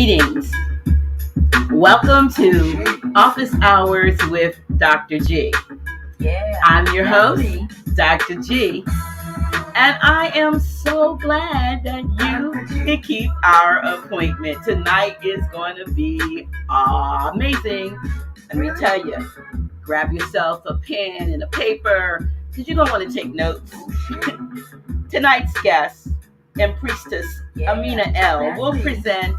Greetings. Welcome to Office Hours with Dr. G. I'm your host, Dr. G, and I am so glad that you can keep our appointment. Tonight is going to be amazing. Let me tell you, grab yourself a pen and a paper because you're going to want to take notes. Tonight's guest, Empriestess Aminah L, will present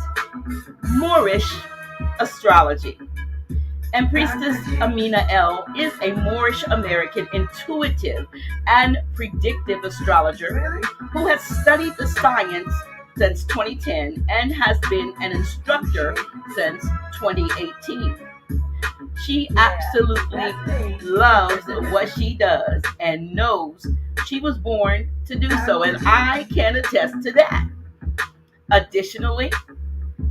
Moorish Astrology. Empriestess Aminah L is a Moorish American intuitive and predictive astrologer who has studied the science since 2010 and has been an instructor since 2018. She absolutely loves what she does and knows she was born to do so, and I can attest to that. Additionally,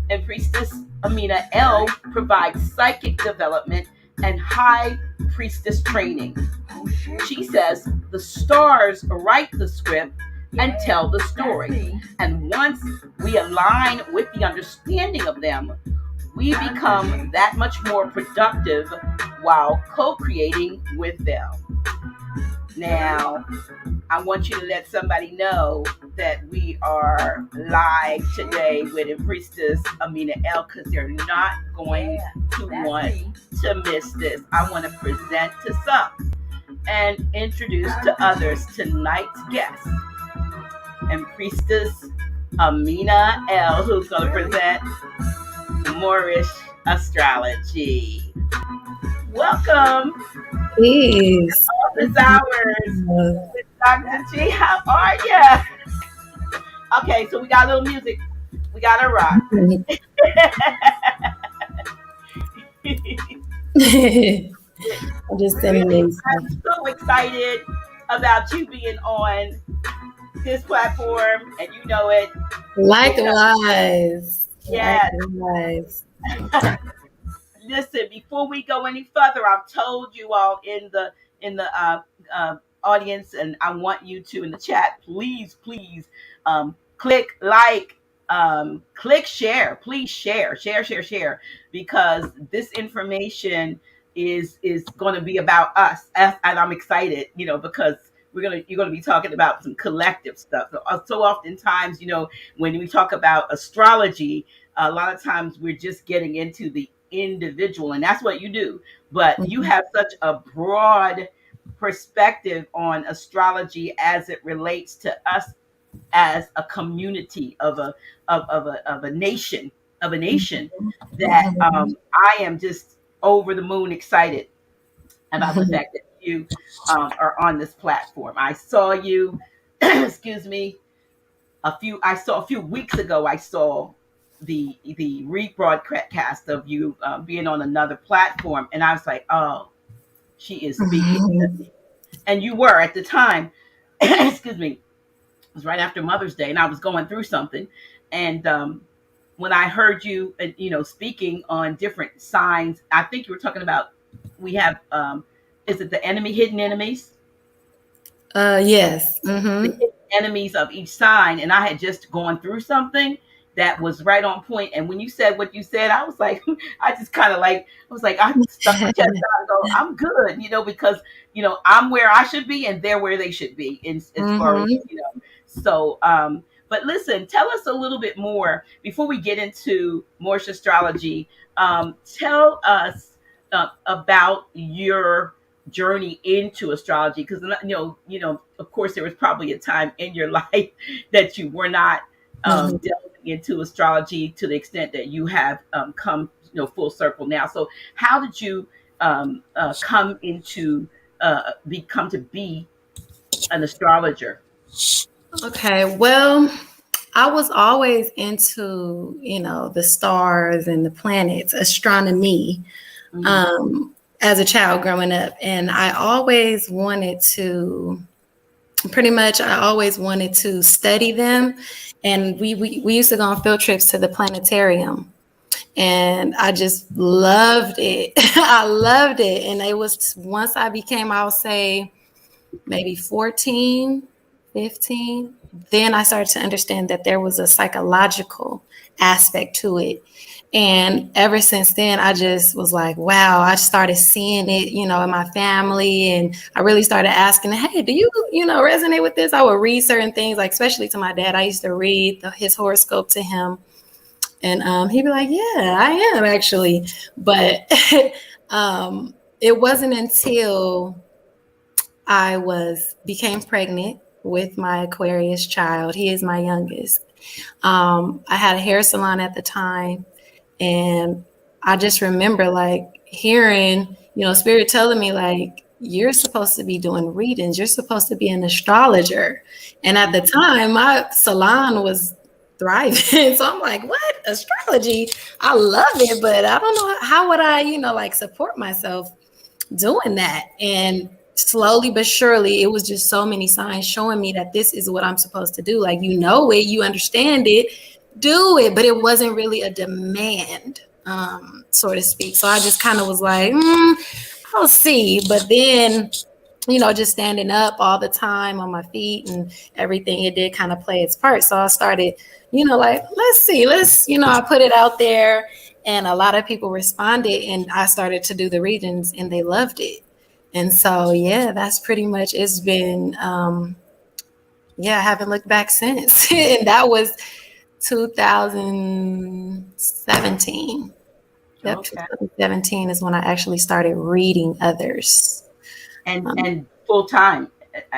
Empriestess Aminah L provides psychic development and high priestess training. She says the stars write the script and tell the story. And once we align with the understanding of them, we become that much more productive while co-creating with them. Now, I want you to let somebody know that we are live today with Priestess Aminah L because they're not going to want to miss this. I want to present to some and introduce to others tonight's guest, Priestess Aminah L, who's going to present Moorish Astrology. Welcome. Peace. Office Hours with Dr. G. How are you? Okay, so we got a little music. We got to rock. I'm just I'm so excited about you being on this platform, and you know it. Likewise. Yes. Likewise. Listen, before we go any further, I've told you all in the audience, and I want you to in the chat, please click like, click share, please share, because this information is going to be about us, and I'm excited, because you're gonna be talking about some collective stuff. So oftentimes, when we talk about astrology, a lot of times we're just getting into the individual, and that's what you do, but you have such a broad perspective on astrology as it relates to us as a community of a nation that I am just over the moon excited about the fact that you are on this platform. I saw you excuse me a few weeks ago. I saw the rebroadcast of you being on another platform, and I was like, oh, she is speaking to me. And you were at the time excuse me, it was right after Mother's Day, and I was going through something, and when I heard you speaking on different signs, I think you were talking about we have is it the hidden enemies? Yes. The hidden enemies of each sign, and I had just gone through something that was right on point. And when you said what you said, I was like, I stuck my chest out and go, I'm good, because I'm where I should be and they're where they should be as far as So, but listen, tell us a little bit more before we get into Moorish astrology. Tell us about your journey into astrology, because of course there was probably a time in your life that you were not delving into astrology to the extent that you have come full circle now. So how did you come to be an astrologer? Okay, well, I was always into the stars and the planets, astronomy, as a child growing up, and I always wanted to study them. And we used to go on field trips to the planetarium, and I just loved it. I loved it. And it was once I became, I'll say maybe 14, 15, then I started to understand that there was a psychological aspect to it. And ever since then, I just was like, wow, I started seeing it, in my family. And I really started asking, hey, do you, resonate with this? I would read certain things, like, especially to my dad. I used to read his horoscope to him. And he'd be like, yeah, I am actually. But it wasn't until I became pregnant with my Aquarius child. He is my youngest. I had a hair salon at the time, and I just remember like hearing, Spirit telling me like, you're supposed to be doing readings. You're supposed to be an astrologer. And at the time, my salon was thriving. So I'm like, what? Astrology? I love it, but I don't know how would I, like support myself doing that. And slowly but surely, it was just so many signs showing me that this is what I'm supposed to do. Like, it, you understand it, do it. But it wasn't really a demand, so to speak. So I just kind of was like, I'll see. But then, just standing up all the time on my feet and everything, it did kind of play its part. So I started, like, let's see, I put it out there. And a lot of people responded, and I started to do the readings, and they loved it. And so, yeah, that's pretty much, it's been, I haven't looked back since. And that was 2017. Yep, okay. 2017 is when I actually started reading others. And full time.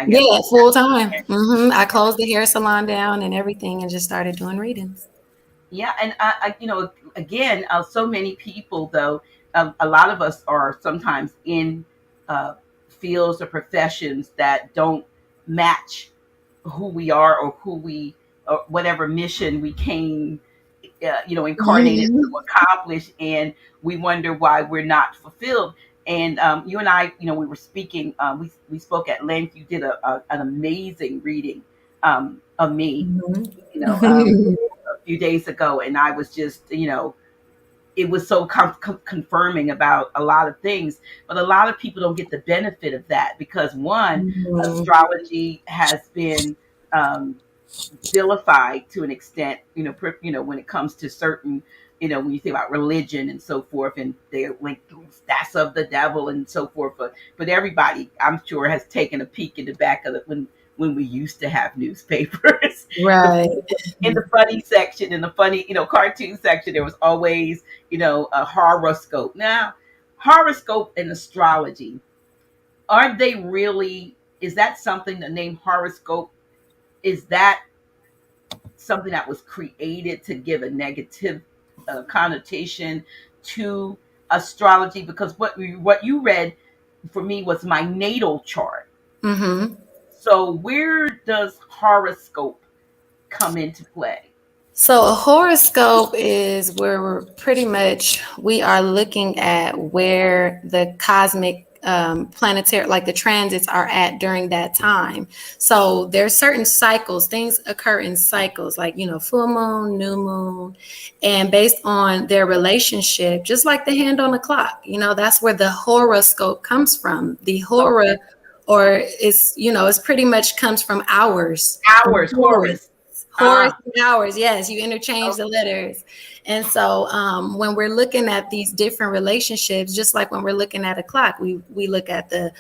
Yeah, full time. Mm-hmm. I closed the hair salon down and everything, and just started doing readings. Yeah, and I again, so many people though, a lot of us are sometimes in fields or professions that don't match who we are or or whatever mission we came, incarnated to accomplish, and we wonder why we're not fulfilled. And you and I, we were speaking. We spoke at length. You did an amazing reading of me. A few days ago, and I was just, it was so confirming about a lot of things, but a lot of people don't get the benefit of that because one, astrology has been vilified to an extent, when it comes to certain, when you think about religion and so forth, and they're linked to that's of the devil and so forth. But everybody, I'm sure, has taken a peek in the back of it when we used to have newspapers. Right. In the funny section, in the funny, cartoon section, there was always, a horoscope. Now, horoscope and astrology, are they really, is that something, the name horoscope, is that something that was created to give a negative connotation to astrology? Because what you read for me was my natal chart. Mm-hmm. So where does horoscope come into play? So a horoscope is where we are looking at where the cosmic planetary, like the transits are at during that time. So there's certain cycles, things occur in cycles, like, full moon, new moon, and based on their relationship, just like the hand on the clock, that's where the horoscope comes from. The hora, or it's pretty much comes from hours. Horus. Horus and hours, yes, you interchange the letters. And so when we're looking at these different relationships, just like when we're looking at a clock, we look at the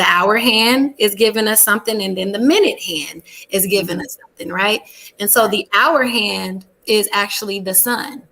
hour hand is giving us something, and then the minute hand is giving us something, right? And so the hour hand is actually the sun.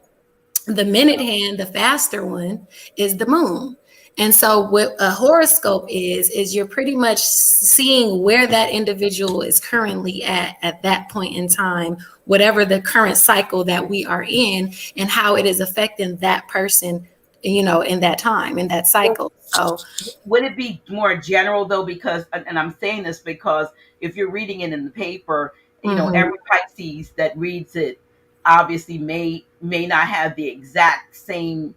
The minute hand, the faster one, is the moon. And so what a horoscope is you're pretty much seeing where that individual is currently at that point in time, whatever the current cycle that we are in, and how it is affecting that person, in that time, in that cycle. So would it be more general though? Because, and I'm saying this because if you're reading it in the paper, every Pisces that reads it obviously may not have the exact same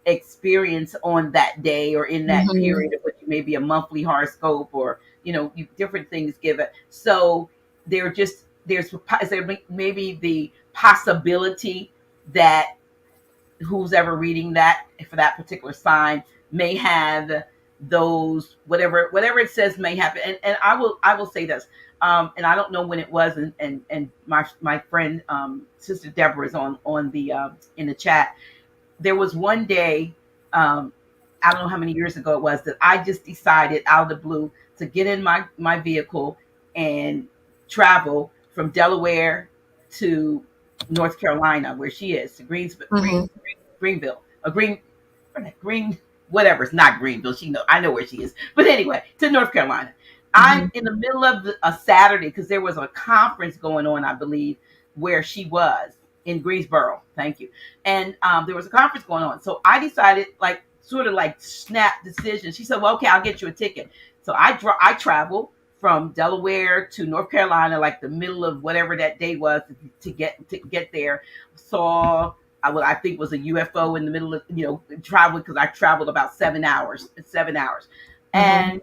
experience on that day or in that period of which may be a monthly horoscope or different things given. So there's is there maybe the possibility that who's ever reading that for that particular sign may have those whatever it says may happen. And I will say this, and I don't know when it was, and my friend Sister Deborah is on the in the chat. There was one day, I don't know how many years ago it was, that I just decided out of the blue to get in my vehicle and travel from Delaware to North Carolina, where she is, to Greenville, Green, whatever. It's not Greenville. I know where she is. But anyway, to North Carolina. I'm in the middle of a Saturday because there was a conference going on, I believe, where she was in Greensboro. Thank you. And there was a conference going on. So I decided, like, sort of like snap decision. She said, well, okay, I'll get you a ticket. So I traveled from Delaware to North Carolina, like the middle of whatever that day was, to get there. Saw what I think was a UFO in the middle of, traveling, because I traveled about 7 hours, and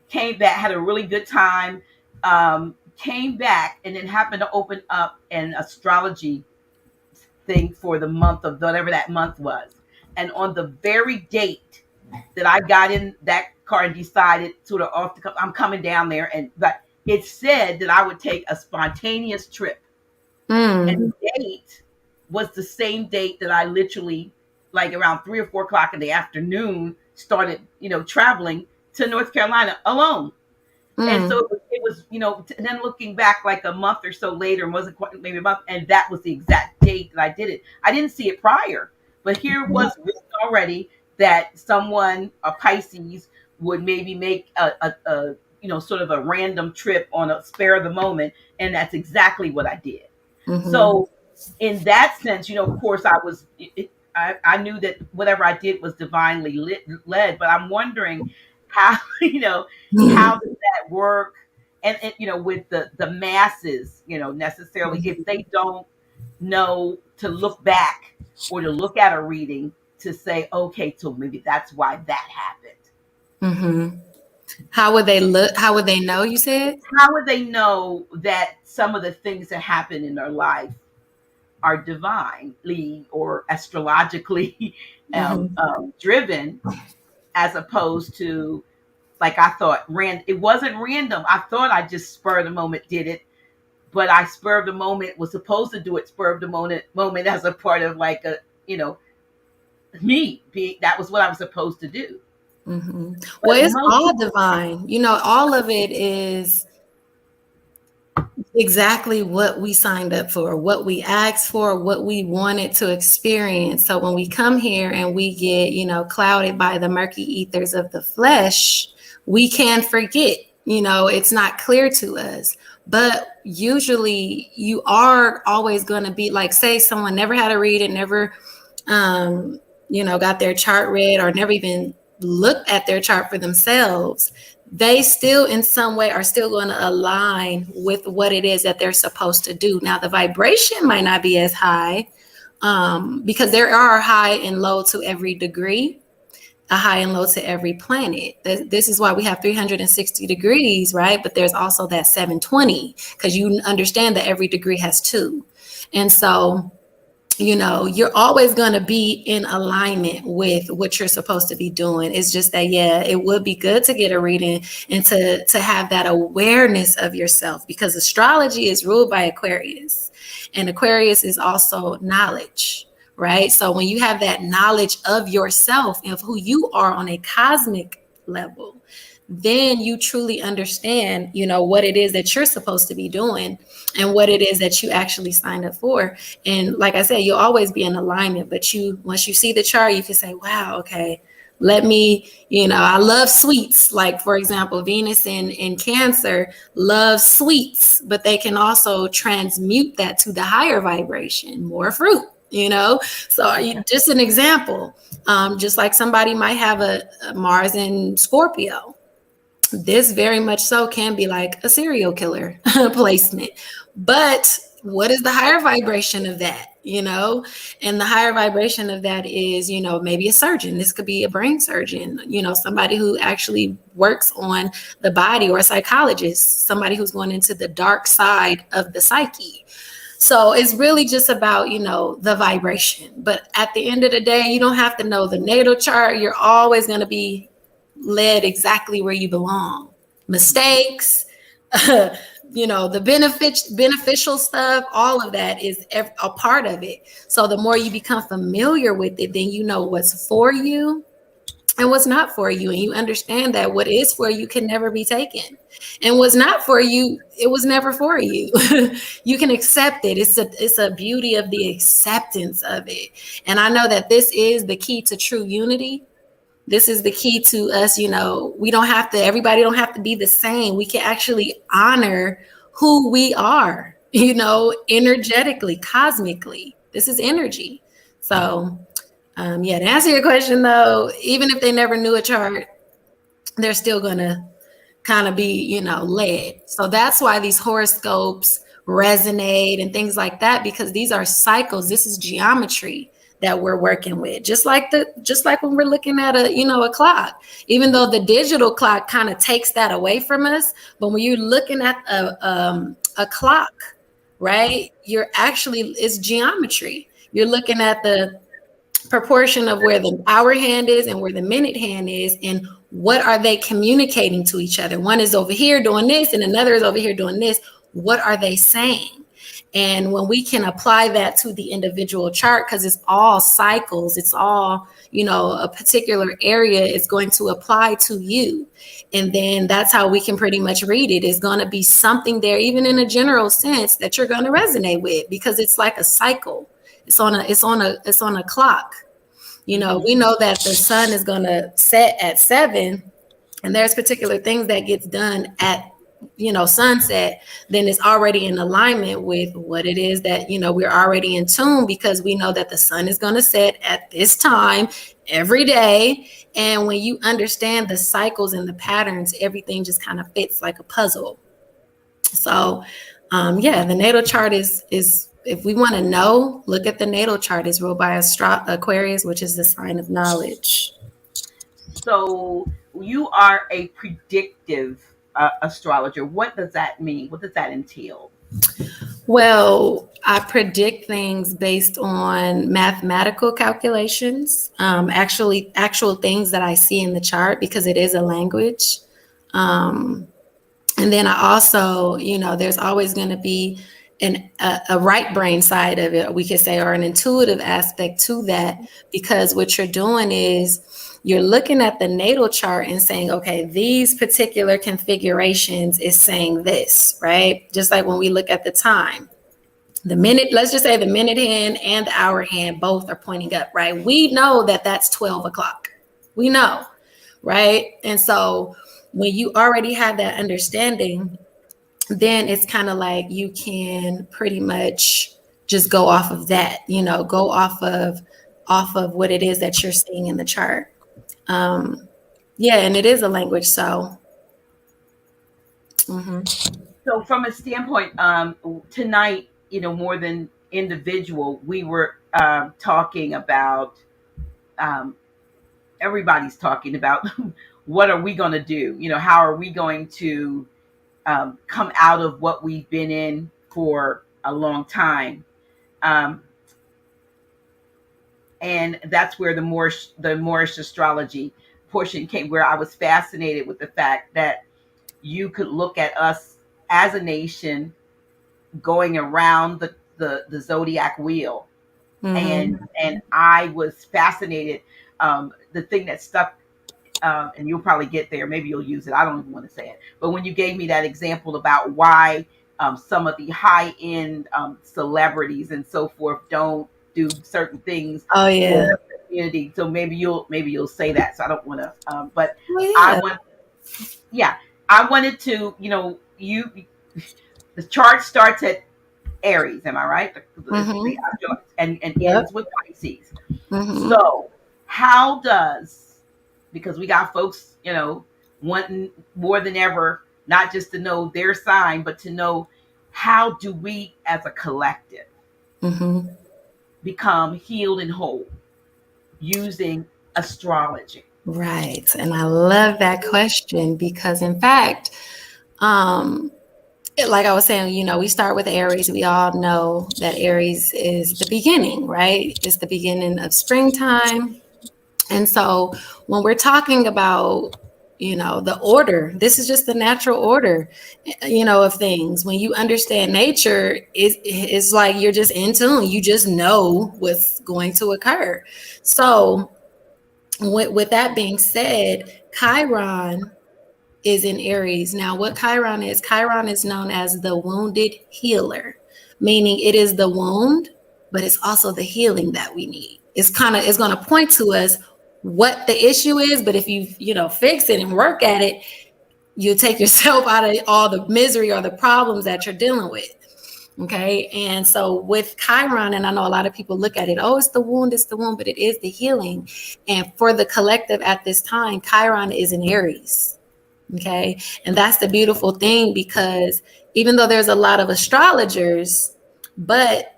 came back, had a really good time, came back, and then happened to open up an astrology thing for the month of whatever that month was. And on the very date that I got in that car and decided sort of I'm coming down there, but it said that I would take a spontaneous trip. And the date was the same date that I literally, like around 3 or 4 o'clock in the afternoon, started, traveling to North Carolina alone. And so it was, and then looking back like a month or so later, wasn't quite maybe a month, and that was the exact date that I did it. I didn't see it prior, but here was written already that someone, a Pisces, would maybe make a sort of a random trip on a spare of the moment, and that's exactly what I did. So in that sense, of course, I knew that whatever I did was divinely led, but I'm wondering how, how does that work? And with the masses, necessarily, if they don't know to look back or to look at a reading to say, okay, so maybe that's why that happened. How would they look? How would they know, you said? How would they know that some of the things that happen in their life are divinely or astrologically driven, as opposed to, like, I thought, it wasn't random. I thought I just spur of the moment did it, but I spur of the moment was supposed to do it spur of the moment as a part of, like, me being, that was what I was supposed to do. Well, it's all divine. All of it is exactly what we signed up for, what we asked for, what we wanted to experience. So when we come here and we get, clouded by the murky ethers of the flesh, we can forget, it's not clear to us. But usually you are always going to be, like, say someone never had a reading, never, got their chart read, or never even looked at their chart for themselves. They still in some way are still going to align with what it is that they're supposed to do. Now, the vibration might not be as high, because there are high and low to every degree, a high and low to every planet. This is why we have 360 degrees, right? But there's also that 720, because you understand that every degree has 2. And so, you're always going to be in alignment with what you're supposed to be doing. It's just that, it would be good to get a reading and to have that awareness of yourself, because astrology is ruled by Aquarius, and Aquarius is also knowledge, right? So when you have that knowledge of yourself and of who you are on a cosmic level, then you truly understand, what it is that you're supposed to be doing and what it is that you actually signed up for. And like I said, you'll always be in alignment, but once you see the chart, you can say, wow, okay, let me, I love sweets. Like, for example, Venus in Cancer loves sweets, but they can also transmute that to the higher vibration, more fruit. So just an example, just like somebody might have a Mars in Scorpio. This very much so can be like a serial killer placement. But what is the higher vibration of that? And the higher vibration of that is, maybe a surgeon. This could be a brain surgeon, somebody who actually works on the body, or a psychologist, somebody who's going into the dark side of the psyche. So it's really just about, the vibration. But at the end of the day, you don't have to know the natal chart. You're always going to be led exactly where you belong. Mistakes, the beneficial stuff, all of that is a part of it. So the more you become familiar with it, then you know what's for you and what's not for you. And you understand that what is for you can never be taken. And what's not for you, it was never for you. You can accept it. It's a beauty of the acceptance of it. And I know that this is the key to true unity. This is the key to us, everybody don't have to be the same. We can actually honor who we are, energetically, cosmically. This is energy. So to answer your question though, even if they never knew a chart, they're still gonna kind of be, led. So that's why these horoscopes resonate and things like that, because these are cycles. This is geometry that we're working with. Just like when we're looking at a clock, even though the digital clock kind of takes that away from us, but when you're looking at a clock, right, it's geometry. You're looking at the proportion of where the hour hand is and where the minute hand is, and what are they communicating to each other. One is over here doing this and another is over here doing this. What are they saying? And when we can apply that to the individual chart, because it's all cycles, it's all, a particular area is going to apply to you. And then that's how we can pretty much read it. It's going to be something there, even in a general sense, that you're going to resonate with, because it's like a cycle. It's on a clock. We know that the sun is going to set at 7, and there's particular things that gets done at, sunset. Then it's already in alignment with what it is that, we're already in tune, because we know that the sun is going to set at this time every day. And when you understand the cycles and the patterns, everything just kind of fits like a puzzle. So, the natal chart is if we want to know, look at the natal chart. It's ruled by Aquarius, which is the sign of knowledge. So you are a predictive astrologer. What does that mean? What does that entail? Well, I predict things based on mathematical calculations, actual things that I see in the chart, because it is a language. And then I also, there's always going to be a right brain side of it, we could say, or an intuitive aspect to that, because what you're doing is you're looking at the natal chart and saying, okay, these particular configurations is saying this, right? Just like when we look at the time, let's just say the minute hand and the hour hand both are pointing up, right? We know that that's 12 o'clock. We know, right? And so when you already have that understanding, then it's kind of like you can pretty much just go off of that, go off of what it is that you're seeing in the chart. And it is a language. So, So from a standpoint, tonight, more than individual, we were talking about, everybody's talking about what are we going to do? How are we going to come out of what we've been in for a long time? And that's where the Moorish astrology portion came, where I was fascinated with the fact that you could look at us as a nation going around the zodiac wheel. And I was fascinated. The thing that stuck, and you'll probably get there, maybe you'll use it, I don't even want to say it, but when you gave me that example about why some of the high-end celebrities and so forth don't do certain things for the community. So maybe you'll say that. So I don't want to, but I wanted to, the chart starts at Aries, am I right? And ends with Pisces. So how does, because we got folks, wanting more than ever, not just to know their sign, but to know, how do we as a collective become healed and whole using astrology? Right. And I love that question, because in fact, like I was saying, we start with Aries. We all know that Aries is the beginning, right? It's the beginning of springtime. And so when we're talking about, the order, this is just the natural order, of things. When you understand nature, it's like you're just in tune. You just know what's going to occur. So with that being said, Chiron is in Aries. Now, what Chiron is known as the wounded healer, meaning it is the wound, but it's also the healing that we need. It's going to point to us what the issue is, but if you fix it and work at it, you take yourself out of all the misery or the problems that you're dealing with. Okay. And so with Chiron, and I know a lot of people look at it, oh, it's the wound, but it is the healing. And for the collective at this time, Chiron is in Aries. Okay. And that's the beautiful thing, because even though there's a lot of astrologers, but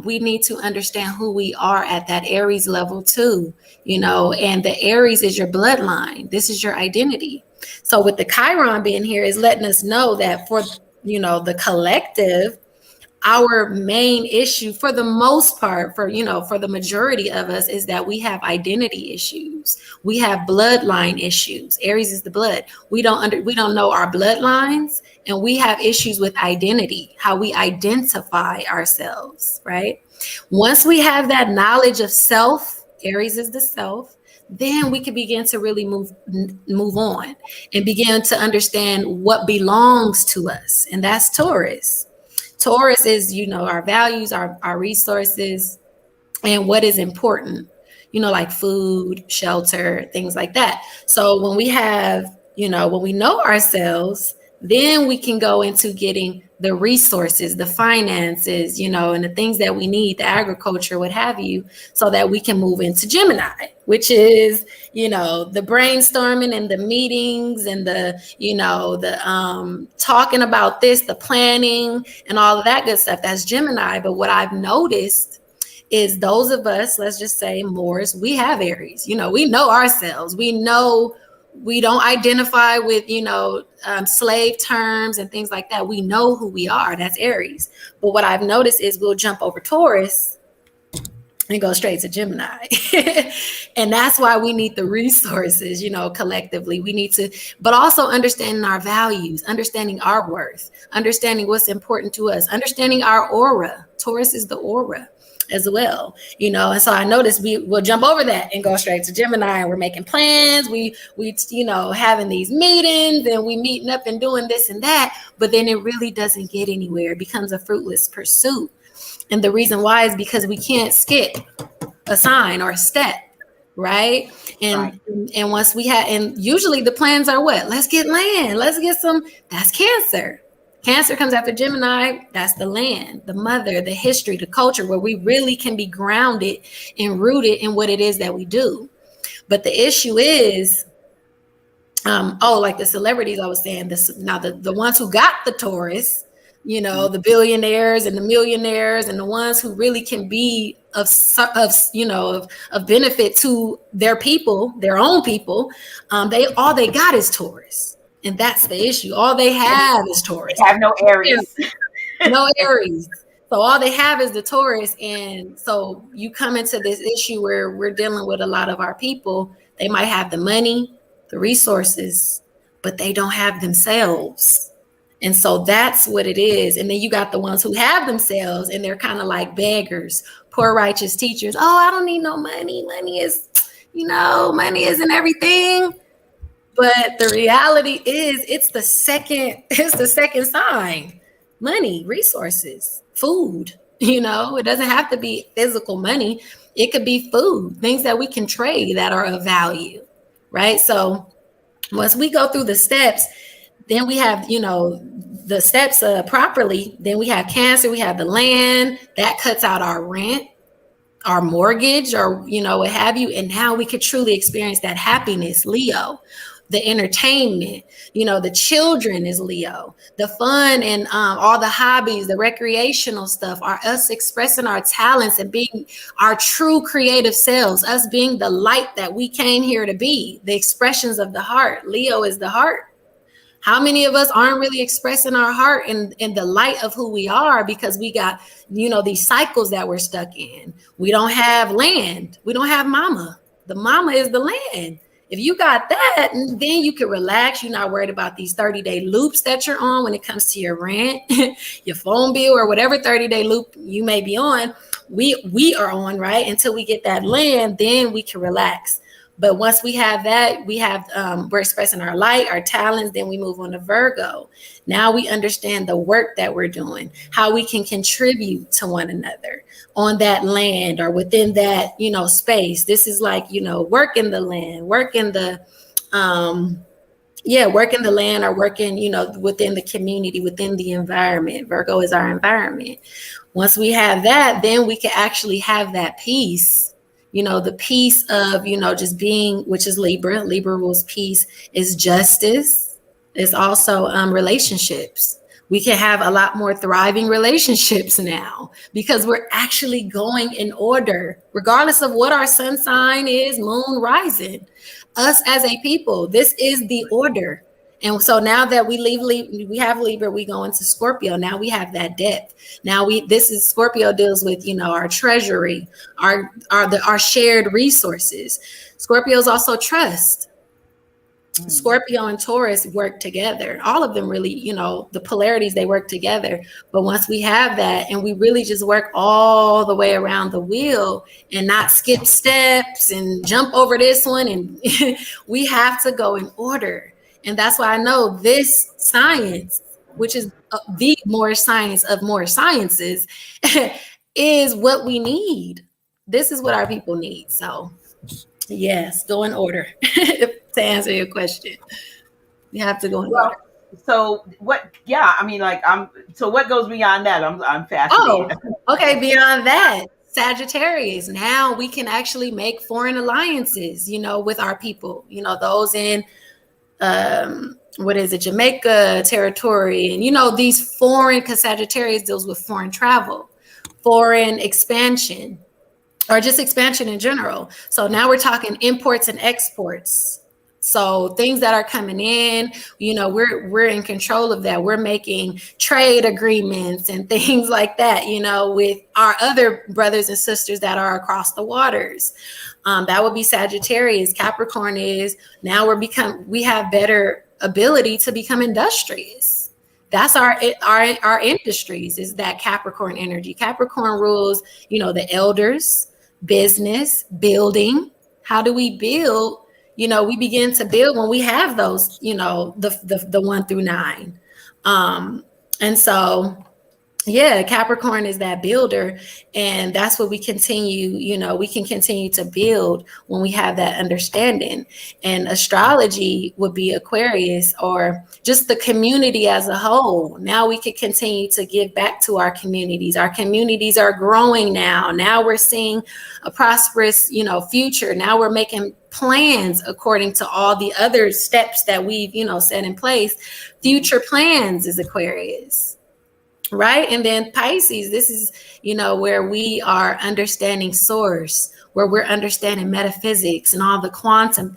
we need to understand who we are at that Aries level too, and the Aries is your bloodline. This is your identity. So with the Chiron being here is letting us know that for, the collective, our main issue for the most part, for the majority of us, is that we have identity issues. We have bloodline issues. Aries is the blood. We don't know our bloodlines, and we have issues with identity, how we identify ourselves, right? Once we have that knowledge of self, Aries is the self, then we can begin to really move on and begin to understand what belongs to us. And that's Taurus. Taurus is, our values, our resources, and what is important, like food, shelter, things like that. So when we have, when we know ourselves, then we can go into getting the resources, the finances, and the things that we need, the agriculture, what have you, so that we can move into Gemini, which is, the brainstorming and the meetings and the talking about this, the planning and all of that good stuff. That's Gemini. But what I've noticed is those of us, let's just say Moors, we have Aries. We know ourselves. We know we don't identify with, slave terms and things like that. We know who we are. That's Aries. But what I've noticed is we'll jump over Taurus and go straight to Gemini. And that's why we need the resources, collectively. We need to, but also understanding our values, understanding our worth, understanding what's important to us, understanding our aura. Taurus is the aura as well, and so I noticed we will jump over that and go straight to Gemini, and we're making plans. We having these meetings, and we meeting up and doing this and that, but then it really doesn't get anywhere. It becomes a fruitless pursuit. And the reason why is because we can't skip a sign or a step, right? And once we have, and usually the plans are what? Let's get land. Let's get some. That's Cancer. Cancer comes after Gemini. That's the land, the mother, the history, the culture, where we really can be grounded and rooted in what it is that we do. But the issue is, like the celebrities I was saying, now the ones who got the Taurus, the billionaires and the millionaires and the ones who really can be of benefit to their people, their own people, all they got is Taurus. And that's the issue. All they have is Taurus. They have no Aries. No Aries. So all they have is the Taurus. And so you come into this issue where we're dealing with a lot of our people. They might have the money, the resources, but they don't have themselves. And so that's what it is. And then you got the ones who have themselves, and they're kind of like beggars, poor righteous teachers. Oh, I don't need no money. Money is, money isn't everything. But the reality is it's the second sign. Money, resources, food, it doesn't have to be physical money. It could be food, things that we can trade that are of value, right? So once we go through the steps, then we have, the steps properly. Then we have Cancer, we have the land that cuts out our rent, our mortgage, or, what have you. And now we could truly experience that happiness, Leo. The entertainment, the children is Leo. The fun and all the hobbies, the recreational stuff are us expressing our talents and being our true creative selves, us being the light that we came here to be, the expressions of the heart. Leo is the heart. How many of us aren't really expressing our heart in the light of who we are because we got, these cycles that we're stuck in? We don't have land. We don't have mama. The mama is the land. If you got that, then you can relax. You're not worried about these 30-day loops that you're on when it comes to your rent, your phone bill, or whatever 30-day loop you may be on. We are on, right? Until we get that land, then we can relax. But once we have that, we're expressing our light, our talents, then we move on to Virgo. Now we understand the work that we're doing, how we can contribute to one another on that land or within that, space. This is like, working the land, working the land, or working, within the community, within the environment. Virgo is our environment. Once we have that, then we can actually have that peace. The peace of, just being, which is Libra. Libra rules peace, is justice. It's also relationships. We can have a lot more thriving relationships now because we're actually going in order, regardless of what our sun sign is, moon, rising. Us as a people, this is the order. And so now that we have Libra, we go into Scorpio. Now we have that depth. Now Scorpio deals with, our treasury, our shared resources. Scorpio is also trust. Scorpio and Taurus work together. All of them really, the polarities, they work together. But once we have that and we really just work all the way around the wheel and not skip steps and jump over this one, and we have to go in order. And that's why I know this science, which is the Moorish science of Moorish sciences, is what we need. This is what our people need. So, yes, go in order. To answer your question, you have to go in order. So what? Yeah, I mean, so what goes beyond that? I'm fascinated. Oh, okay. Beyond that, Sagittarius. Now we can actually make foreign alliances, with our people. Those in Jamaica territory, and these foreign, because Sagittarius deals with foreign travel, foreign expansion, or just expansion in general. So now we're talking imports and exports. So things that are coming in, we're in control of that. We're making trade agreements and things like that, with our other brothers and sisters that are across the waters. That would be Sagittarius. Capricorn is now we have better ability to become industrious. That's our industries, is that Capricorn energy. Capricorn rules, the elders, business, building. How do we build? We begin to build when we have those, the 1 through 9. And so, yeah, Capricorn is that builder. And that's what we continue, we can continue to build when we have that understanding. And astrology would be Aquarius, or just the community as a whole. Now we can continue to give back to our communities. Our communities are growing now. Now we're seeing a prosperous, future. Now we're making plans according to all the other steps that we've, set in place. Future plans is Aquarius. Right. And then Pisces, this is, where we are understanding source, where we're understanding metaphysics and all the quantum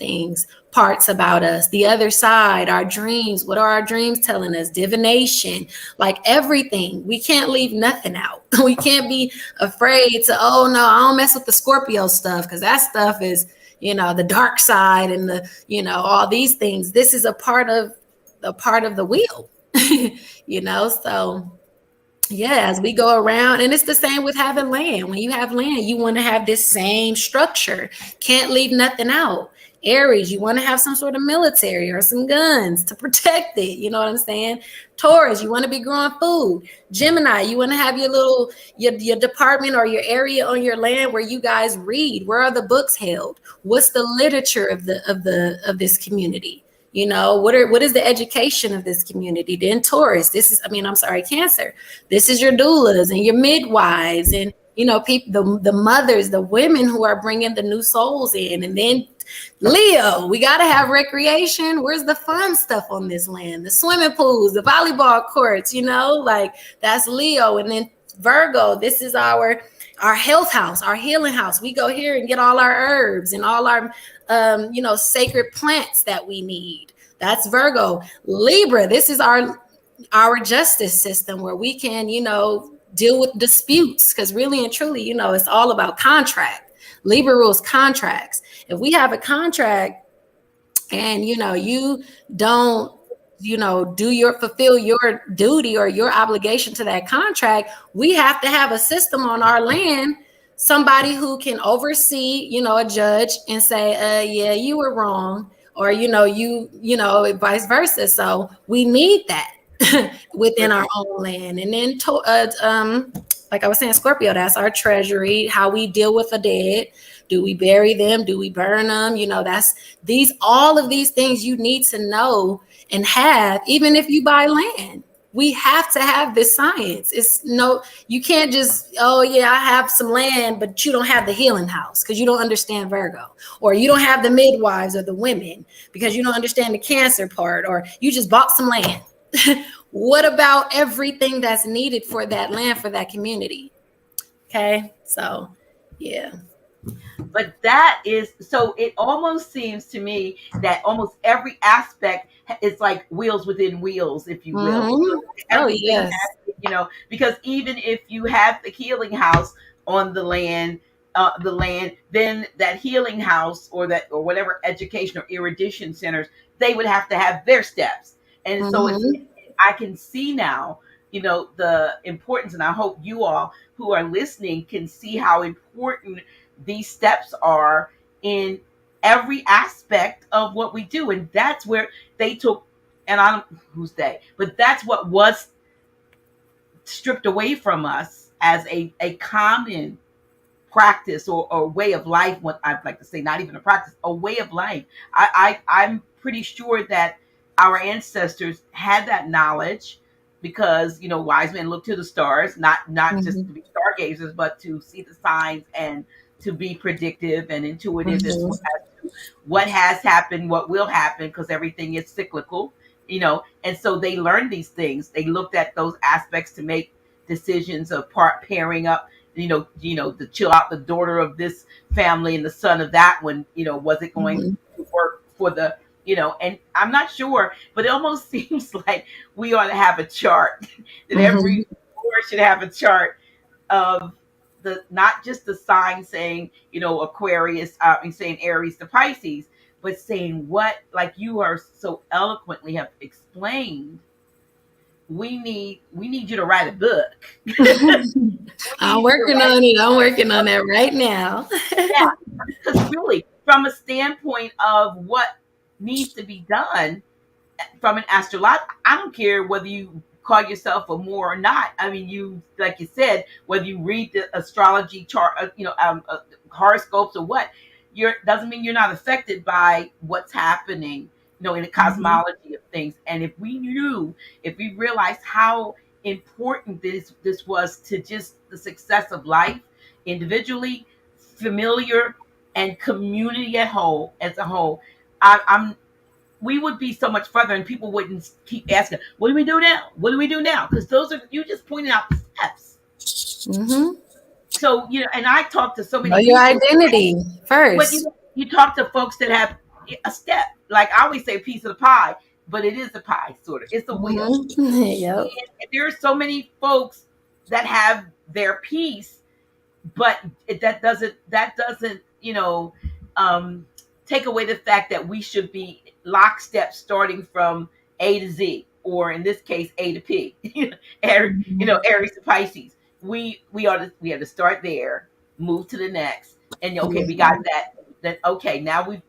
parts about us, the other side, our dreams. What are our dreams telling us? Divination, like everything. We can't leave nothing out. We can't be afraid to, oh, no, I don't mess with the Scorpio stuff, because that stuff is, the dark side and the, all these things. This is a part of the wheel, so. Yeah, as we go around, and it's the same with having land. When you have land, you want to have this same structure. Can't leave nothing out. Aries, you want to have some sort of military or some guns to protect it. You know what I'm saying? Taurus, you want to be growing food. Gemini, you want to have your department or your area on your land where you guys read. Where are the books held? What's the literature of this community? What is the education of this community? Then Taurus, Cancer. This is your doulas and your midwives and, people, the mothers, the women who are bringing the new souls in. And then Leo, we got to have recreation. Where's the fun stuff on this land? The swimming pools, the volleyball courts, that's Leo. And then Virgo, this is our health house, our healing house. We go here and get all our herbs and all our, sacred plants that we need. That's Virgo. Libra, this is our justice system where we can, deal with disputes, because really and truly, it's all about contract. Libra rules contracts. If we have a contract and you don't fulfill your duty or your obligation to that contract, we have to have a system on our land, somebody who can oversee, a judge, and say, yeah, you were wrong, or vice versa. So we need that within our own land. And then like I was saying, Scorpio, that's our treasury, how we deal with the dead. Do we bury them? Do we burn them? All of these things you need to know and have, even if you buy land. We have to have this science. You can't just, oh yeah, I have some land, but you don't have the healing house because you don't understand Virgo, or you don't have the midwives or the women because you don't understand the Cancer part, or you just bought some land. What about everything that's needed for that land, for that community? Okay, so yeah. But that is, so it almost seems to me that almost every aspect is like wheels within wheels, if you will. Mm-hmm. Everything yes. Because even if you have the healing house on the land, then that healing house or whatever education or erudition centers, they would have to have their steps. And so I can see now, the importance, and I hope you all who are listening can see how important these steps are in every aspect of what we do. And that's where they took, and I don't, who's they, but that's what was stripped away from us as a common practice or way of life. What I'd like to say, not even a practice, a way of life. I'm pretty sure that our ancestors had that knowledge because, wise men look to the stars, not just to be stargazers, but to see the signs and to be predictive and intuitive as well as what has happened, what will happen, because everything is cyclical, and so they learned these things. They looked at those aspects to make decisions of pairing up, to chill out the daughter of this family and the son of that one, was it going to work for the, and I'm not sure, but it almost seems like we ought to have a chart that every board should have a chart of not just the sign saying, Aquarius, saying Aries to Pisces, but saying what, like you are so eloquently have explained, we need you to write a book. I'm working on it. I'm working on that right now. Yeah, because really, from a standpoint of what needs to be done from an astrology, I don't care whether you call yourself a Moor or not. I mean, you, like you said, whether you read the astrology chart, horoscopes or what, doesn't mean you're not affected by what's happening, in the cosmology of things. And if we realized how important this was to just the success of life, individually, familiar, and community as a whole, we would be so much further, and people wouldn't keep asking, what do we do now? What do we do now? Because those are, you just pointed out the steps. So, and I talk to so many people. Your identity first. But you talk to folks that have a step. Like I always say, a piece of the pie, but it is a pie, sort of. It's a wheel. Yep. And there are so many folks that have their piece, but that doesn't take away the fact that we should be lockstep starting from A to Z, or in this case, A to P. Aries to Pisces. We have to start there, move to the next, and we got that. That okay, now we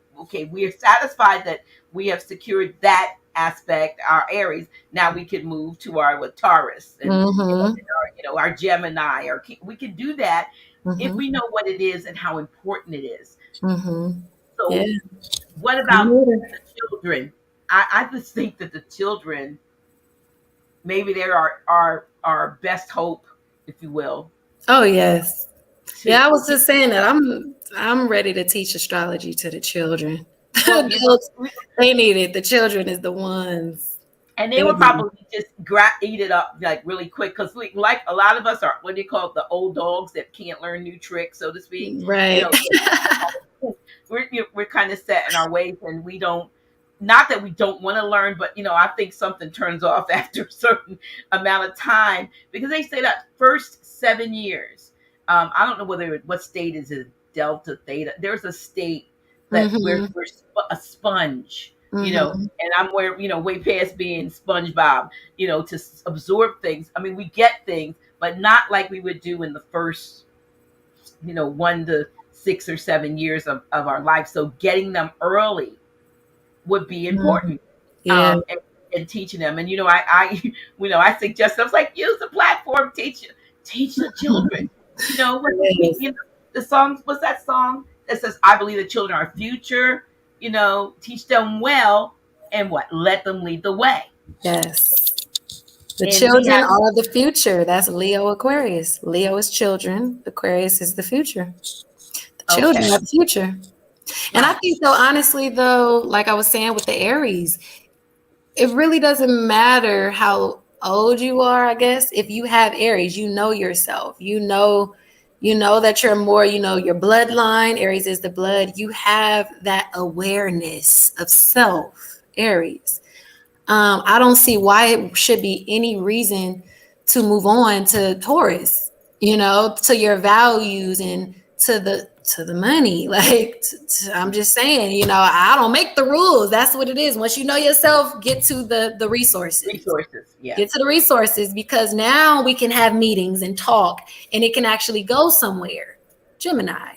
are satisfied that we have secured that aspect, our Aries. Now we can move to our Taurus and our Gemini, or we can do that if we know what it is and how important it is. So, what about the children? I just think that the children, maybe they're our best hope, if you will. Oh yes. Yeah, I was just saying that I'm ready to teach astrology to the children. Adults, they need it. The children is the ones. And they will probably just eat it up like really quick, because like a lot of us are what do you call it, the old dogs that can't learn new tricks, so to speak. Right. We're kind of set in our ways, and we don't not that we don't want to learn, but I think something turns off after a certain amount of time, because they say that first 7 years. I don't know what state is it, Delta, Theta. There's a state that Mm-hmm. we're a sponge, Mm-hmm. and I'm way past being SpongeBob, to absorb things. I mean, we get things, but not like we would do in the first, 1 to 6 or 7 years of our life. So getting them early would be Mm-hmm. important, Yeah. and teaching them. And I I suggest, I was like, use the platform, teach the children. What Yes. the song, what's that song that says, I believe the children are future. Teach them well, and what, let them lead the way. Yes. The And we children have, are the future. That's Leo Aquarius. Leo is children. Aquarius is the future. The children okay, are the future. And I right, think though, honestly, though, like I was saying with the Aries, it really doesn't matter how old you are, I guess. If you have Aries, you know yourself. You know that you're more, your bloodline. Aries is the blood. You have that awareness of self, Aries. I don't see why it should be any reason to move on to Taurus, to your values and to the money. Like I'm just saying, I don't make the rules. That's what it is. Once you know yourself, get to the resources. resources, Get yes. to the resources, because now we can have meetings and talk, and it can actually go somewhere. Gemini.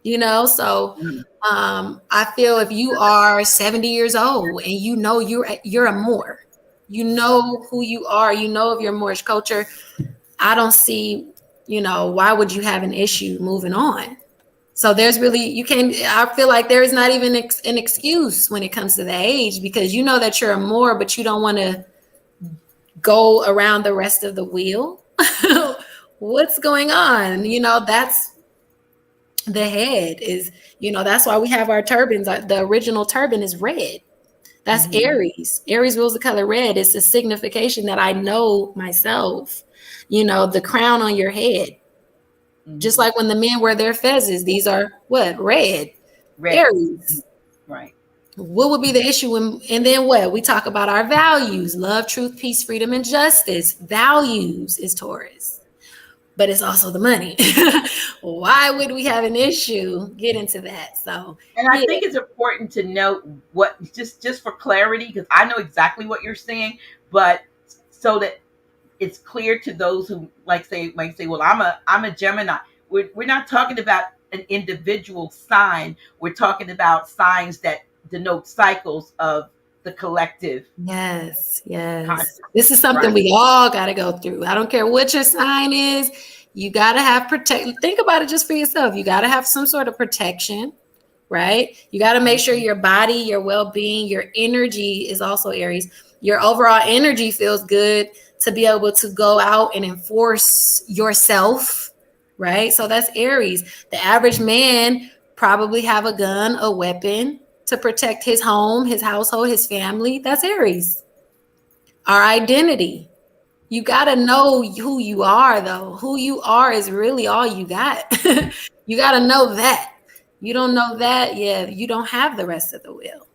So Mm-hmm. I feel if you are 70 years old and you're a Moor, you know who you are, of your Moorish culture, I don't see, why would you have an issue moving on? So there's really, I feel like there is not even an excuse when it comes to the age, because you know that you're a Moor, but you don't want to go around the rest of the wheel. What's going on? That's the head is, that's why we have our turbans. The original turban is red. That's Mm-hmm. Aries. Aries rules the color red. It's a signification that I know myself. The crown on your head. Just Mm-hmm. like when the men wear their fezzes, these are what? Red. Red. Aries. Right. What would be the issue when, and then what? We talk about our values: love, truth, peace, freedom, and justice. Values is Taurus, but it's also the money. Why would we have an issue? Get into that. So And I yeah. think it's important to note, what, just for clarity, because I know exactly what you're saying, but so that it's clear to those who might say, well, I'm a Gemini. We're not talking about an individual sign. We're talking about signs that denote cycles of the collective Yes, yes. consciousness, This is something right? we all got to go through. I don't care what your sign is. You got to have think about it just for yourself. You got to have some sort of protection, right? You got to make sure your body, your well-being, your energy is also Aries. Your overall energy feels good to be able to go out and enforce yourself, right? So that's Aries. The average man probably have a gun, a weapon to protect his home, his household, his family. That's Aries. Our identity. You got to know who you are, though. Who you are is really all you got. You got to know that. You don't know that, yeah, you don't have the rest of the wheel.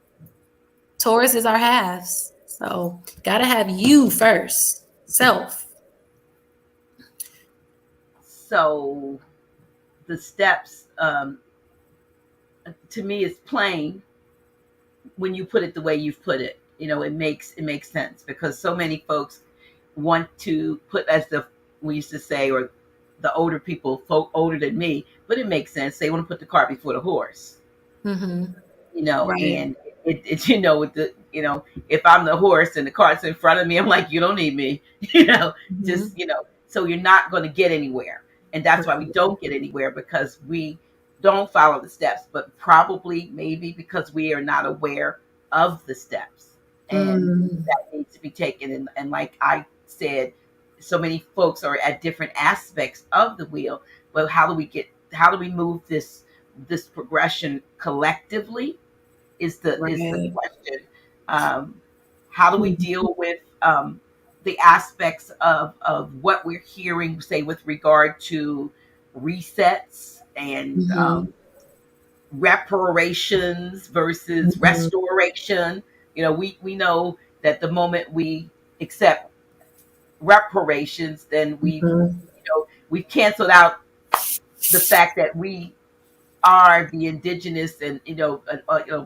Taurus is our halves. So, got to have you first, self. So the steps, to me, is plain when you put it the way you've put it. It makes sense, because so many folks want to put, as we used to say, or the older people, folk older than me, but it makes sense. They want to put the cart before the horse, Mm-hmm. Right. and it with the, if I'm the horse and the cart's in front of me, I'm like, you don't need me, Mm-hmm. just, so you're not going to get anywhere. And that's why we don't get anywhere, because we don't follow the steps, but probably maybe because we are not aware of the steps, and Mm-hmm. that needs to be taken. And like I said, so many folks are at different aspects of the wheel. But how do we move this progression collectively, is the Right. question. Um, how do we deal with, the aspects of what we're hearing, say, with regard to resets, and Mm-hmm. reparations versus restoration. We know that the moment we accept reparations, then we've canceled out the fact that we are the indigenous and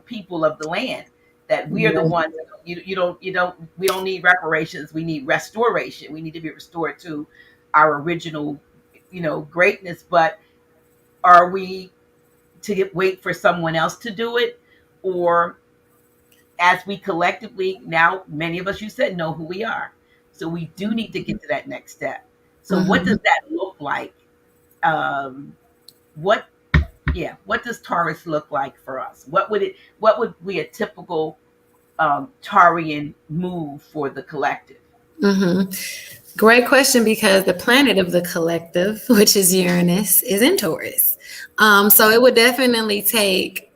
people of the land, that we are the ones. We don't need reparations, we need restoration. We need to be restored to our original greatness. But are we to wait for someone else to do it, or as we collectively, now many of us, you said, know who we are, so we do need to get to that next step. So what does that look like? What what does Taurus look like for us? What would be a typical Taurian move for the collective? Great question, because the planet of the collective, which is Uranus, is in Taurus. So it would definitely take,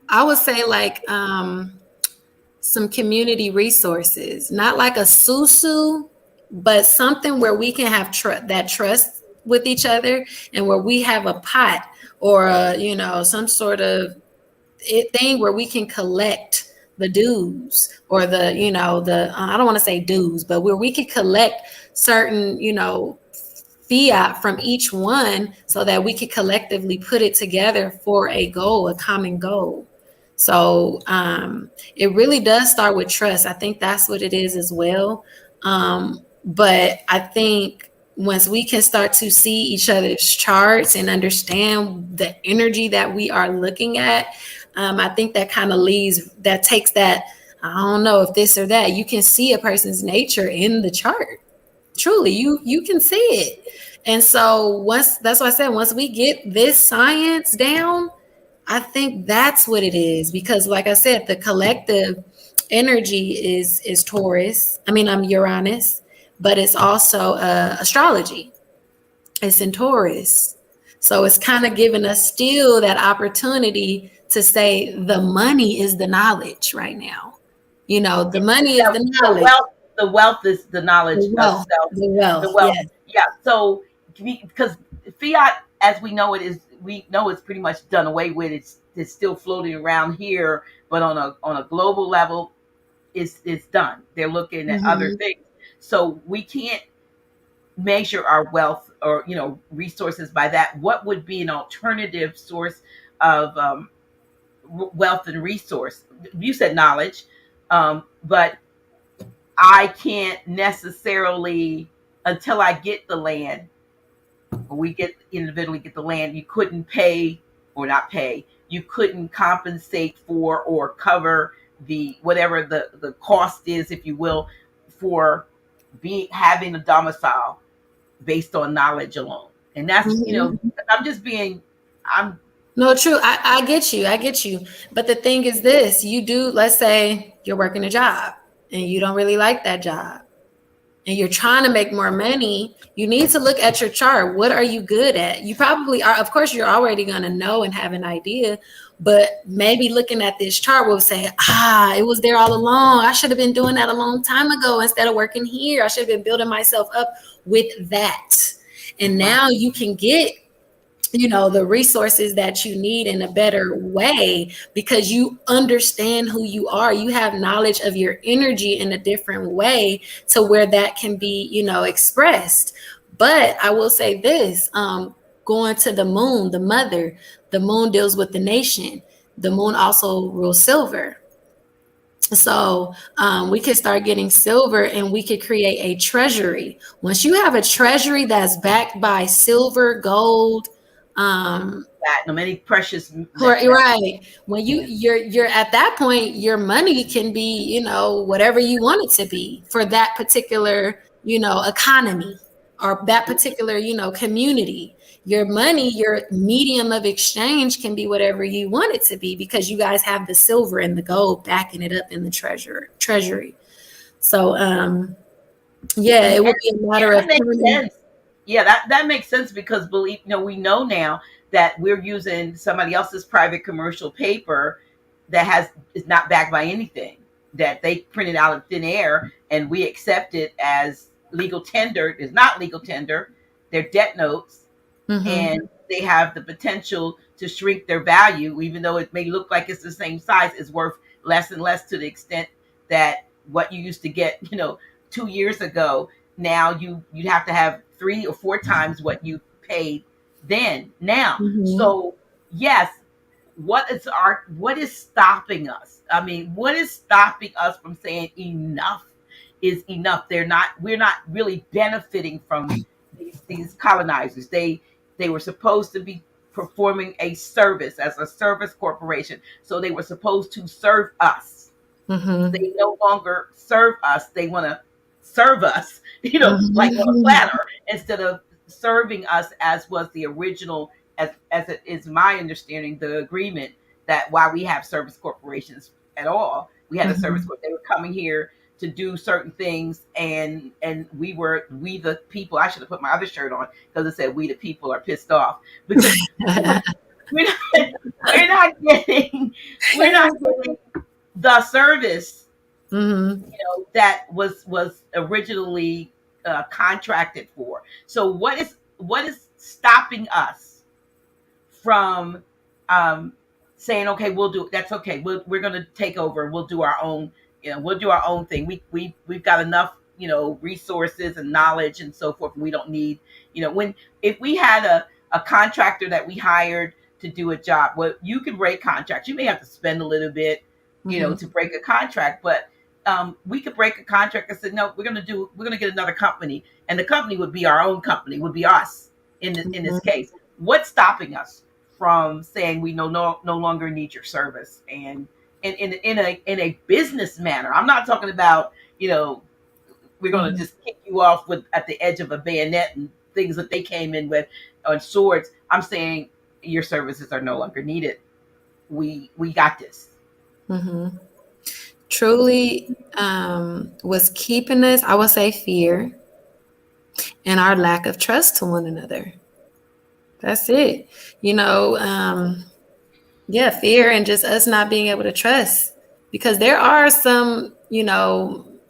I would say, like some community resources, not like a susu, but something where we can have that trust with each other, and where we have a pot or some sort of thing where we can collect the dues, or the I don't want to say dues, but where we can collect certain fiat from each one, so that we could collectively put it together for a goal, a common goal. So it really does start with trust. I think that's what it is as well. But I think once we can start to see each other's charts and understand the energy that we are looking at, I think that kind of takes that, I don't know if this or that. You can see a person's nature in the chart. Truly, you can see it. And so that's why I said, once we get this science down, I think that's what it is. Because like I said, the collective energy is Taurus. I'm Uranus, but it's also astrology. It's in Taurus. So it's kind of giving us still that opportunity to say the money is the knowledge right now. The money is the knowledge. The wealth is the knowledge of self. The wealth. Yes. Yeah. So because fiat, as we know it's pretty much done away with. It's still floating around here, but on a global level, it's done. They're looking at other things. So we can't measure our wealth or resources by that. What would be an alternative source of wealth and resource? You said knowledge, but I can't necessarily, until I get the land, or we individually get the land. You couldn't pay, or not pay, you couldn't compensate for or cover the whatever the cost is, if you will, for having a domicile based on knowledge alone. And that's I'm no, true. I get you. But the thing is this: let's say you're working a job and you don't really like that job, and you're trying to make more money. You need to look at your chart. What are you good at? You probably are. Of course, you're already going to know and have an idea, but maybe looking at this chart will say, it was there all along. I should have been doing that a long time ago instead of working here. I should have been building myself up with that. And now you can get the resources that you need in a better way, because you understand who you are. You have knowledge of your energy in a different way, to where that can be, expressed. But I will say this, going to the moon, the moon deals with the nation. The moon also rules silver. So we could start getting silver, and we could create a treasury. Once you have a treasury that's backed by silver, gold, many precious, right. When you're at that point, your money can be whatever you want it to be for that particular economy, or that particular community. Your money, your medium of exchange, can be whatever you want it to be, because you guys have the silver and the gold backing it up in the treasury. So it would be a matter of sense. Yeah, that makes sense, because we know now that we're using somebody else's private commercial paper that is not backed by anything, that they printed out of thin air, and we accept it as legal tender. It's not legal tender. They're debt notes. and they have the potential to shrink their value, even though it may look like it's the same size, it's worth less and less, to the extent that what you used to get, 2 years ago, now you'd have to have 3 or 4 times what you paid then now. So yes, what is stopping us? I mean, what is stopping us from saying enough is enough? We're not really benefiting from these colonizers. They were supposed to be performing a service as a service corporation, so they were supposed to serve us. They no longer serve us. They want to serve us, like on a platter, instead of serving us as was the original, as it is my understanding, the agreement, that why we have service corporations at all. We had a service corp. They were coming here to do certain things, and we the people. I should have put my other shirt on, because it said "We the people are pissed off," because we're not getting the service that was originally contracted for. So what is stopping us from saying, okay, we'll do it. That's okay. We're going to take over. We'll do our own. We'll do our own thing. We've got enough, resources and knowledge and so forth. We don't need, if we had a contractor that we hired to do a job, well, you can break contracts. You may have to spend a little bit, to break a contract, but we could break a contract and say, no, we're going to get another company, and the company would be our own company, would be us in this case. What's stopping us from saying we no longer need your service, and in a business manner? I'm not talking about, we're going to just kick you off at the edge of a bayonet and things that they came in with on swords. I'm saying your services are no longer needed. We got this. Truly, what's keeping us, I would say, fear and our lack of trust to one another. That's it. Fear and just us not being able to trust, because there are some,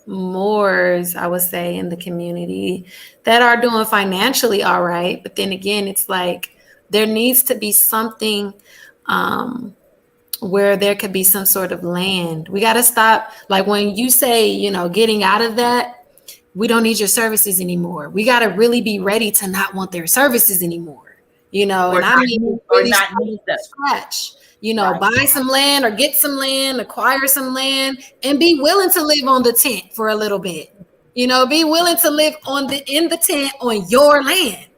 Moors, I would say, in the community that are doing financially all right. But then again, it's like there needs to be something where there could be some sort of land. We got to stop. Like when you say, getting out of that, we don't need your services anymore. We got to really be ready to not want their services anymore, and I mean, really not need them. Scratch. Buy some land or get some land, acquire some land, and be willing to live on the tent for a little bit. Be willing to live in the tent on your land.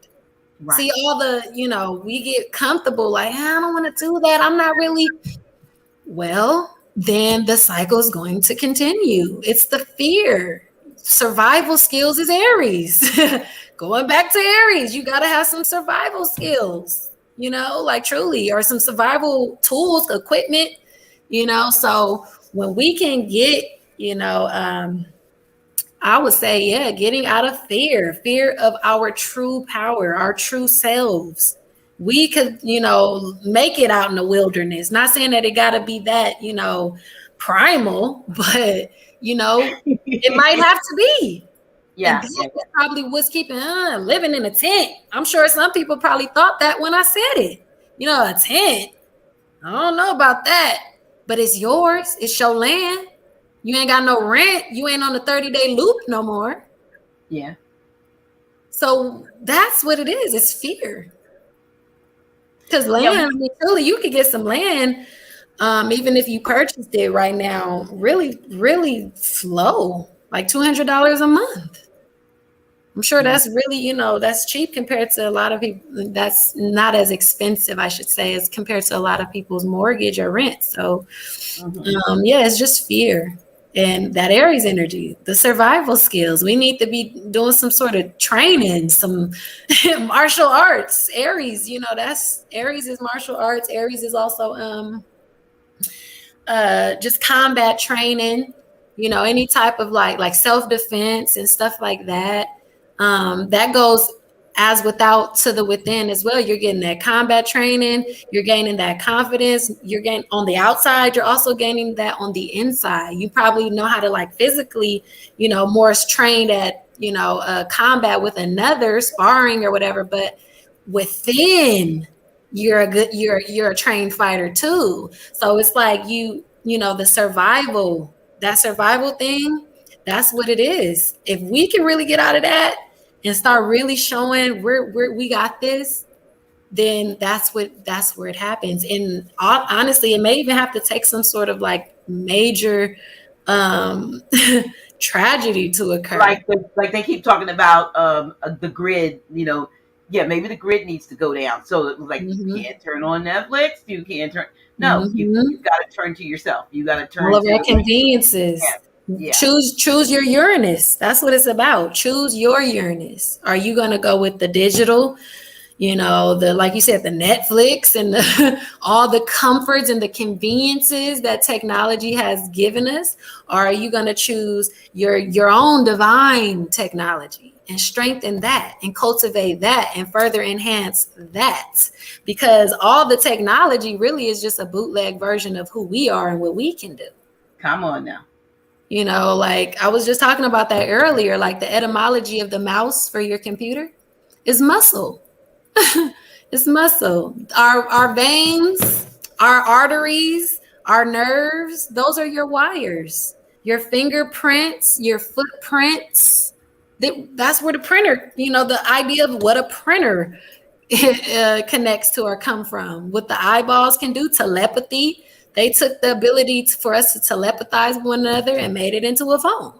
Right. See, all the, we get comfortable, like, I don't want to do that. I'm not really. Well, then the cycle is going to continue. It's the fear. Survival skills is Aries. Going back to Aries, you got to have some survival skills. Like truly, or some survival tools, equipment, so when we can get, I would say, getting out of fear of our true power, our true selves. We could, make it out in the wilderness. Not saying that it got to be that, primal, but, it might have to be. Yeah, and that's probably what's keeping living in a tent. I'm sure some people probably thought that when I said it. A tent. I don't know about that, but it's yours. It's your land. You ain't got no rent. You ain't on the 30-day loop no more. Yeah. So that's what it is. It's fear. Because land, I mean, truly, you could get some land, even if you purchased it right now, really, really slow, like $200 a month. I'm sure that's really, that's cheap compared to a lot of people. That's not as expensive, I should say, as compared to a lot of people's mortgage or rent. So, it's just fear. And that Aries energy, the survival skills. We need to be doing some sort of training, some martial arts. Aries, that's Aries is martial arts. Aries is also just combat training, any type of like self-defense and stuff like that. That goes as without to the within as well. You're getting that combat training, you're gaining that confidence, you're getting on the outside, you're also gaining that on the inside. You probably know how to like physically, more trained at, combat with another, sparring or whatever, but within, you're a trained fighter too. So it's like the survival, that survival thing, that's what it is. If we can really get out of that and start really showing we got this, then that's where it happens. And honestly, it may even have to take some sort of like major tragedy to occur. Like they keep talking about the grid, yeah, maybe the grid needs to go down. So it was like, you can't turn on Netflix, you can't turn, no, you got to turn to yourself. You got to turn all of to our conveniences. Yeah. Choose your Uranus. That's what it's about. Choose your Uranus. Are you going to go with the digital, like you said, the Netflix and all the comforts and the conveniences that technology has given us? Or are you going to choose your own divine technology and strengthen that and cultivate that and further enhance that? Because all the technology really is just a bootleg version of who we are and what we can do. Come on now. Like I was just talking about that earlier, like the etymology of the mouse for your computer is muscle. It's muscle. Our veins, our arteries, our nerves, those are your wires. Your fingerprints, your footprints. That's where the printer, the idea of what a printer connects to or come from. What the eyeballs can do, telepathy. They took the ability for us to telepathize with one another and made it into a phone.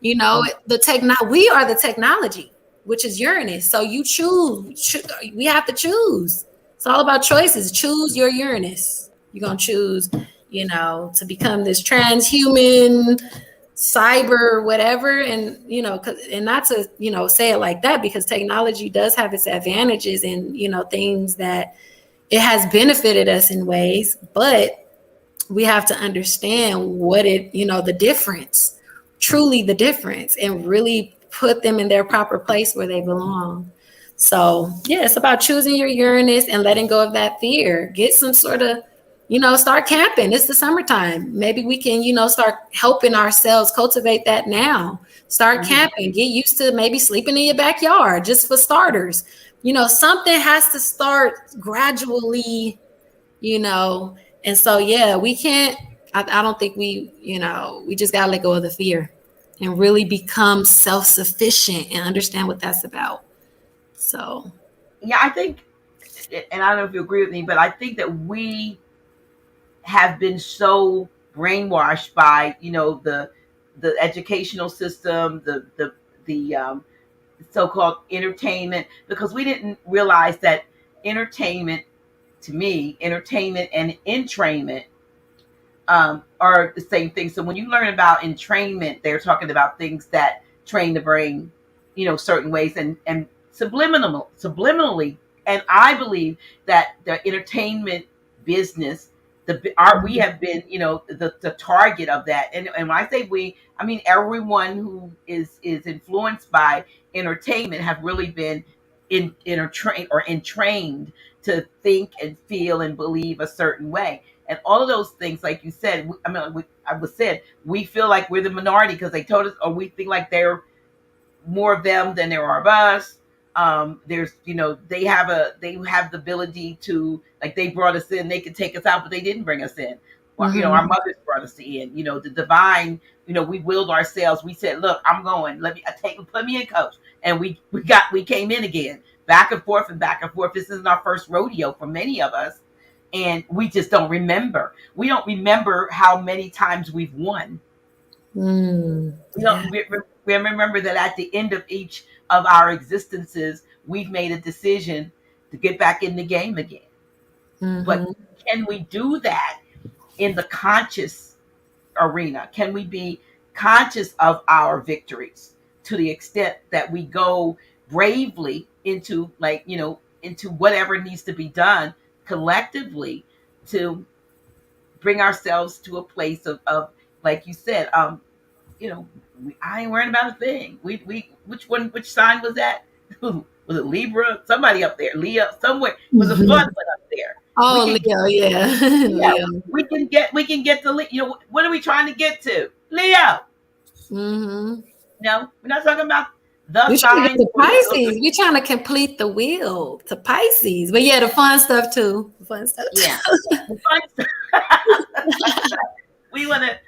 We are the technology, which is Uranus. So you choose. We have to choose. It's all about choices. Choose your Uranus. You're going to choose, to become this transhuman, cyber, whatever. And, and not to, say it like that, because technology does have its advantages and, things that it has benefited us in ways, but we have to understand what the difference, truly the difference, and really put them in their proper place where they belong. So yeah, it's about choosing your Uranus and letting go of that fear. Get some sort of, start camping. It's the summertime. Maybe we can, start helping ourselves cultivate that now. Start camping. Get used to maybe sleeping in your backyard, just for starters. Something has to start gradually, and so, yeah, we can't, I don't think we just got to let go of the fear and really become self-sufficient and understand what that's about. So. Yeah, I think, and I don't know if you agree with me, but I think that we have been so brainwashed by, the educational system, the so-called entertainment, because we didn't realize that entertainment and entrainment are the same thing. So when you learn about entrainment, they're talking about things that train the brain, certain ways and subliminally. And I believe that the entertainment business, we have been, the target of that. And when I say we, I mean everyone who is influenced by entertainment have really been entrained to think and feel and believe a certain way. And all of those things, like you said, we feel like we're the minority because they told us, or we think like there are more of them than there are of us. There's, they have the ability to, like, they brought us in, they could take us out, but they didn't bring us in. Well, our mothers brought us in, the divine, we willed ourselves. We said, look, I'm going, put me in, coach. And we came in again, back and forth and back and forth. This isn't our first rodeo for many of us. And we just don't remember. We don't remember how many times we've won. We remember that at the end of each of our existences, we've made a decision to get back in the game again. But can we do that in the conscious arena? Can we be conscious of our victories to the extent that we go bravely into, into whatever needs to be done collectively to bring ourselves to a place of like you said, I ain't worrying about a thing. Which sign was that? Was it Libra? Somebody up there, Leo, somewhere. It was a fun one up there. Oh, Leo, yeah. Leo. We can get to Leo. What are we trying to get to? Leo. Mm-hmm. No, we're not talking about The We're trying to get signs to Pisces. We're trying to complete the wheel to Pisces. But yeah, the fun stuff too. Yeah. The fun stuff. we wanna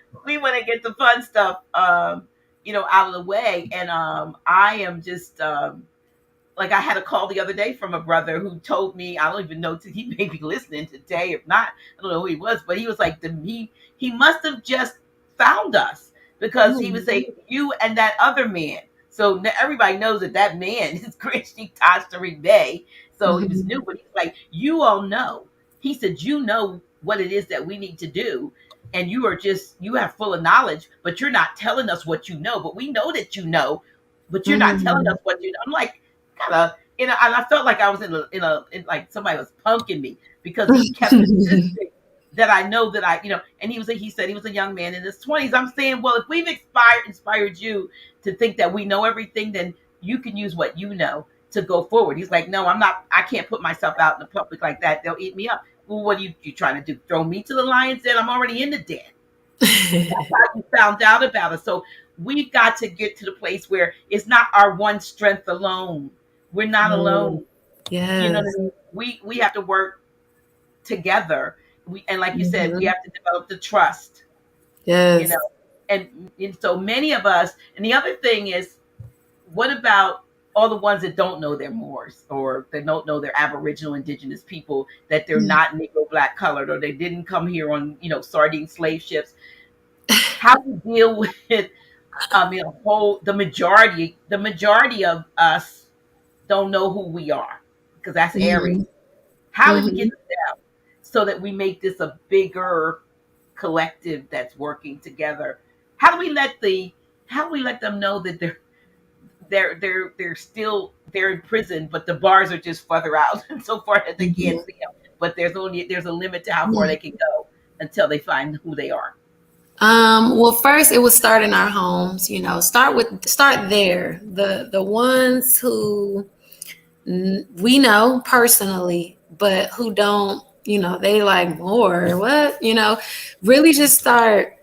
get the fun stuff out of the way. And I am just like, I had a call the other day from a brother who told me, I don't even know, he may be listening today. If not, I don't know who he was, but he was like, he must have just found us, because he would say, you and that other man. So everybody knows that man is Christy Tastari Bay. So he was new, but he's like, you all know. He said, you know what it is that we need to do. And you have full of knowledge, but you're not telling us what you know. But we know that you know, but you're not telling us what you know. I'm like, kind of, and I felt like I was in like somebody was punking me, because he kept insisting that I know that and he said he was a young man in his 20s. I'm saying, well, if we've inspired you to think that we know everything, then you can use what you know to go forward. He's like, no, I can't put myself out in the public like that. They'll eat me up. Well, what are you trying to do? Throw me to the lions den? I'm already in the den. That's how you found out about us. So we've got to get to the place where it's not our one strength alone. We're not alone. Yes. You know what I mean? We have to work together. And like you said, we have to develop the trust. Yes. And so many of us, and the other thing is, what about all the ones that don't know their Moors, or they don't know their Aboriginal indigenous people, that they're not Negro black colored, or they didn't come here on, sardine slave ships? How do you deal with the majority of us don't know who we are, because that's Aries. How do we get them so that we make this a bigger collective that's working together? How do we let them know that they're in prison, but the bars are just further out and so far that they can't see them, but there's a limit to how far they can go until they find who they are? Well, first it would start in our homes. Start there. The ones who we know personally, but who don't, they like more. What, really just start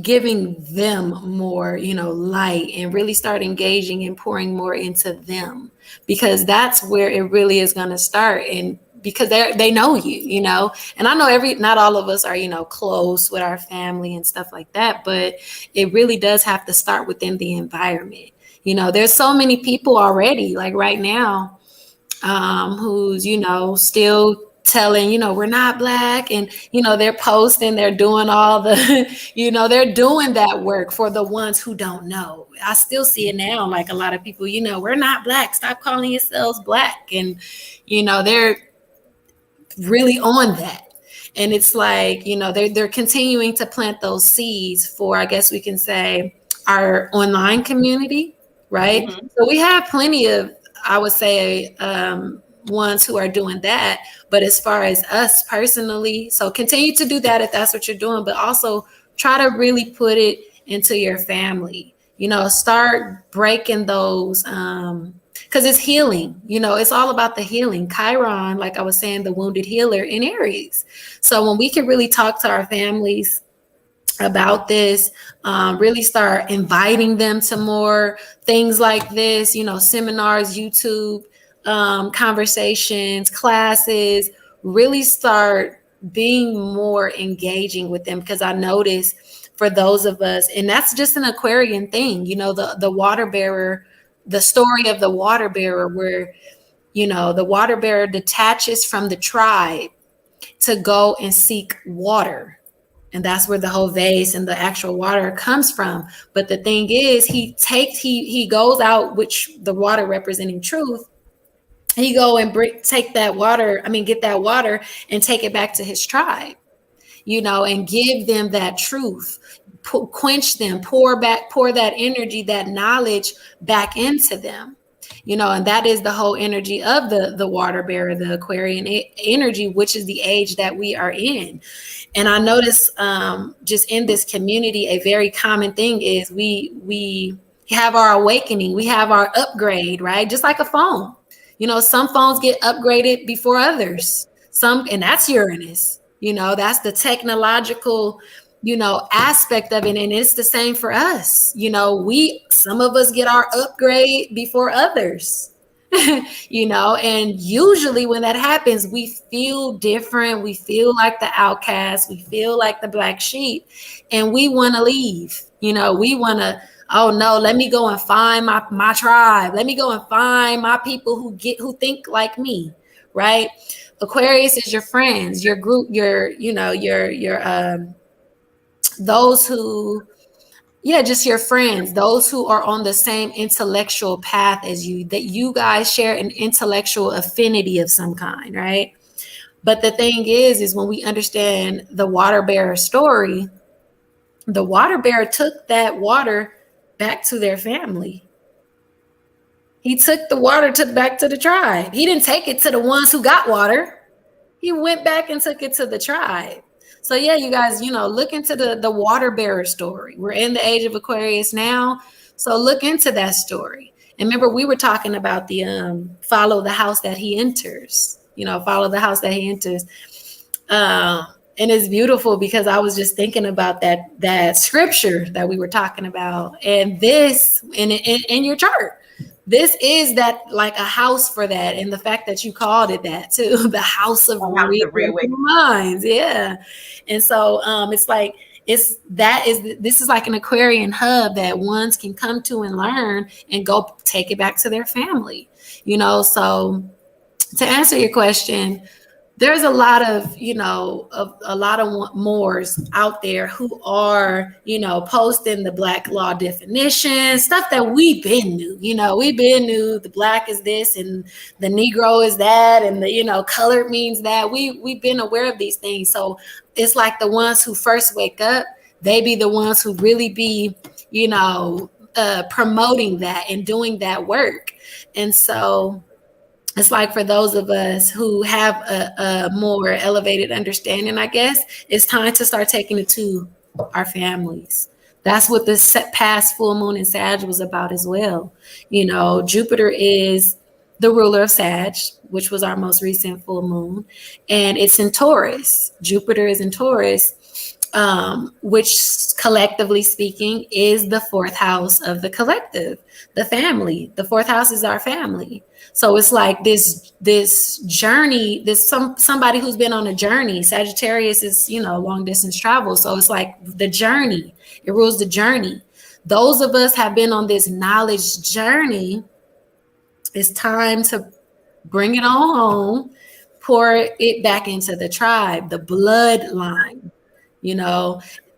giving them more, light, and really start engaging and pouring more into them, because that's where it really is going to start. And because they know you, and I know not all of us are, close with our family and stuff like that, but it really does have to start within the environment. There's so many people already, like right now, who's, still telling, we're not black, and, they're posting, they're doing all the, they're doing that work for the ones who don't know. I still see it now. Like a lot of people, we're not black. Stop calling yourselves black. And, they're really on that. And it's like, they're continuing to plant those seeds for, I guess we can say, our online community, right? So we have plenty of, I would say, ones who are doing that. But as far as us personally, so continue to do that if that's what you're doing, but also try to really put it into your family. Start breaking those, because it's healing. It's all about the healing. Chiron, like I was saying, the wounded healer in Aries. So when we can really talk to our families about this, really start inviting them to more things like this, seminars, YouTube, conversations, classes, really start being more engaging with them. Because I notice for those of us, and that's just an Aquarian thing, the water bearer, the story of the water bearer, where, the water bearer detaches from the tribe to go and seek water. And that's where the whole vase and the actual water comes from. But the thing is, he goes out, which the water representing truth. He go and get that water and take it back to his tribe, and give them that truth, quench them, pour that energy, that knowledge back into them, and that is the whole energy of the water bearer, the Aquarian energy, which is the age that we are in. And I notice just in this community, a very common thing is we have our awakening, we have our upgrade, right? Just like a phone. Some phones get upgraded before others. And that's Uranus. That's the technological aspect of it. And it's the same for us. Some of us get our upgrade before others. And usually when that happens, we feel different. We feel like the outcast. We feel like the black sheep, and we want to leave. We want to, oh no, let me go and find my tribe. Let me go and find my people who think like me, right? Aquarius is your friends, your group, your those who, just your friends, those who are on the same intellectual path as you, that you guys share an intellectual affinity of some kind, right? But the thing is when we understand the water bearer story, the water bearer took that water back to their family. He took the water back to the tribe. He didn't take it to the ones who got water. He went back and took it to the tribe. So yeah, you guys, look into the water bearer story. We're in the age of Aquarius now. So look into that story. And remember, we were talking about the follow the house that he enters, follow the house that he enters. And it's beautiful because I was just thinking about that scripture that we were talking about. And this in your chart, this is that, like a house for that. And the fact that you called it that too, the house of reawakening minds. Yeah. And so it's like, this is like an Aquarian hub that ones can come to and learn and go take it back to their family, so to answer your question, there's a lot of, Moors out there who are, posting the Black law definition, stuff that we've been knew. We've been knew the Black is this and the Negro is that, and the, colored means that. We've been aware of these things. So it's like the ones who first wake up, they be the ones who really be, promoting that and doing that work. And so it's like for those of us who have a more elevated understanding, I guess, it's time to start taking it to our families. That's what the past full moon in Sag was about as well. Jupiter is the ruler of Sag, which was our most recent full moon, and it's in Taurus. Jupiter is in Taurus, which collectively speaking is the fourth house of the collective, the family. The fourth house is our family. So it's like this journey, somebody who's been on a journey. Sagittarius is, long distance travel. So it's like the journey. It rules the journey. Those of us have been on this knowledge journey. It's time to bring it on home, pour it back into the tribe, the bloodline.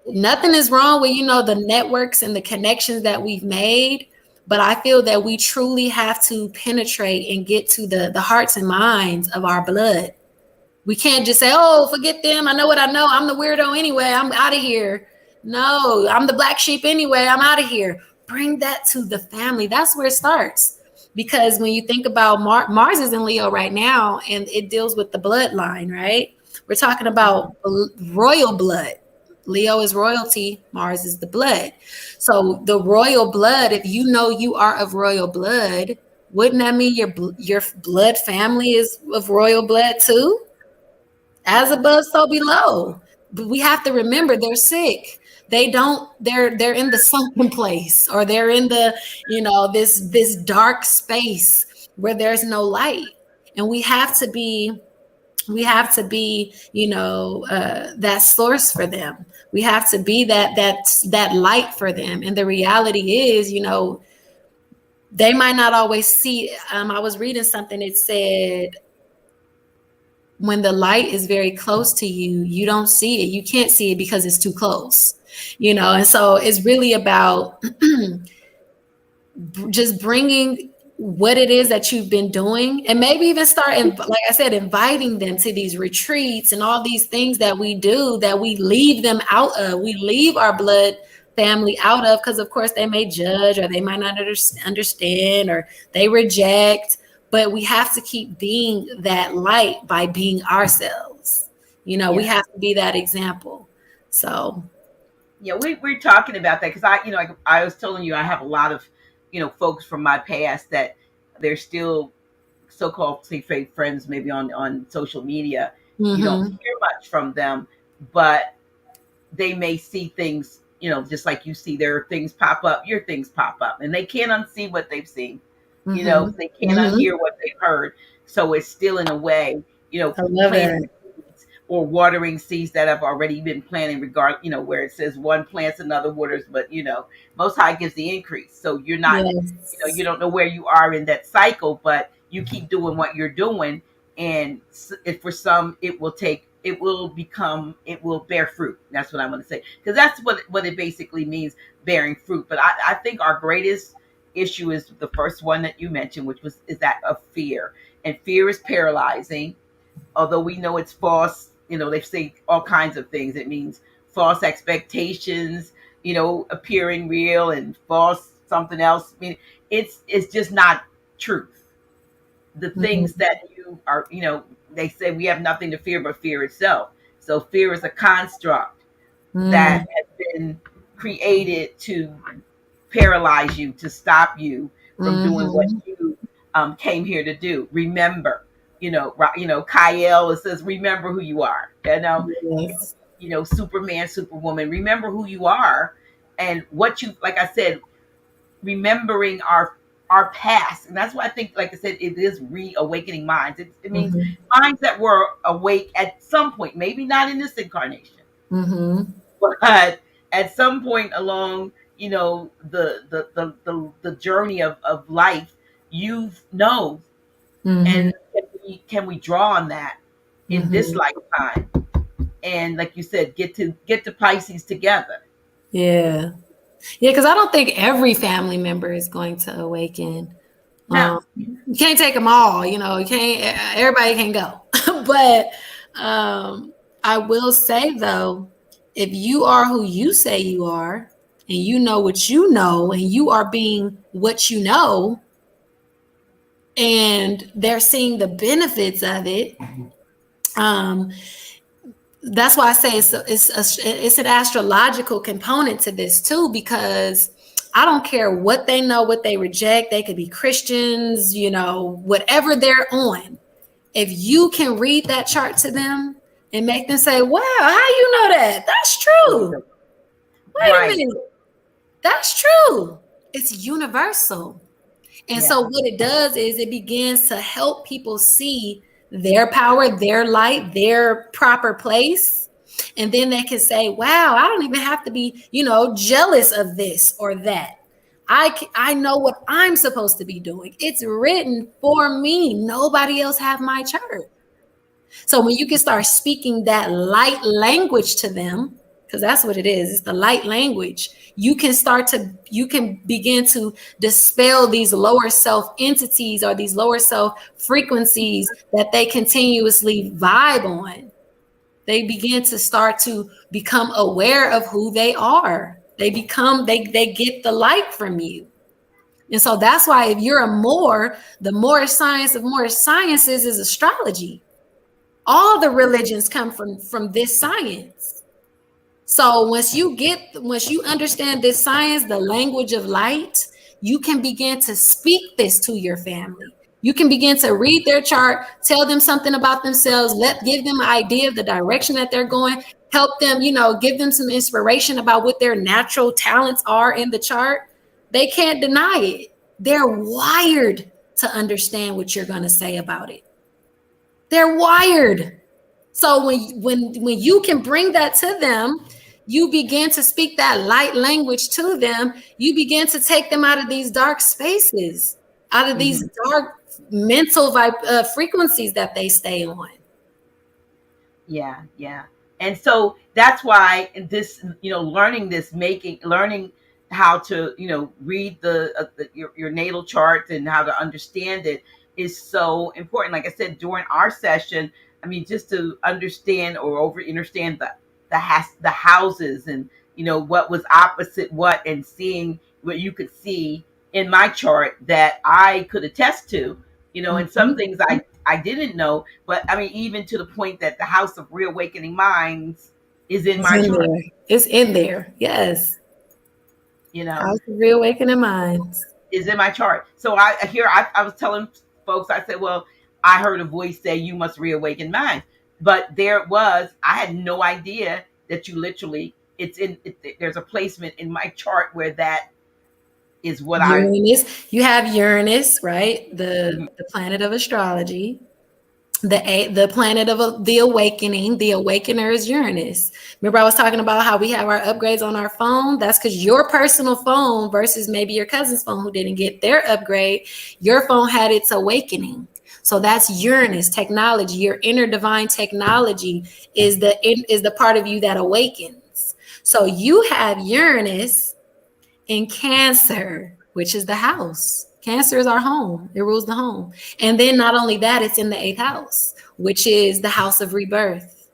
Nothing is wrong with, the networks and the connections that we've made. But I feel that we truly have to penetrate and get to the hearts and minds of our blood. We can't just say, oh, forget them. I know what I know. I'm the weirdo anyway. I'm out of here. No, I'm the black sheep anyway. I'm out of here. Bring that to the family. That's where it starts. Because when you think about Mars is in Leo right now, and it deals with the bloodline, right? We're talking about royal blood. Leo is royalty, Mars is the blood. So the royal blood, if you know you are of royal blood, wouldn't that mean your blood family is of royal blood too? As above, so below. But we have to remember they're sick. They're in the sunken place, or they're in the, this dark space where there's no light. And we have to be, that source for them. We have to be that light for them. And the reality is, they might not always see. I was reading something. It said, when the light is very close to you, you don't see it. You can't see it because it's too close, And so it's really about just bringing what it is that you've been doing, and maybe even start, like I said, inviting them to these retreats and all these things that we do that we leave them out of. We leave our blood family out of because, of course, they may judge, or they might not understand, or they reject. But we have to keep being that light by being ourselves. Yeah. We have to be that example. So, yeah, we're talking about that because I was telling you, I have a lot of folks from my past that they're still so-called fake friends, maybe on social media. You don't hear much from them, but they may see things, just like you see their things pop up, your things pop up, and they can't unsee what they've seen. Mm-hmm. They can't Mm-hmm. unhear what they've heard. So it's still in a way, I love planting that. seeds or watering seeds that have already been planted, where it says one plants, another waters, but Most High gives the increase. So you're not, you Yes. don't know where you are in that cycle, but you keep doing what you're doing. And if for some, it will bear fruit. That's what I'm going to say. Because that's what it basically means, bearing fruit. But I think our greatest issue is the first one that you mentioned, which is that of fear. And fear is paralyzing. Although we know it's false, they say all kinds of things. It means false expectations, appearing real, and false something else. I mean, it's just not truth. The things Mm-hmm. that you are, they say we have nothing to fear but fear itself. So fear is a construct that Mm-hmm. has been created to paralyze you, to stop you from doing what Mm-hmm. you came here to do. Remember, Kyle, it says, remember who you are. Yes. Superman, Superwoman. Remember who you are, and what you, like I said, remembering our past. And that's why I think, like I said, it is reawakening minds. It means Mm-hmm. minds that were awake at some point, maybe not in this incarnation, Mm-hmm. but at some point along, the journey of life, you know. Mm-hmm. And can we draw on that in this Mm-hmm. lifetime? And like you said, get to Pisces together. Yeah. Yeah, because I don't think every family member is going to awaken. No. You can't take them all, you can't, everybody can go. But I will say though, if you are who you say you are, and you know what you know, and you are being what you know, and they're seeing the benefits of it, um, that's why I say it's an astrological component to this too, because I don't care what they know, what they reject. They could be Christians, whatever they're on. If you can read that chart to them and make them say, "Wow, how you know that? That's true. Wait a Right. minute, that's true." It's universal. And Yeah. so what it does is it begins to help people see their power, their light, their proper place. And then they can say, wow, I don't even have to be, jealous of this or that. I know what I'm supposed to be doing. It's written for me. Nobody else have my chart. So when you can start speaking that light language to them, because that's what it is, it's the light language, you can begin to dispel these lower self entities or these lower self frequencies that they continuously vibe on. They begin to start to become aware of who they are. They get the light from you. And so that's why if you're a Moor, the Moorish science of Moorish sciences is astrology. All the religions come from this science. So once you understand this science, the language of light, you can begin to speak this to your family. You can begin to read their chart, tell them something about themselves, give them an idea of the direction that they're going, help them, give them some inspiration about what their natural talents are in the chart. They can't deny it. They're wired to understand what you're going to say about it. They're wired. So when you can bring that to them, you begin to speak that light language to them. You begin to take them out of these dark spaces, out of these Hmm. dark mental frequencies that they stay on. Yeah. Yeah. And so that's why this, learning how to, read your natal chart and how to understand it is so important. Like I said, during our session, I mean, just to understand or understand the houses, and what was opposite what, and seeing what you could see in my chart that I could attest to, and some Mhm. things I didn't know. But I mean, even to the point that the House of Reawakening Minds is in It's my in chart. there. It's in there. Yes. You know, House of Reawakening Minds. is in my chart. So I was telling folks, I said, well, I heard a voice say you must reawaken minds. But there it was. I had no idea that you literally there's a placement in my chart where that is what Uranus. You have Uranus, right? The planet of astrology. The planet of the awakening, the awakener is Uranus. Remember I was talking about how we have our upgrades on our phone? That's because your personal phone versus maybe your cousin's phone who didn't get their upgrade, your phone had its awakening. So that's Uranus technology. Your inner divine technology is the part of you that awakens. So you have Uranus in Cancer, which is the house. Cancer is our home. It rules the home. And then not only that, it's in the 8th house, which is the house of rebirth.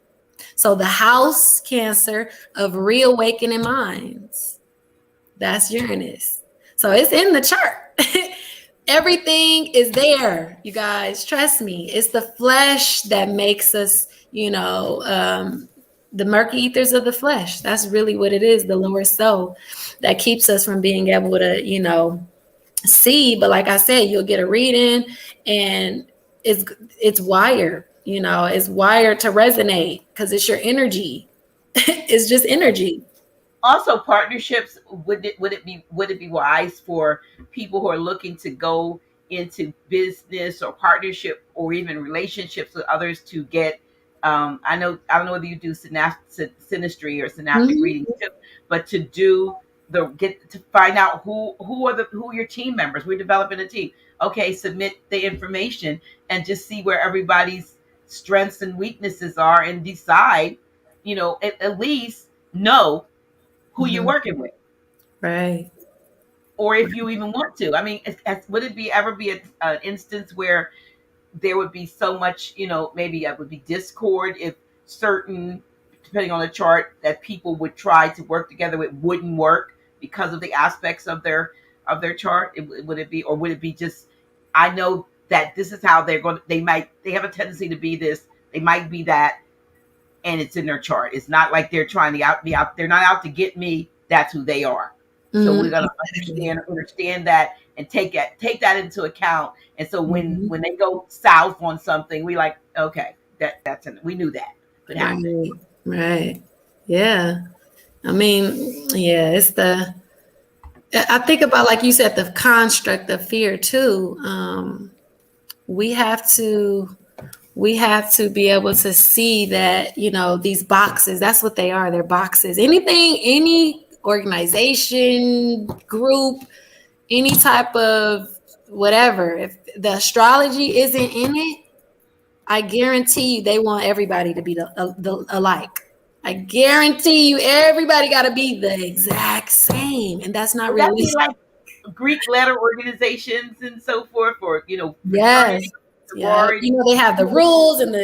So the house, Cancer, of reawakening minds. That's Uranus. So it's in the chart. Everything is there, you guys. Trust me. It's the flesh that makes us, the murky ethers of the flesh. That's really what it is, the lower soul that keeps us from being able to, see. But like I said, you'll get a reading and it's wired, it's wired to resonate because it's your energy. It's just energy. Also, partnerships, would it be wise for people who are looking to go into business or partnership or even relationships with others to get I don't know whether you do synastry or synaptic readings too, but to do get to find out who are your team members. We're developing a team. Okay, submit the information and just see where everybody's strengths and weaknesses are and decide, at least know who you're working with, Right. or if you even want to. I mean, would it ever be an instance where there would be so much, maybe it would be discord if certain, depending on the chart, that people would try to work together, it wouldn't work because of the aspects of their chart? Would it be, or would it be just, I know that this is how they have a tendency to be this, they might be that, and it's in their chart. It's not like they're trying to be out. They're not out to get me. That's who they are. So we're gonna understand that and take that into account. And so when they go south on something, we like, okay, we knew that could happen. Right. Yeah. I mean, yeah, I think about, like you said, the construct of fear too. We have to be able to see that, these boxes, that's what they are. They're boxes. Any organization, group, any type of whatever, if the astrology isn't in it, I guarantee you they want everybody to be the alike. I guarantee you everybody got to be the exact same. And that's not Would that be realistic. like Greek letter organizations and so forth, or Yes. Yeah, sorority? they have the rules and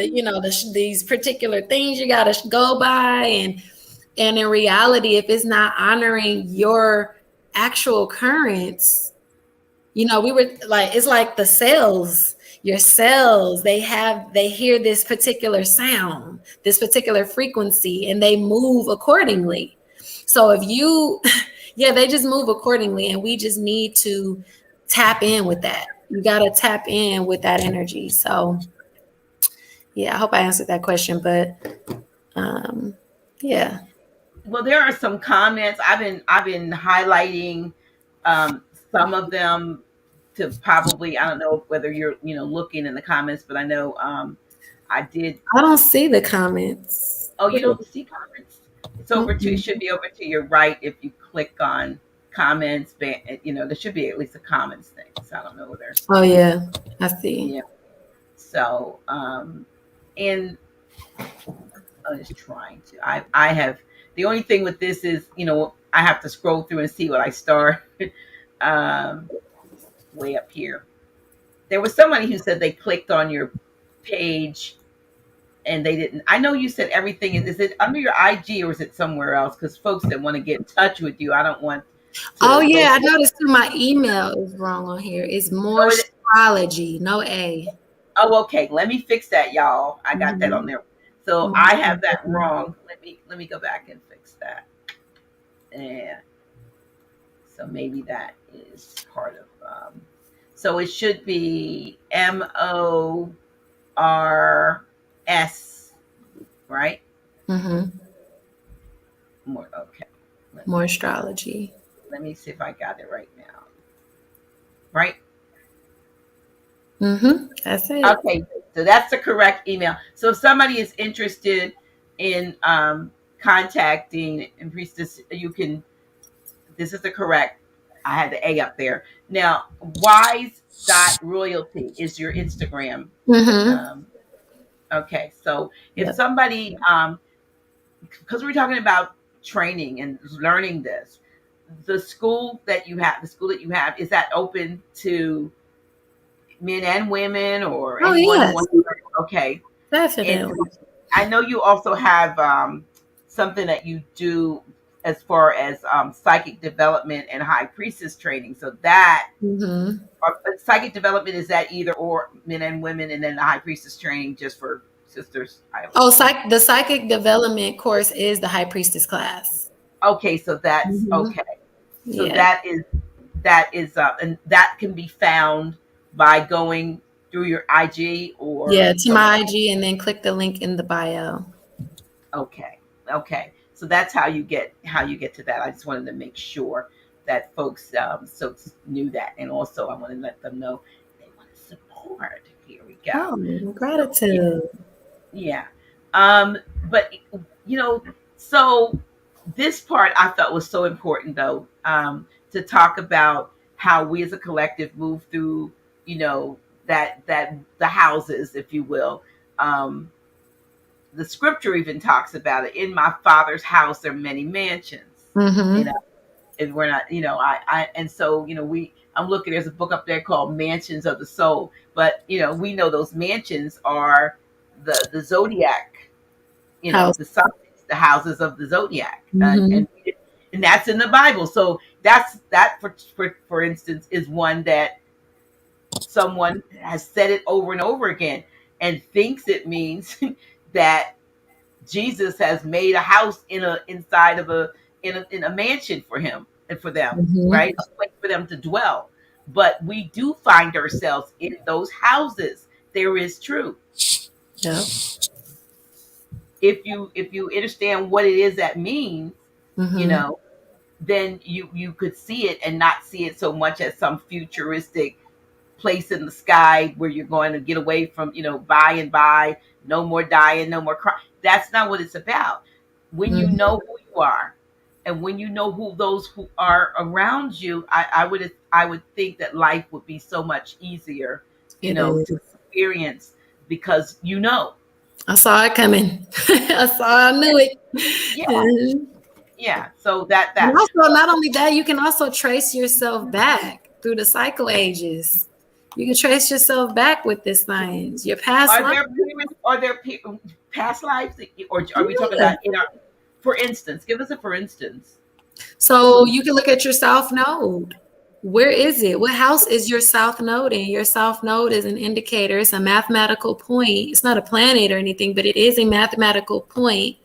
these particular things you got to go by, and in reality, if it's not honoring your actual currents, we were like, it's like the cells. Your cells, they hear this particular sound, this particular frequency, and they move accordingly. So if you, yeah, they just move accordingly, and we just need to tap in with that. You got to tap in with that energy. So, yeah, I hope I answered that question, but yeah. Well, there are some comments I've been highlighting, some of them to probably, I don't know whether you're looking in the comments, but I know I did. I don't see the comments. Oh, you don't see comments? It's over to, it should be over to your right if you click on comments. There should be at least a comments thing. So I don't know whether. Oh yeah, I see. Yeah. So and I'm just trying to. I have, the only thing with this is I have to scroll through and see what I start. Way up here. There was somebody who said they clicked on your page and they didn't. I know you said everything is it under your IG or is it somewhere else? Because folks that want to get in touch with you, I don't want to. Oh yeah, I noticed too, my email is wrong on here. It's Moorish Astrology, no A. Oh, okay. Let me fix that, y'all. I got that on there. So I have that wrong. Let me go back and fix that. And so maybe that is part of so it should be MORS, right? Okay. More astrology. Let me see if I got it right now. Right? That's it. Okay. So that's the correct email. So if somebody is interested in contacting Priestess, you can. This is the correct. I had the A up there. Now, wise.royalty is your Instagram. Okay. So if somebody, because we're talking about training and learning this, the school that you have, is that open to men and women or anyone who wants to learn? Okay. Definitely. And I know you also have something that you do as far as psychic development and high priestess training. So that psychic development, is that either or men and women, and then the high priestess training just for sisters? The psychic development course is the high priestess class. Okay, so that's okay. So that is and that can be found by going through your IG or to my IG and then click the link in the bio. Okay. So that's how you get to that. I just wanted to make sure that folks knew that, and also I want to let them know they want to support. Here we go. Oh, gratitude. Yeah. But so this part I thought was so important, though, to talk about how we as a collective move through, that the houses, if you will. The scripture even talks about it. In my Father's house there are many mansions. And we're not, and so I'm looking. There's a book up there called Mansions of the Soul, but we know those mansions are the zodiac, the houses of the zodiac, and that's in the Bible. So that for instance is one that someone has said it over and over again and thinks it means that Jesus has made a house inside of a mansion for him and for them, right? A place for them to dwell. But we do find ourselves in those houses. There is truth. Yeah. If you understand what it is that means, then you could see it and not see it so much as some futuristic place in the sky where you're going to get away from, by and by, no more dying, no more crying. That's not what it's about. When you know who you are, and when you know who those who are around you, I would think that life would be so much easier, to experience, because I saw it coming. I knew it. Yeah. So that. And also, not only that, you can also trace yourself back through the cycle ages. You can trace yourself back with this science. Your past lives. Are there past lives, or are we talking about for instance? Give us a for instance. So you can look at your south node. Where is it? What house is your south node in? Your south node is an indicator. It's a mathematical point. It's not a planet or anything, but it is a mathematical point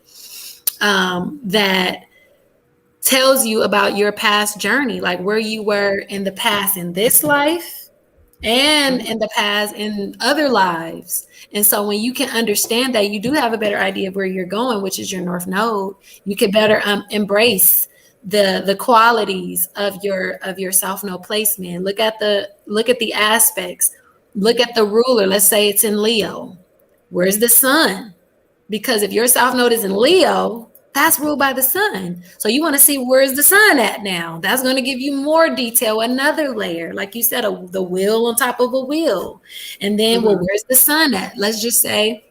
that tells you about your past journey, like where you were in the past in this life and in the past in other lives. And so when you can understand that, you do have a better idea of where you're going, which is your north node. You can better embrace the qualities of your south node placement. Look at the aspects. Look at the ruler. Let's say it's in Leo. Where's the sun? Because if your south node is in Leo, that's ruled by the sun. So you want to see where's the sun at now. That's going to give you more detail, another layer. Like you said, the wheel on top of a wheel. And then, well, where's the sun at? Let's just say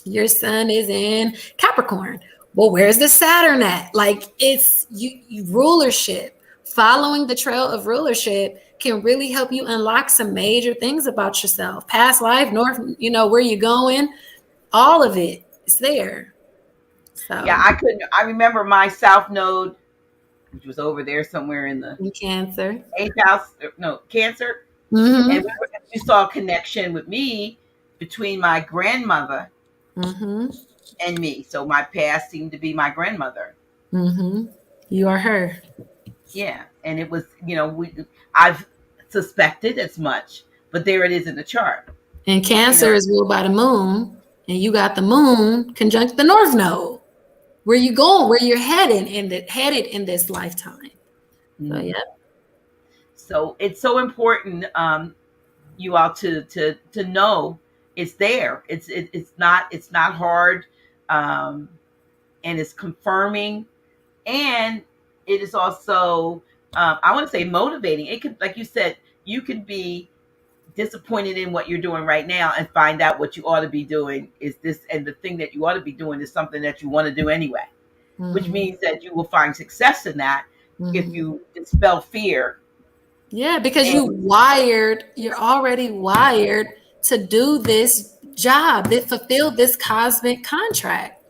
your sun is in Capricorn. Well, where's the Saturn at? Like it's you rulership. Following the trail of rulership can really help you unlock some major things about yourself. Past life, north, where you're going, all of it is there. So, yeah, I remember my south node, which was over there somewhere in Cancer. 8th house, Cancer. And we saw a connection with me between my grandmother and me. So my past seemed to be my grandmother. You are her. Yeah, and it was, I've suspected as much, but there it is in the chart. And Cancer is ruled by the moon, and you got the moon conjunct the north node. where you going, where you're headed in this lifetime. So yeah. So it's so important, you all, to know it's there. It's not hard, and it's confirming, and it is also, I want to say, motivating. It could, like you said, you could be disappointed in what you're doing right now and find out what you ought to be doing is this, and the thing that you ought to be doing is something that you want to do anyway, which means that you will find success in that if you dispel fear. Yeah, because you're already wired to do this job, that fulfill this cosmic contract.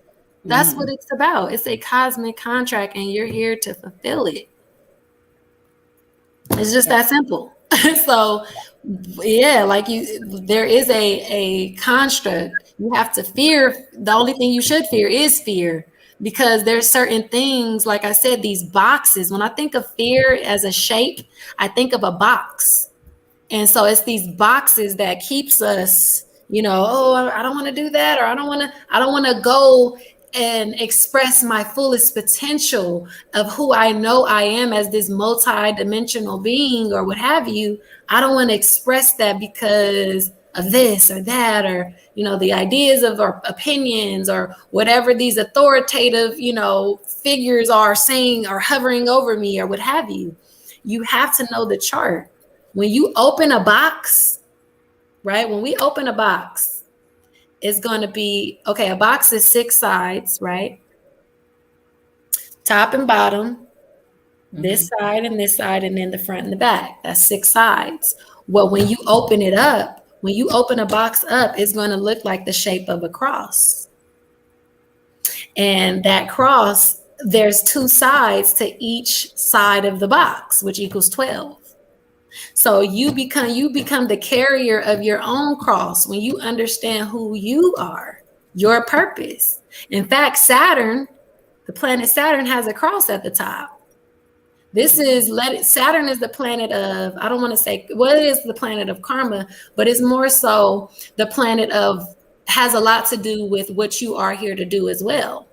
That's what it's about. It's a cosmic contract, and you're here to fulfill it. It's just that simple. So yeah, like there is a construct. You have to fear. The only thing you should fear is fear, because there's certain things, like I said, these boxes. When I think of fear as a shape, I think of a box. And so it's these boxes that keeps us, oh, I don't want to do that, or I don't want to go and express my fullest potential of who I know I am as this multi-dimensional being, or what have you. I don't want to express that because of this or that, or the ideas of our opinions, or whatever these authoritative figures are saying or hovering over me, or what have you. You have to know the chart. When you open a box, right? When we open a box, it's going to be, okay, a box is 6 sides, right? Top and bottom, this side and this side, and then the front and the back. That's 6 sides. Well, when you open it up, when you open a box up, it's going to look like the shape of a cross. And that cross, there's 2 sides to each side of the box, which equals 12. So you become the carrier of your own cross when you understand who you are, your purpose. In fact, Saturn, the planet Saturn, has a cross at the top. Saturn is the planet of, I don't want to say, well, it is the planet of karma, but it's more so the planet of, has a lot to do with what you are here to do as well.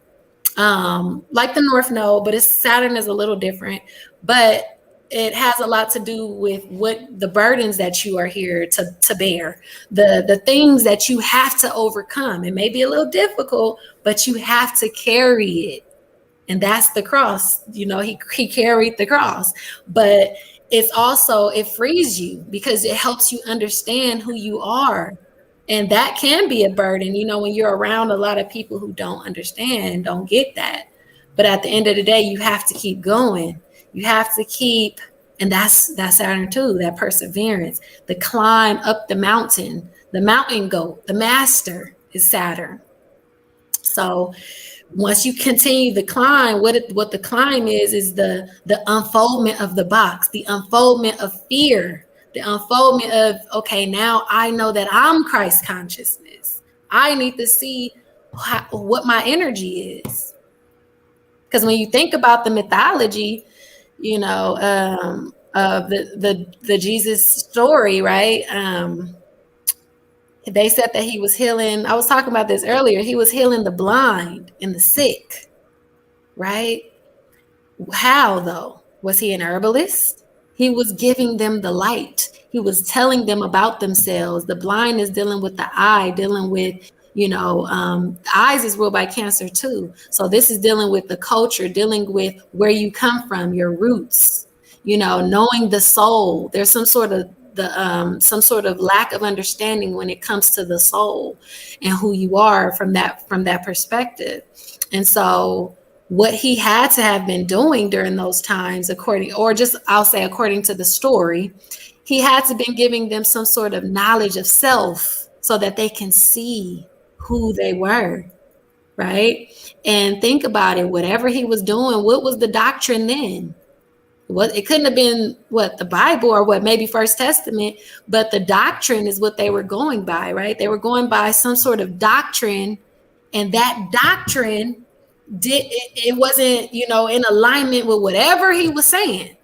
Like the North Node, but Saturn is a little different, but it has a lot to do with what the burdens that you are here to bear, the things that you have to overcome. It may be a little difficult, but you have to carry it. And that's the cross. He carried the cross, but it's also, it frees you because it helps you understand who you are. And that can be a burden, when you're around a lot of people who don't understand, don't get that. But at the end of the day, you have to keep going. You have to keep, and that's Saturn too, that perseverance, the climb up the mountain goat, the master is Saturn. So once you continue the climb, what the climb is the unfoldment of the box, the unfoldment of fear, the unfoldment of, okay, now I know that I'm Christ consciousness. I need to see what my energy is. Because when you think about the mythology, of the Jesus story, right? They said that he was healing. I was talking about this earlier. He was healing the blind and the sick, right? How though? Was he an herbalist? He was giving them the light. He was telling them about themselves. The blind is dealing with the eye, dealing with, the eyes is ruled by Cancer too. So this is dealing with the culture, dealing with where you come from, your roots, knowing the soul. There's some sort of lack of understanding when it comes to the soul and who you are from that perspective. And so what he had to have been doing during those times, according to the story, he had to been giving them some sort of knowledge of self so that they can see who they were, right? And think about it, whatever he was doing, what was the doctrine then? It couldn't have been the Bible or maybe First Testament, but the doctrine is what they were going by, right? They were going by some sort of doctrine, and that doctrine it wasn't, in alignment with whatever he was saying.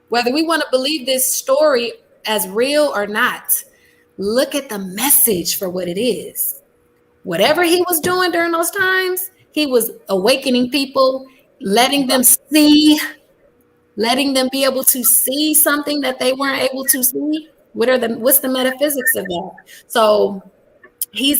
Whether we want to believe this story as real or not, look at the message for what it is. Whatever he was doing during those times, He was awakening people, letting them see, letting them be able to see something that they weren't able to see. What's the metaphysics of that? So he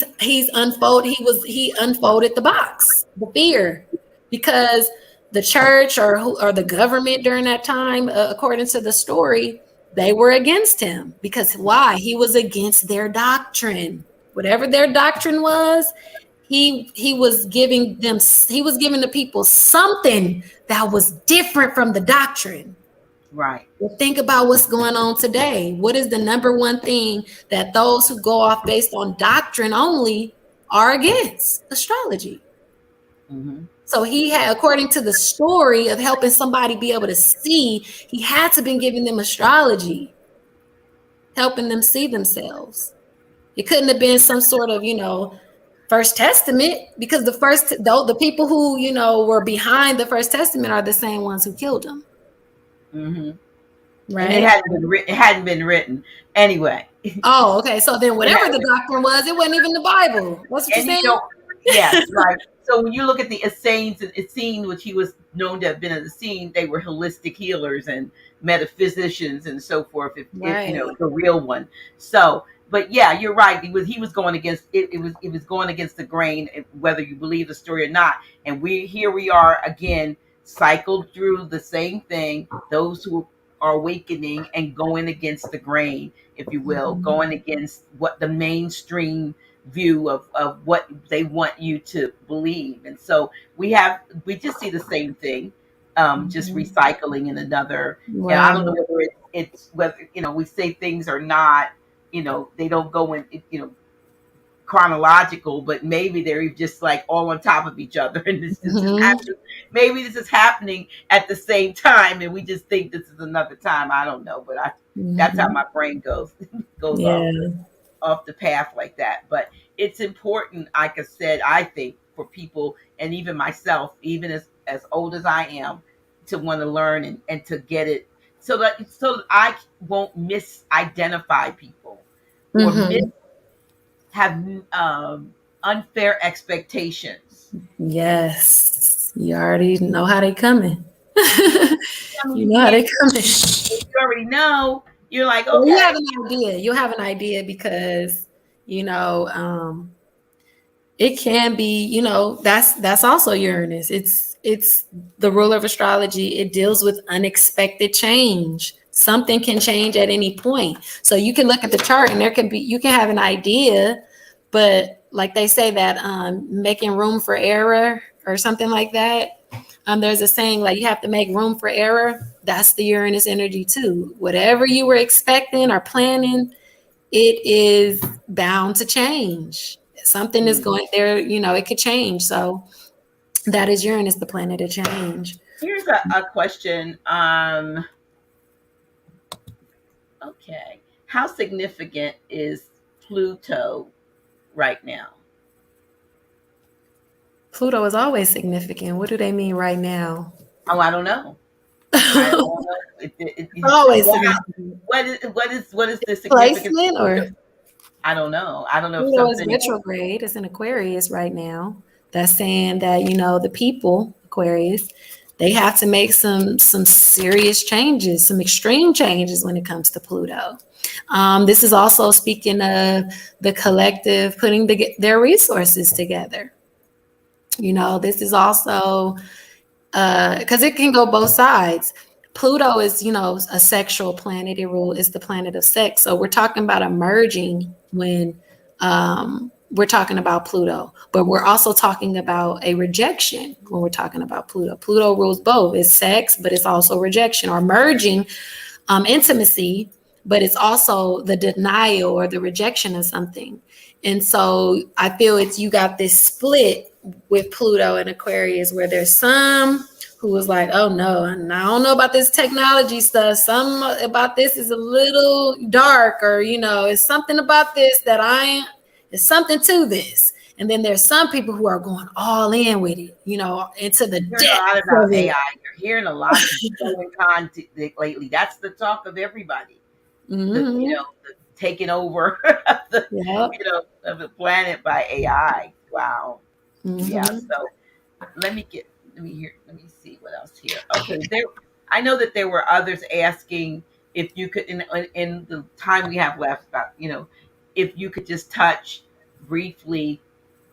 unfolded the box, the fear, because the church or the government during that time, according to the story, they were against him. Because why? He was against their doctrine. Whatever their doctrine was, he was giving the people something that was different from the doctrine. Right. Well, think about what's going on today. What is the number one thing that those who go off based on doctrine only are against? Astrology. Mm-hmm. So he had, according to the story of helping somebody be able to see, he had to been giving them astrology, helping them see themselves. It couldn't have been some sort of, First Testament, because the people who, were behind the First Testament are the same ones who killed him. Mm-hmm. Right. And it hadn't been written anyway. Oh, okay. So then whatever the doctrine was, it wasn't even the Bible. That's what you're saying? Yes, right. So when you look at the Essenes, which he was known to have been an Essene, they were holistic healers and metaphysicians and so forth, if the real one. So, but yeah, you're right. He was going against it. It was going against the grain, whether you believe the story or not. And we are again, cycled through the same thing. Those who are awakening and going against the grain, if you will, going against what the mainstream view of what they want you to believe. And so we just see the same thing, just recycling in another. Wow. And I don't know whether it's whether we say things are not, they don't go in chronological, but maybe they're just like all on top of each other, and this is happening. Maybe this is happening at the same time, and we just think this is another time. I don't know, but that's how my brain goes off the path like that. But it's important, like I said, I think, for people, and even myself, even as old as I am, to want to learn and to get it so that I won't misidentify people or have unfair expectations. Yes, you already know how they coming. You know how they coming. You already know. You're like, okay. Well, you have an idea. You have an idea because it can be. That's also Uranus. It's the ruler of astrology. It deals with unexpected change. Something can change at any point. So you can look at the chart and you can have an idea, but like they say that making room for error or something like that. There's a saying like you have to make room for error. That's the Uranus energy too. Whatever you were expecting or planning, it is bound to change. Something is going there, it could change. So that is Uranus, the planet of change. Here's a question. Okay. How significant is Pluto right now? Pluto is always significant. What do they mean right now? Oh, I don't know. It's always significant. What is the significance? Placement or? I don't know. Pluto is retrograde. It's in Aquarius right now. That's saying that, the people, Aquarius, they have to make some serious changes, some extreme changes when it comes to Pluto. This is also speaking of the collective putting their resources together. This is also because it can go both sides. Pluto is, a sexual planet. It's the planet of sex. So we're talking about a merging when we're talking about Pluto, but we're also talking about a rejection when we're talking about Pluto. Pluto rules both. It's sex, but it's also rejection or merging, intimacy, but it's also the denial or the rejection of something. And so I feel you got this split with Pluto and Aquarius where there's some who was like, oh no, I don't know about this technology stuff. Some about this is a little dark, or, it's something about this that there's something to this. And then there's some people who are going all in with it, into the depth. A lot about AI. You're hearing a lot going on lately. That's the talk of everybody. The taking over of the planet by AI. Wow. Yeah. So let me see what else here. Okay, I know that there were others asking if you could, in the time we have left, about, if you could just touch briefly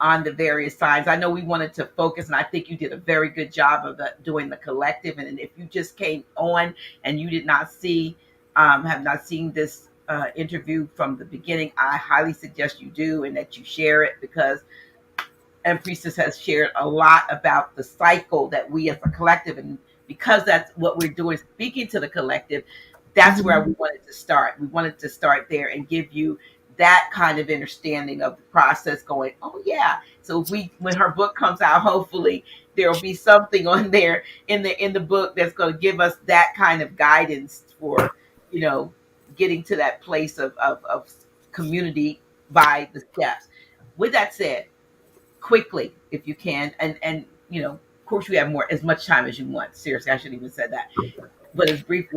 on the various signs. I know we wanted to focus, and I think you did a very good job of doing the collective. And if you just came on and you did not have not seen this interview from the beginning, I highly suggest you do, and that you share it, because Priestess has shared a lot about the cycle that we as a collective, and because that's what we're doing, speaking to the collective, that's where we wanted to start. We wanted to start there and give you that kind of understanding of the process going, oh yeah. So when her book comes out, hopefully there'll be something on there in the book that's going to give us that kind of guidance for, getting to that place of community by the steps. With that said, quickly, if you can, and of course you have as much time as you want. Seriously, I shouldn't even said that, but as brief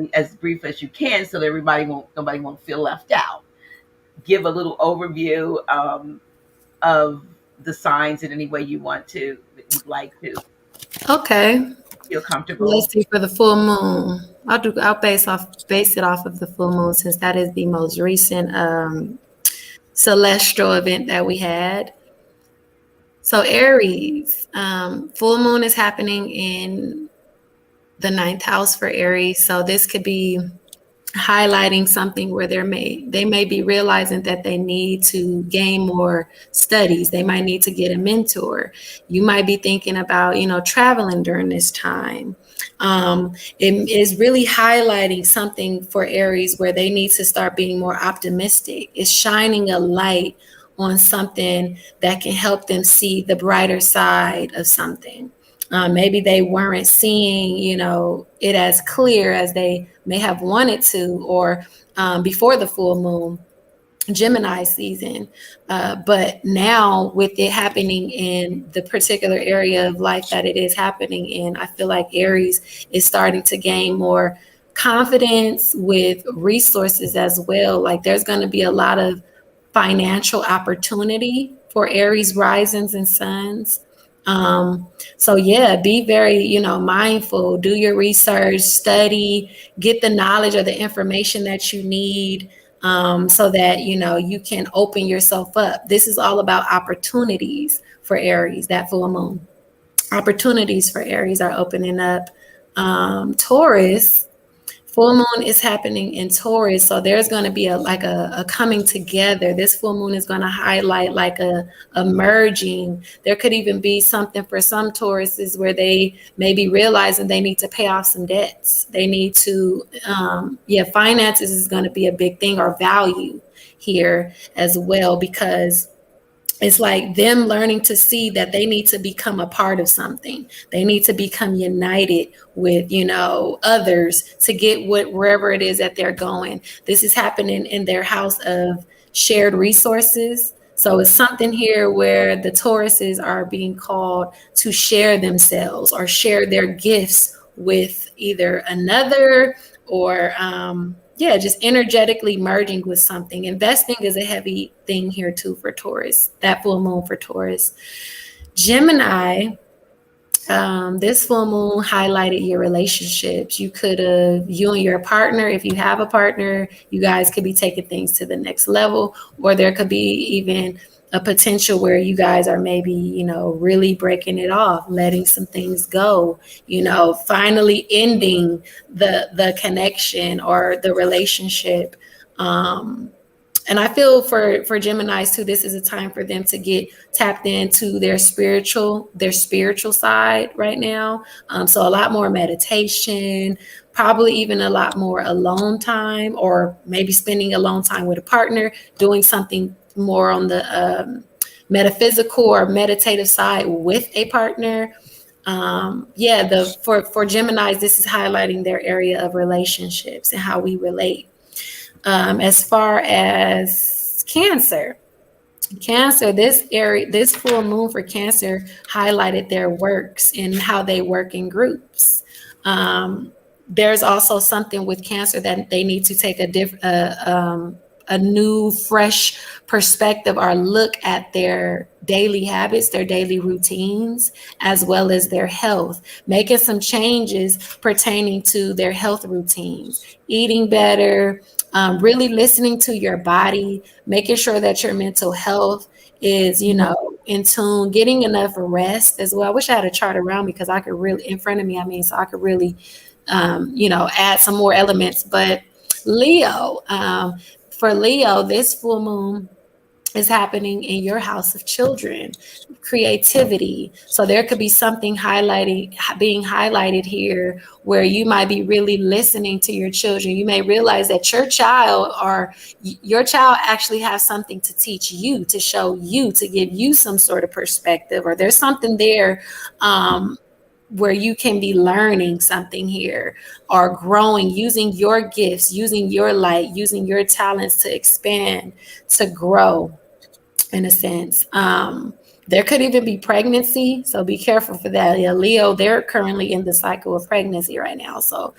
as you can, so that nobody won't feel left out. Give a little overview of the signs in any way you want to, that you'd like to. Okay. Feel comfortable. Let's see, for the full moon. I'll base it off of the full moon, since that is the most recent celestial event that we had. So Aries, full moon is happening in the 9th house for Aries. So this could be highlighting something where they may be realizing that they need to gain more studies. They might need to get a mentor. You might be thinking about, traveling during this time. It is really highlighting something for Aries where they need to start being more optimistic. It's shining a light on something that can help them see the brighter side of something. Maybe they weren't seeing, it as clear as they may have wanted to, or before the full moon, Gemini season. But now, with it happening in the particular area of life that it is happening in, I feel like Aries is starting to gain more confidence with resources as well. Like, there's going to be a lot of financial opportunity for Aries risings and suns. So yeah, be very, mindful, do your research, study, get the knowledge or the information that you need, so that, you can open yourself up. This is all about opportunities for Aries, that full moon. Opportunities for Aries are opening up. Taurus, full moon is happening in Taurus, so there's going to be a coming together. This full moon is going to highlight like a merging. There could even be something for some Tauruses where they may be realizing they need to pay off some debts. They need to, finances is going to be a big thing, or value here as well, because it's like them learning to see that they need to become a part of something. They need to become united with, others to get wherever it is that they're going. This is happening in their house of shared resources. So it's something here where the Tauruses are being called to share themselves or share their gifts with either another, or just energetically merging with something. Investing is a heavy thing here too for Taurus, that full moon for Taurus. Gemini, this full moon highlighted your relationships. You and your partner, if you have a partner, you guys could be taking things to the next level, or there could be even a potential where you guys are maybe, really breaking it off, letting some things go, finally ending the connection or the relationship. And I feel for Geminis too, this is a time for them to get tapped into their spiritual side right now. So a lot more meditation, probably even a lot more alone time, or maybe spending alone time with a partner, doing something more on the metaphysical or meditative side with a partner. For Geminis, this is highlighting their area of relationships and how we relate. As far as Cancer, this full moon for Cancer highlighted their works and how they work in groups. There's also something with Cancer that they need to take a new, fresh perspective or look at their daily habits, their daily routines, as well as their health, making some changes pertaining to their health routines, eating better, really listening to your body, making sure that your mental health is, in tune, getting enough rest as well. I wish I had a chart around me because I could really, in front of me, so I could really, add some more elements. But Leo, for Leo, this full moon is happening in your house of children, creativity. So there could be something being highlighted here where you might be really listening to your children. You may realize that your child actually has something to teach you, to show you, to give you some sort of perspective, or there's something there where you can be learning something here or growing, using your gifts, using your light, using your talents to expand, to grow in a sense. There could even be pregnancy, so be careful for that. Yeah, Leo, they're currently in the cycle of pregnancy right now. So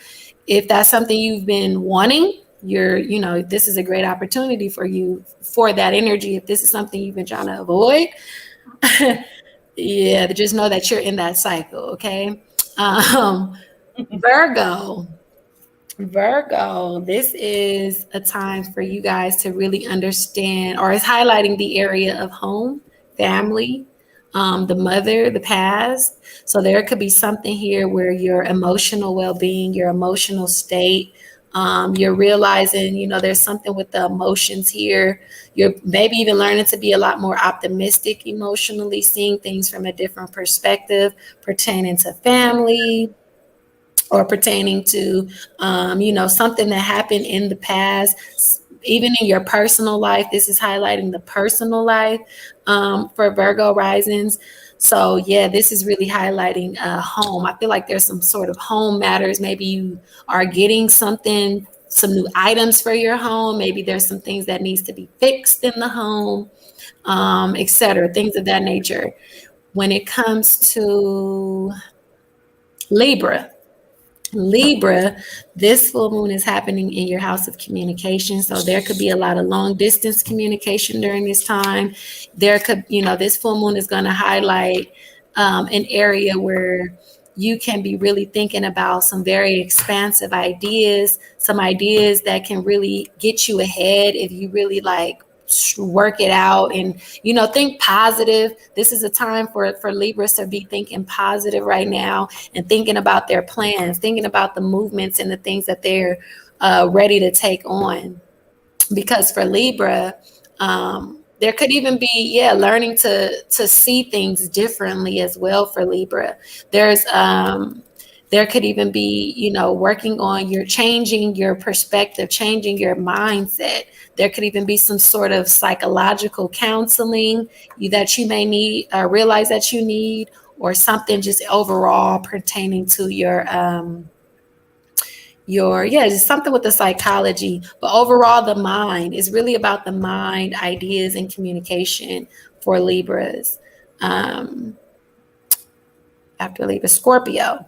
if that's something you've been wanting, this is a great opportunity for you for that energy. If this is something you've been trying to avoid, yeah, just know that you're in that cycle, okay? Virgo, this is a time for you guys to really understand, or it's highlighting the area of home, family, the mother, the past. So there could be something here where your emotional well-being, your emotional state, you're realizing, there's something with the emotions here. You're maybe even learning to be a lot more optimistic emotionally, seeing things from a different perspective pertaining to family, or pertaining to, something that happened in the past, even in your personal life. This is highlighting the personal life for Virgo risings. So yeah, this is really highlighting home. I feel like there's some sort of home matters. Maybe you are getting some new items for your home. Maybe there's some things that needs to be fixed in the home, etc. Things of that nature. When it comes to Libra, this full moon is happening in your house of communication. So there could be a lot of long distance communication during this time. There could, this full moon is going to highlight an area where you can be really thinking about some very expansive ideas, some ideas that can really get you ahead if you really work it out and think positive. This is a time for Libras to be thinking positive right now and thinking about their plans, thinking about the movements and the things that they're ready to take on. Because for Libra, there could even be learning to see things differently as well. For Libra, there could even be, working on changing your perspective, changing your mindset. There could even be some sort of psychological counseling that you may need, realize that you need, or something just overall pertaining to just something with the psychology. But overall, the mind is really about the mind, ideas, and communication for Libras. After Libra, Scorpio,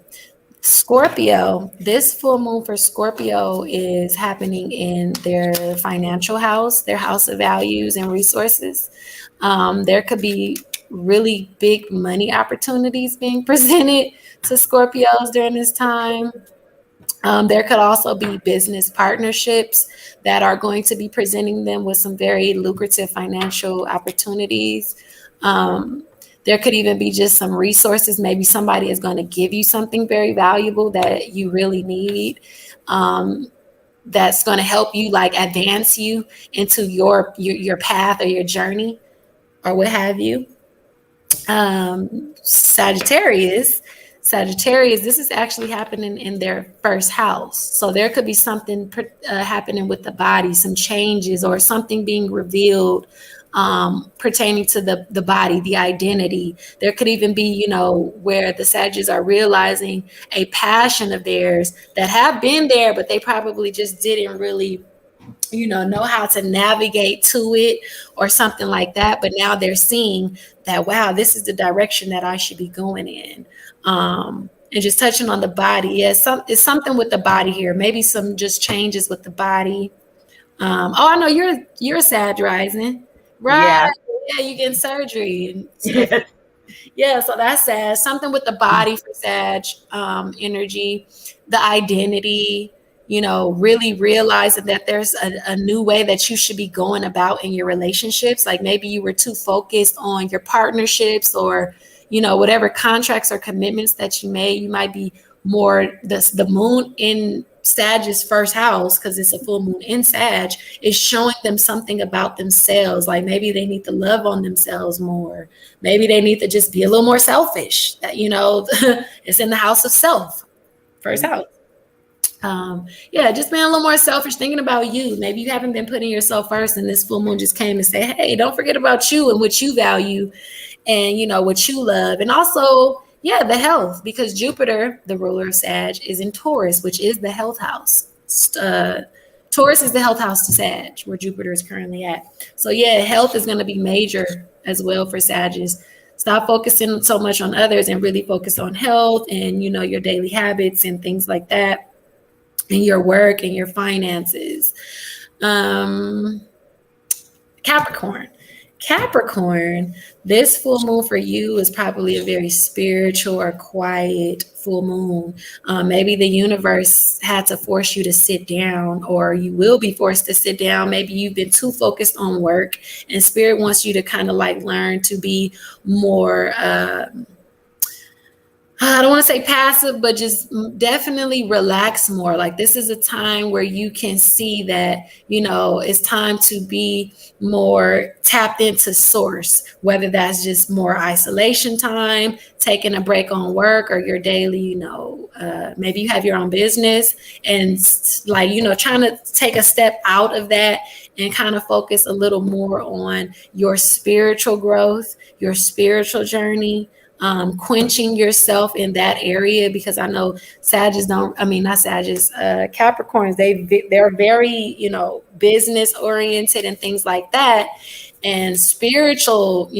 this full moon for Scorpio is happening in their financial house, their house of values and resources. There could be really big money opportunities being presented to Scorpios during this time. There could also be business partnerships that are going to be presenting them with some very lucrative financial opportunities. There could even be just some resources. Maybe somebody is going to give you something very valuable that you really need. That's going to help you advance you into your path or your journey or what have you. Sagittarius, this is actually happening in their first house. So there could be something happening with the body, some changes or something being revealed pertaining to the body, the identity. There could even be, where the Sagittarius are realizing a passion of theirs that have been there, but they probably just didn't really, know how to navigate to it or something like that. But now they're seeing that, wow, this is the direction that I should be going in. And just touching on the body. It's something with the body here. Maybe some just changes with the body Oh, I know you're a Sag rising, right? Yeah, you getting surgery and stuff. Yes. Yeah, so that's Sag. Something with the body for Sag, energy, the identity, really realizing that there's a new way that you should be going about in your relationships. Like maybe you were too focused on your partnerships or, whatever contracts or commitments that you made. You might be more the moon in Sag's first house, because it's a full moon in Sag, is showing them something about themselves. Like maybe they need to love on themselves more. Maybe they need to just be a little more selfish. That it's in the house of self, first house. Just being a little more selfish, thinking about you. Maybe you haven't been putting yourself first, and this full moon just came and say, hey, don't forget about you and what you value and what you love. And also, the health, because Jupiter, the ruler of Sag, is in Taurus, which is the health house. Taurus is the health house to Sag, where Jupiter is currently at. So health is going to be major as well for Sagittarius. Stop focusing so much on others and really focus on health and your daily habits and things like that, and your work and your finances. Capricorn, this full moon for you is probably a very spiritual or quiet full moon. Maybe the universe had to force you to sit down, or you will be forced to sit down. Maybe you've been too focused on work, and spirit wants you to kind of like learn to be more I don't want to say passive, but just definitely relax more. Like this is a time where you can see that, it's time to be more tapped into source, whether that's just more isolation time, taking a break on work or your daily, maybe you have your own business and like, trying to take a step out of that and kind of focus a little more on your spiritual growth, your spiritual journey. Quenching yourself in that area, because I know Capricorns, they're very, business oriented and things like that. And spiritual,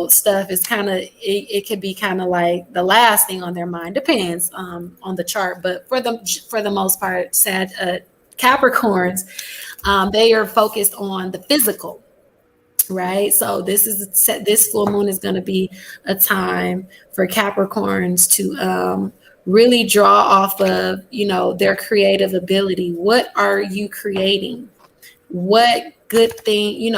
stuff is kind of, it could be kind of like the last thing on their mind. Depends on the chart, but for the most part, Capricorns, they are focused on the physical. Right. So this full moon is going to be a time for Capricorns to really draw off of, their creative ability. What are you creating? What good thing,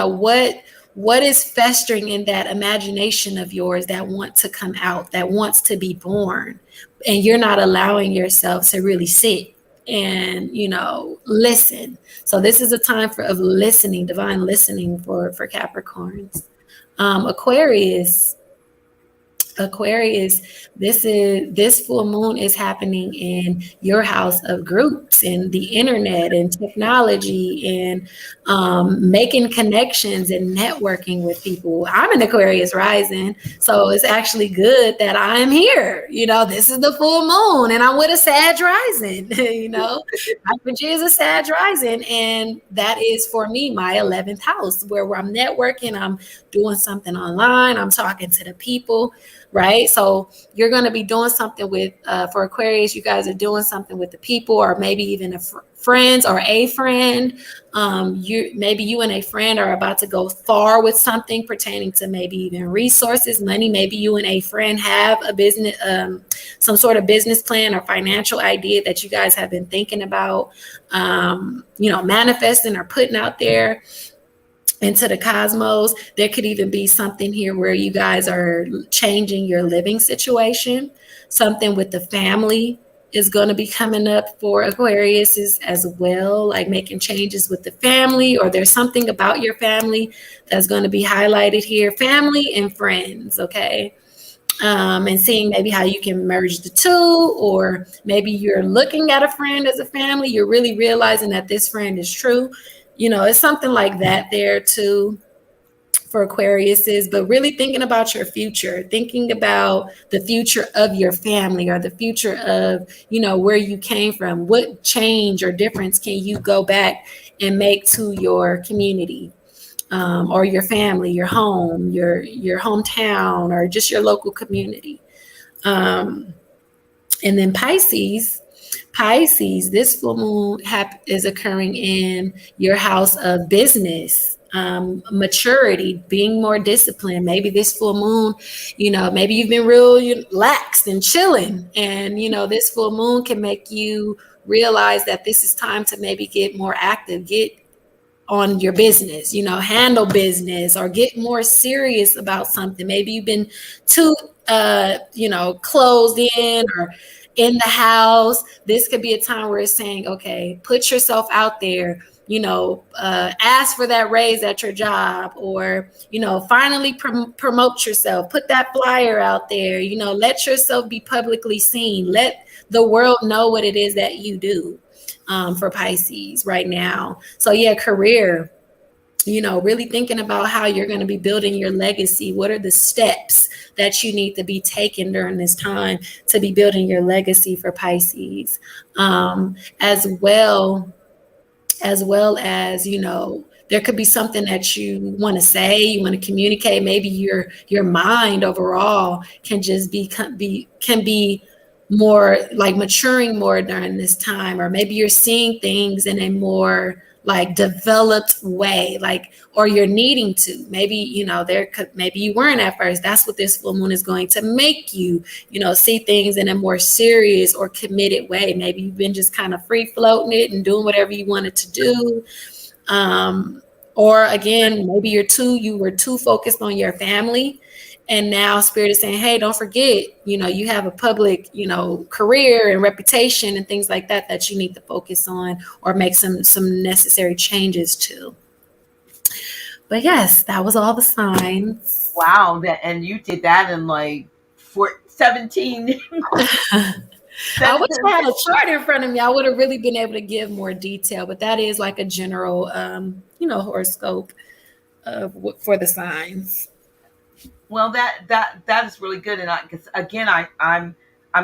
what is festering in that imagination of yours that wants to come out, that wants to be born, and you're not allowing yourself to really sit and listen. So this is a time of listening, divine listening for Capricorns. Aquarius, this full moon is happening in your house of groups and the internet and technology and making connections and networking with people. I'm an Aquarius rising, so it's actually good that I'm here. This is the full moon and I'm with a Sag rising. Dr. G is a Sag rising, and that is for me my 11th house, where I'm networking, I'm doing something online, I'm talking to the people. Right. So you're going to be doing something with, for Aquarius, you guys are doing something with the people, or maybe even friends or a friend. Maybe you and a friend are about to go far with something pertaining to maybe even resources, money. Maybe you and a friend have a business, some sort of business plan or financial idea that you guys have been thinking about, manifesting or putting out there into the cosmos. There could even be something here where you guys are changing your living situation. Something with the family is going to be coming up for Aquarius as well, like making changes with the family, or there's something about your family that's going to be highlighted here. Family and friends, okay? And seeing maybe how you can merge the two, or maybe you're looking at a friend as a family, you're really realizing that this friend is true. It's something like that there too for Aquariuses, but really thinking about your future, thinking about the future of your family, or the future of, where you came from. What change or difference can you go back and make to your community, or your family, your home, your hometown, or just your local community. And then Pisces, Pisces, this full moon is occurring in your house of business, maturity, being more disciplined. Maybe this full moon, maybe you've been real lax and chilling. And, this full moon can make you realize that this is time to maybe get more active, get on your business, handle business or get more serious about something. Maybe you've been too, closed in or in the house. This could be a time where it's saying, okay, put yourself out there, ask for that raise at your job, or, finally promote yourself, put that flyer out there, let yourself be publicly seen, let the world know what it is that you do. For Pisces right now. So yeah, career, really thinking about how you're going to be building your legacy. What are the steps that you need to be taken during this time to be building your legacy for Pisces? As well as, there could be something that you want to say, you want to communicate. Maybe your mind overall can just be more like maturing more during this time, or maybe you're seeing things in a more like developed way, or you're needing to. Maybe, maybe you weren't at first. That's what this full moon is going to make you, see things in a more serious or committed way. Maybe you've been just kind of free floating it and doing whatever you wanted to do. Or again, maybe you were too focused on your family. And now Spirit is saying, hey, don't forget, you have a public, career and reputation and things like that you need to focus on or make some necessary changes to. But yes, that was all the signs. Wow. And you did that in like 17. I wish I had a chart in front of me. I would have really been able to give more detail, but that is like a general, horoscope for the signs. Well, that is really good, and I'm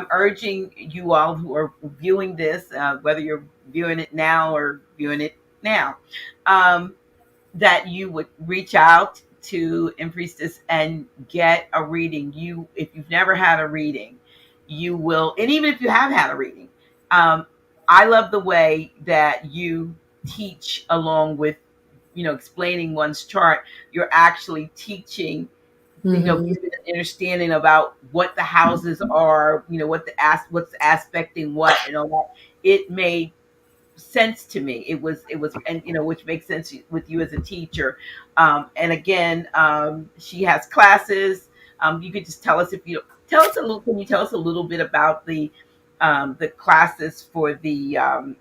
urging you all who are viewing this, whether you're viewing it now or viewing it now, that you would reach out to Empriestess and get a reading. If you've never had a reading, you will, and even if you have had a reading, I love the way that you teach along with, explaining one's chart. You're actually teaching. Give an understanding about what the houses are, what's aspecting what and all that. It made sense to me. It was, and which makes sense with you as a teacher. And again, she has classes. You could just tell us can you tell us a little bit about the classes for the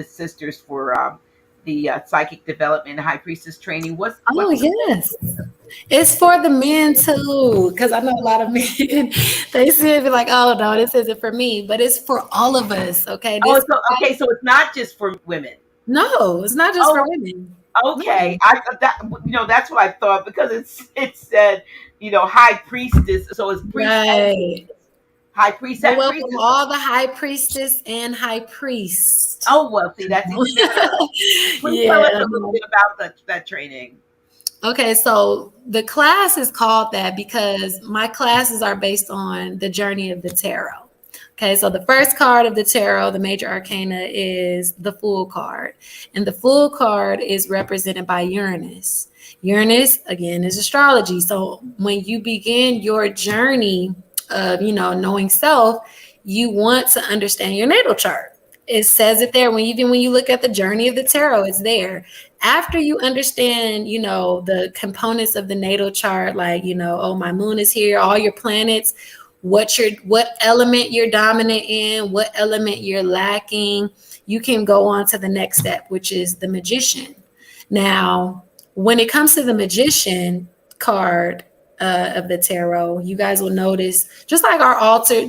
sisters for the psychic development and high priestess training? Yes. It's for the men too, because I know a lot of men, they see it and be like, oh no, this isn't for me, but it's for all of us. Okay. So it's not just for women. No, it's not just for women. Okay. No. That's what I thought, because it said, high priestess. So it's priestess. Right. High priestess. Welcome all the high priestess and high priest. Oh, well, see, that's even better. Please tell us a little bit about that training. Okay, so the class is called that because my classes are based on the journey of the tarot. Okay, so the first card of the tarot, the major arcana, is the Fool card. And the Fool card is represented by Uranus. Uranus, again, is astrology. So when you begin your journey of, knowing self, you want to understand your natal chart. It says it there. When you look at the journey of the tarot, it's there. After you understand, the components of the natal chart, like, oh, my moon is here, all your planets, what element you're dominant in, what element you're lacking, you can go on to the next step, which is the Magician. Now, when it comes to the Magician card of the tarot, you guys will notice, just like our altar,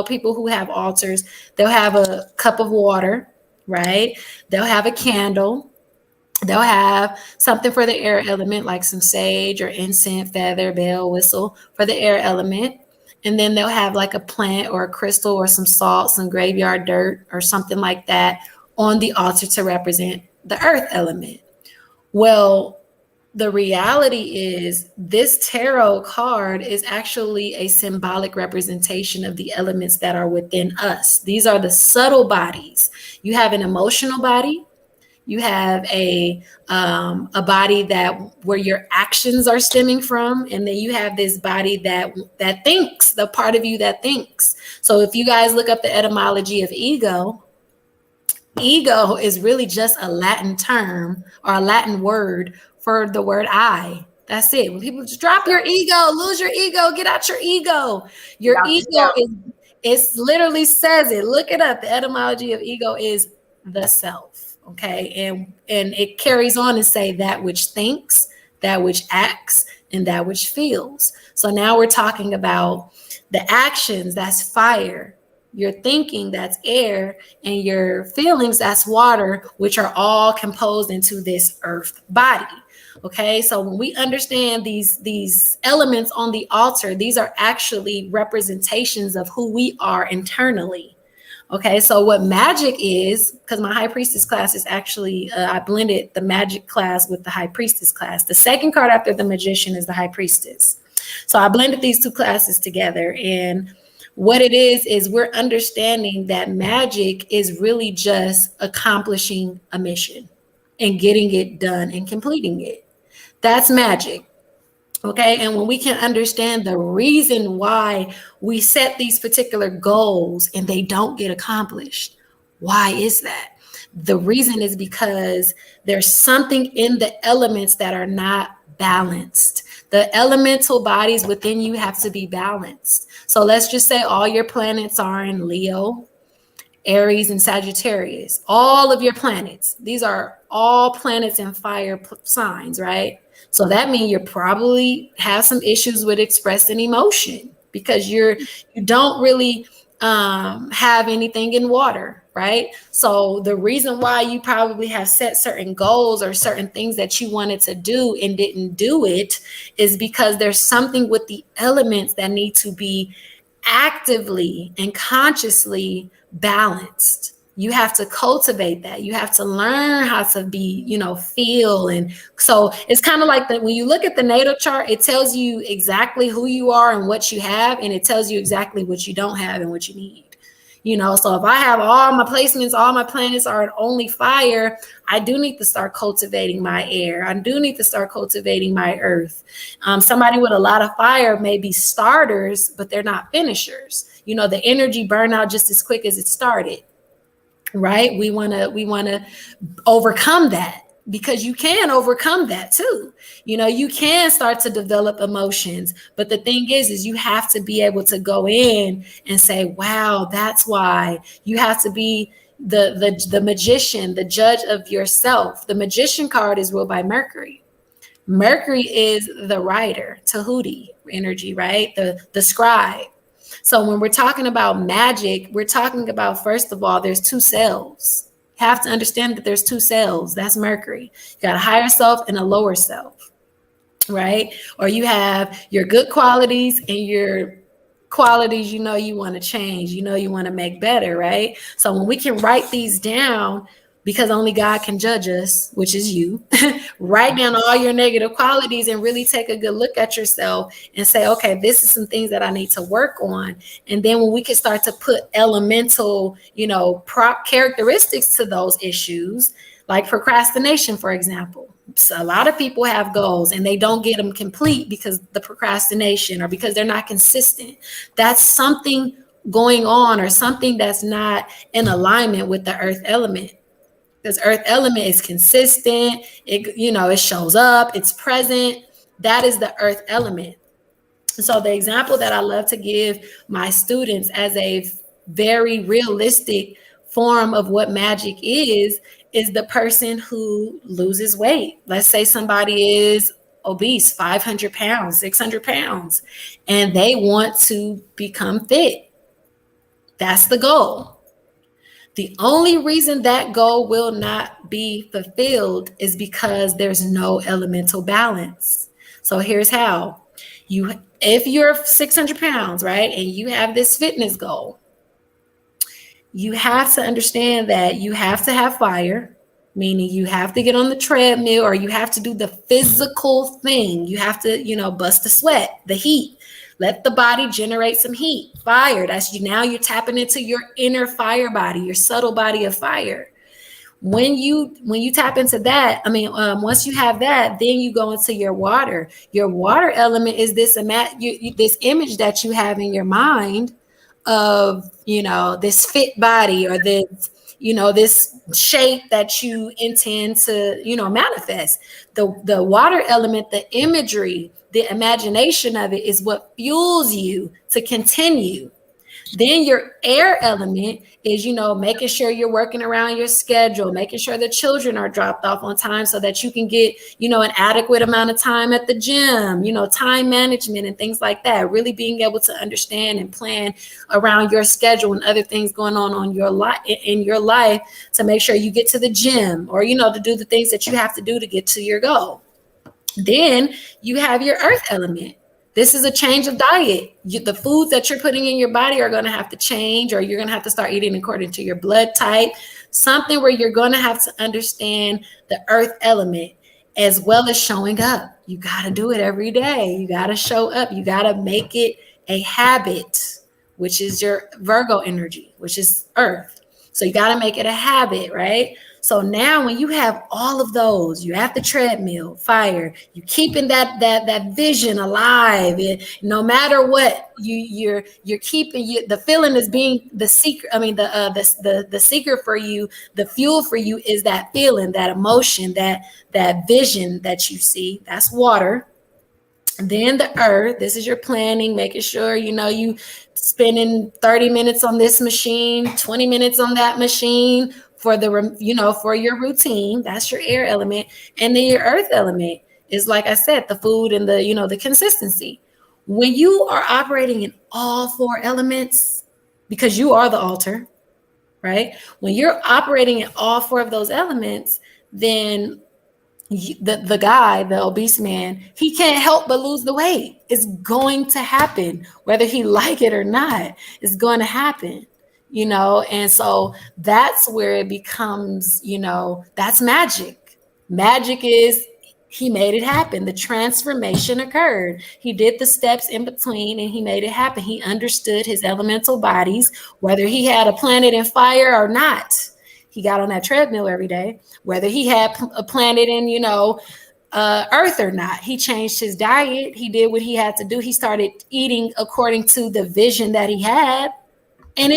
people who have altars, they'll have a cup of water, right? They'll have a candle. They'll have something for the air element, like some sage or incense, feather, bell, whistle for the air element. And then they'll have like a plant or a crystal or some salt, some graveyard dirt or something like that on the altar to represent the earth element. Well, the reality is this tarot card is actually a symbolic representation of the elements that are within us. These are the subtle bodies. You have an emotional body. You have a body that where your actions are stemming from, and then you have this body that thinks, the part of you that thinks. So if you guys look up the etymology of ego, ego is really just a Latin term or a Latin word for the word I. That's it. When people just drop your ego, lose your ego, get out your ego. Your ego is, it literally says it. Look it up. The etymology of ego is the self. Okay. And it carries on to say that which thinks, that which acts, and that which feels. So now we're talking about the actions, that's fire. Your thinking, that's air, and your feelings, that's water, which are all composed into this earth body. Okay, so when we understand these elements on the altar, these are actually representations of who we are internally. Okay, so what magic is, because my high priestess class is actually, I blended the magic class with the high priestess class. The second card after the magician is the high priestess. So I blended these two classes together, and what it is we're understanding that magic is really just accomplishing a mission and getting it done and completing it. That's magic. Okay. And when we can understand the reason why we set these particular goals and they don't get accomplished, why is that? The reason is because there's something in the elements that are not balanced. The elemental bodies within you have to be balanced. So let's just say all your planets are in Leo, Aries, and Sagittarius. All of your planets. These are all planets in fire signs, right? So that means you probably have some issues with expressing emotion because you don't really have anything in water, right? So the reason why you probably have set certain goals or certain things that you wanted to do and didn't do it is because there's something with the elements that need to be actively and consciously balanced. You have to cultivate that. You have to learn how to be, feel. And so it's kind of like that when you look at the natal chart, it tells you exactly who you are and what you have, and it tells you exactly what you don't have and what you need. So if I have all my placements, all my planets are only fire, I do need to start cultivating my air. I do need to start cultivating my earth. Somebody with a lot of fire may be starters, but they're not finishers. The energy burn out just as quick as it started. Right? We want to overcome that, because you can overcome that too. You can start to develop emotions, but the thing is you have to be able to go in and say, wow, that's why. You have to be the magician, the judge of yourself. The magician card is ruled by Mercury. Mercury is the writer, Tahuti energy, right? The scribe. So when we're talking about magic, we're talking about, first of all, there's two selves. You have to understand that there's two selves. That's Mercury. You got a higher self and a lower self, right? Or you have your good qualities and your qualities you want to change, you want to make better, right? So when we can write these down, because only God can judge us, which is you, write down all your negative qualities and really take a good look at yourself and say, okay, this is some things that I need to work on. And then when we can start to put elemental, characteristics to those issues, like procrastination, for example. So a lot of people have goals and they don't get them complete because the procrastination or because they're not consistent. That's something going on or something that's not in alignment with the earth element. Because earth element is consistent, it shows up, it's present. That is the earth element. So the example that I love to give my students as a very realistic form of what magic is the person who loses weight. Let's say somebody is obese, 500 pounds, 600 pounds, and they want to become fit. That's the goal. The only reason that goal will not be fulfilled is because there's no elemental balance. So here's how. If you're 600 pounds, right, and you have this fitness goal, you have to understand that you have to have fire, meaning you have to get on the treadmill or you have to do the physical thing. You have to, bust the sweat, the heat. Let the body generate some heat, fire. That's you. Now you're tapping into your inner fire body, your subtle body of fire. When you tap into that, once you have that, then you go into your water. Your water element is this this image that you have in your mind of, this fit body or this shape that you intend to, manifest. The water element, the imagery, the imagination of it is what fuels you to continue. Then your air element is, making sure you're working around your schedule, making sure the children are dropped off on time so that you can get, an adequate amount of time at the gym, time management and things like that. Really being able to understand and plan around your schedule and other things going on your life in your life to make sure you get to the gym or, to do the things that you have to do to get to your goal. Then you have your earth element. This is a change of diet. The foods that you're putting in your body are going to have to change, or you're going to have to start eating according to your blood type, something where you're going to have to understand the earth element as well as showing up. You got to do it every day. You got to show up. You got to make it a habit, which is your Virgo energy, which is earth. So you got to make it a habit, right? So now when you have all of those, you have the treadmill, fire, you keeping that vision alive. No matter what, you're keeping the feeling is being the secret. The secret for you, the fuel for you is that feeling, that emotion, that vision that you see. That's water. And then the earth, this is your planning, making sure, you spending 30 minutes on this machine, 20 minutes on that machine for for your routine. That's your air element. And then your earth element is, like I said, the food and the consistency. When you are operating in all four elements, because you are the altar, right? When you're operating in all four of those elements, then the guy, the obese man, he can't help but lose the weight. It's going to happen, whether he like it or not. It's going to happen, and so that's where it becomes, that's magic. Magic is he made it happen. The transformation occurred. He did the steps in between and he made it happen. He understood his elemental bodies, whether he had a planet in fire or not. He got on that treadmill every day, whether he had a planet in, earth or not. He changed his diet. He did what he had to do. He started eating according to the vision that he had. And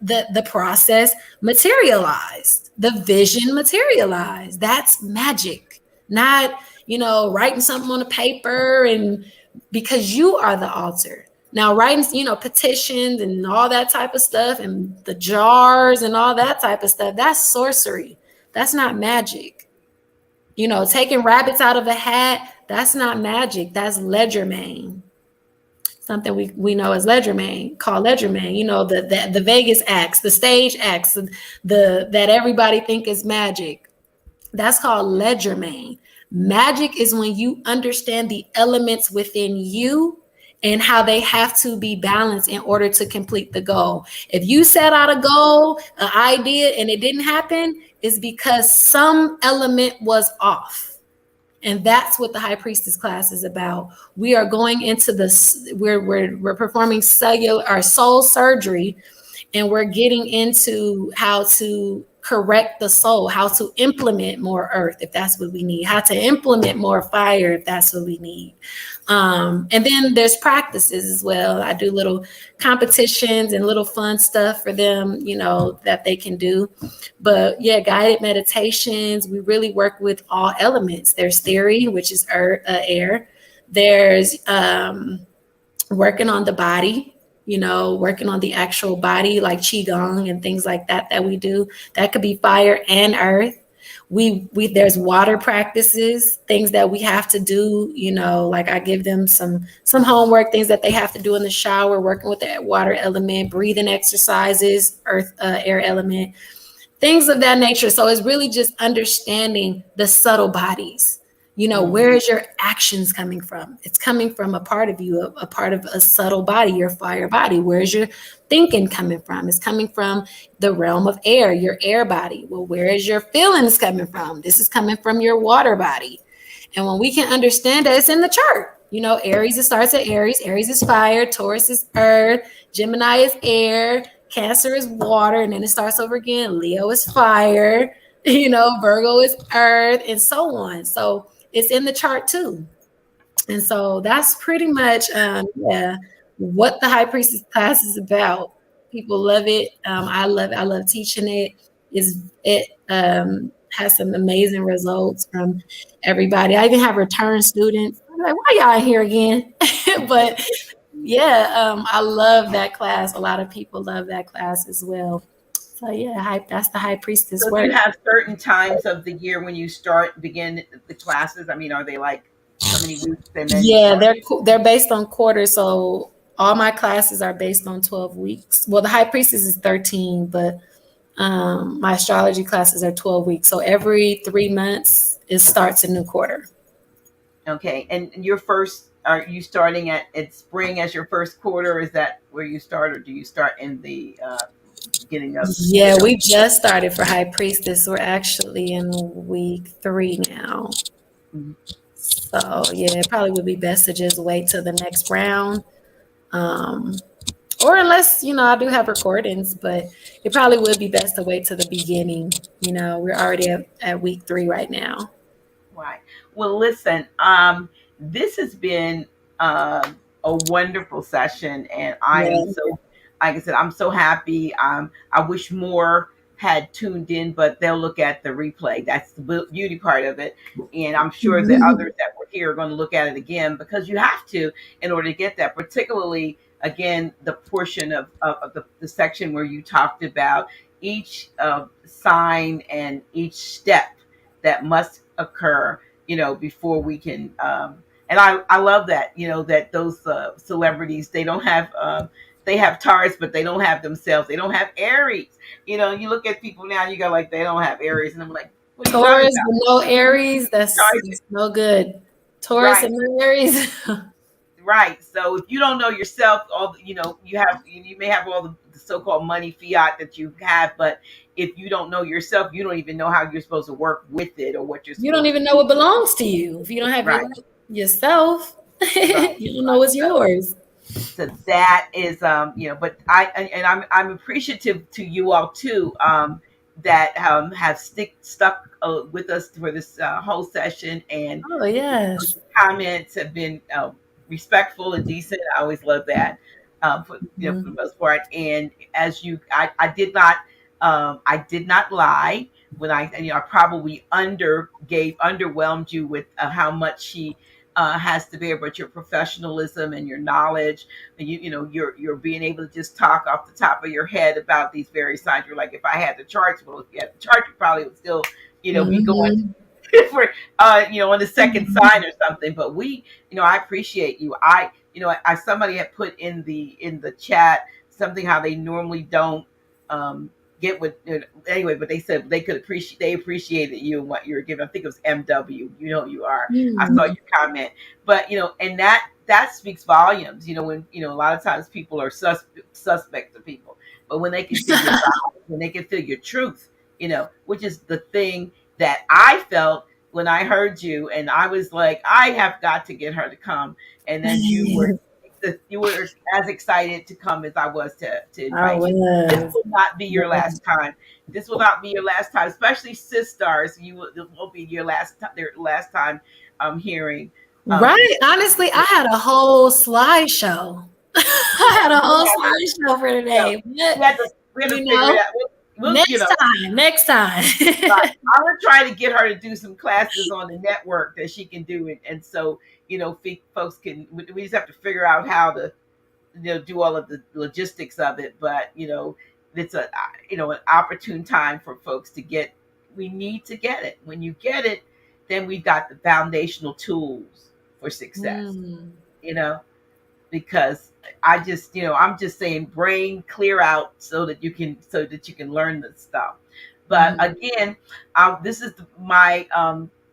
the process materialized. The vision materialized. That's magic. Not, writing something on a paper, and because you are the altar. Now, writing, petitions and all that type of stuff and the jars and all that type of stuff, that's sorcery. That's not magic. Taking rabbits out of a hat, that's not magic. That's legerdemain. Something we know as legerdemain, called legerdemain. The Vegas acts, the stage acts, that everybody think is magic. That's called legerdemain. Magic is when you understand the elements within you and how they have to be balanced in order to complete the goal. If you set out a goal, an idea, and it didn't happen, it's because some element was off. And that's what the High Priestess class is about. We are going into we're performing soul surgery, and we're getting into how to correct the soul, how to implement more earth if that's what we need, how to implement more fire if that's what we need. And then there's practices as well. I do little competitions and little fun stuff for them, that they can do. But yeah, guided meditations, we really work with all elements. There's theory, which is air. There's working on the body, working on the actual body, like Qigong and things like that we do. That could be fire and earth. There's water practices, things that we have to do, like I give them some homework, things that they have to do in the shower, working with the water element, breathing exercises, air element, things of that nature. So it's really just understanding the subtle bodies, You know, where is your actions coming from? It's coming from a part of you, a part of a subtle body, your fire body. Where's your thinking coming from? It's coming from the realm of air, your air body. Well, where is your feelings coming from? This is coming from your water body. And when we can understand that, it's in the chart. You know, Aries, it starts at Aries. Aries is fire. Taurus is earth. Gemini is air. Cancer is water. And then it starts over again. Leo is fire. You know, Virgo is earth, and so on. So it's in the chart too. And so that's pretty much what the High Priestess class is about. People love it. I love it. I love teaching it. It has some amazing results from everybody. I even have return students. I'm like, why y'all in here again? But yeah, I love that class. A lot of people love that class as well. So yeah, that's the High Priestess So work. you have certain times of the year when you begin the classes. I mean, are they like so many weeks and then Yeah, they're based on quarters. So all my classes are based on 12 weeks. Well, the High Priestess is 13, but my astrology classes are 12 weeks. So every 3 months it starts a new quarter. Okay, and are you starting at spring as your first quarter? Is that where you start, or do you start in the beginning of? Yeah, we just started for High Priestess. We're actually in week 3 now. Mhm. So yeah, it probably would be best to just wait till the next round. Or unless, you know, I do have recordings, but it probably would be best to wait to the beginning. You know, we're already at week 3 right now. Right. Well, listen, this has been a wonderful session, and I am Yeah. so, like I said, I'm so happy. I wish more had tuned in, but they'll look at the replay. That's the beauty part of it, and I'm sure the others that were here are going to look at it again, because you have to in order to get that. Particularly, again, the portion of the section where you talked about each sign and each step that must occur, before we can. And I love that, that those celebrities, they have Taurus, but they don't have themselves. They don't have Aries. You look at people now, you go like, they don't have Aries, and I'm like, what are you talking Taurus about? with no Aries, that's Taurus, no good. Taurus right? and no Aries. Right. So if you don't know yourself, you may have all the so-called money fiat that you have, but if you don't know yourself, you don't even know how you're supposed to work with it or what you're You don't supposed to even know do. what belongs to you. If you don't have Right. yourself, Right. you don't know what's yours. So that is, but I'm appreciative to you all too, that have stuck with us for this whole session, and Oh yes. comments have been respectful and decent. I always love that, for the most part. And as I did not lie when I probably underwhelmed you with how much she has to bear, but your professionalism and your knowledge, and you're being able to just talk off the top of your head about these various signs. You're like, if I had the charts, well, if you had the chart, you probably would still, be going Mm-hmm. for on the second sign or something. But I appreciate you. I somebody had put in the chat something how they normally don't get what anyway, but they said they appreciated you and what you were giving. I think it was MW. You are. I saw your comment, but and that speaks volumes. When a lot of times people are suspect of people, but when they can feel your values, when they can feel your truth, which is the thing that I felt when I heard you, and I was like, I have got to get her to come. And then you were as excited to come as I was to I invite you. This was. will not be your last time. This will not be your last time, especially sis stars. This will be their last time hearing. Right. Honestly, I had a whole slideshow. I had a whole slideshow for So today. But, we had to figure it out. next time. Next time. I'm gonna try to get her to do some classes on the network that she can do it, and so folks can. We just have to figure out how to do all of the logistics of it. But it's an opportune time for folks to get. We need to get it. When you get it, then we've got the foundational tools for success. Mm. Because I'm just saying, brain clear out so that you can learn this stuff. But again, this is my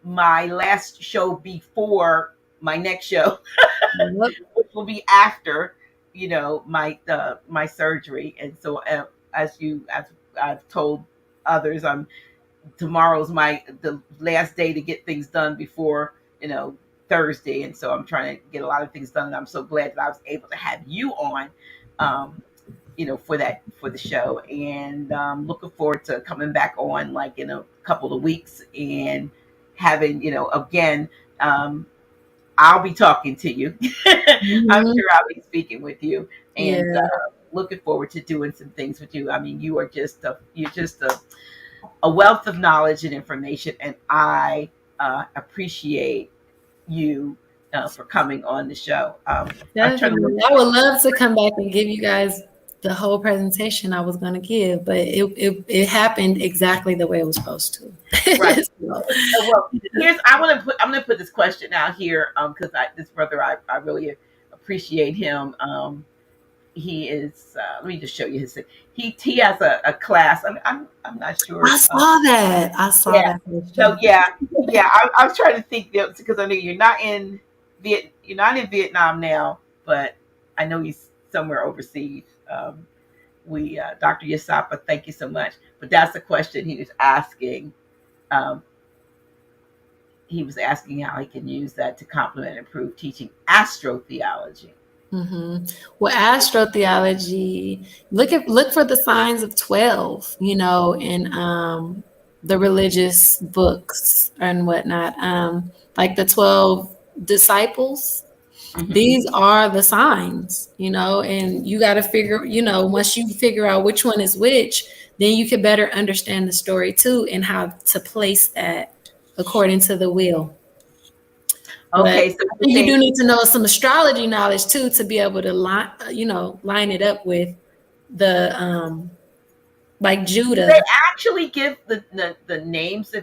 my last show before my next show, Yep. which will be after, my surgery. And so, as I've told others, tomorrow's the last day to get things done before, Thursday. And so I'm trying to get a lot of things done. And I'm so glad that I was able to have you on, um, for the show. And looking forward to coming back on like in a couple of weeks and having, again, I'll be talking to you. I'm Mhm. sure I'll be speaking with you, and Yeah, looking forward to doing some things with you. I mean, you're just a wealth of knowledge and information, and I appreciate you for coming on the show. I'm trying to look. definitely. I would love to come back and give you guys the whole presentation I was going to give, but it happened exactly the way it was supposed to. Right. So, Well, I'm gonna put this question out here because this brother, I really appreciate him. He is. Let me just show you his. He has a class. I'm not sure. I saw that. I saw Yeah. that So picture. yeah. I was trying to think because I know you're not in Vietnam now, but I know he's somewhere overseas. We Dr. Yasapa, thank you so much. But that's the question he was asking. Um, he was asking how he can use that to complement and improve teaching astrotheology. Mm-hmm. Well, astrotheology, look for the signs of 12, in the religious books and whatnot. Like the 12 disciples, Mm-hmm. these are the signs, and you got to figure, once you figure out which one is which, then you can better understand the story too and how to place that according to the wheel. But Okay, so I you're think you do saying need to know some astrology knowledge too to be able to line it up with the like do Judah. they actually give the names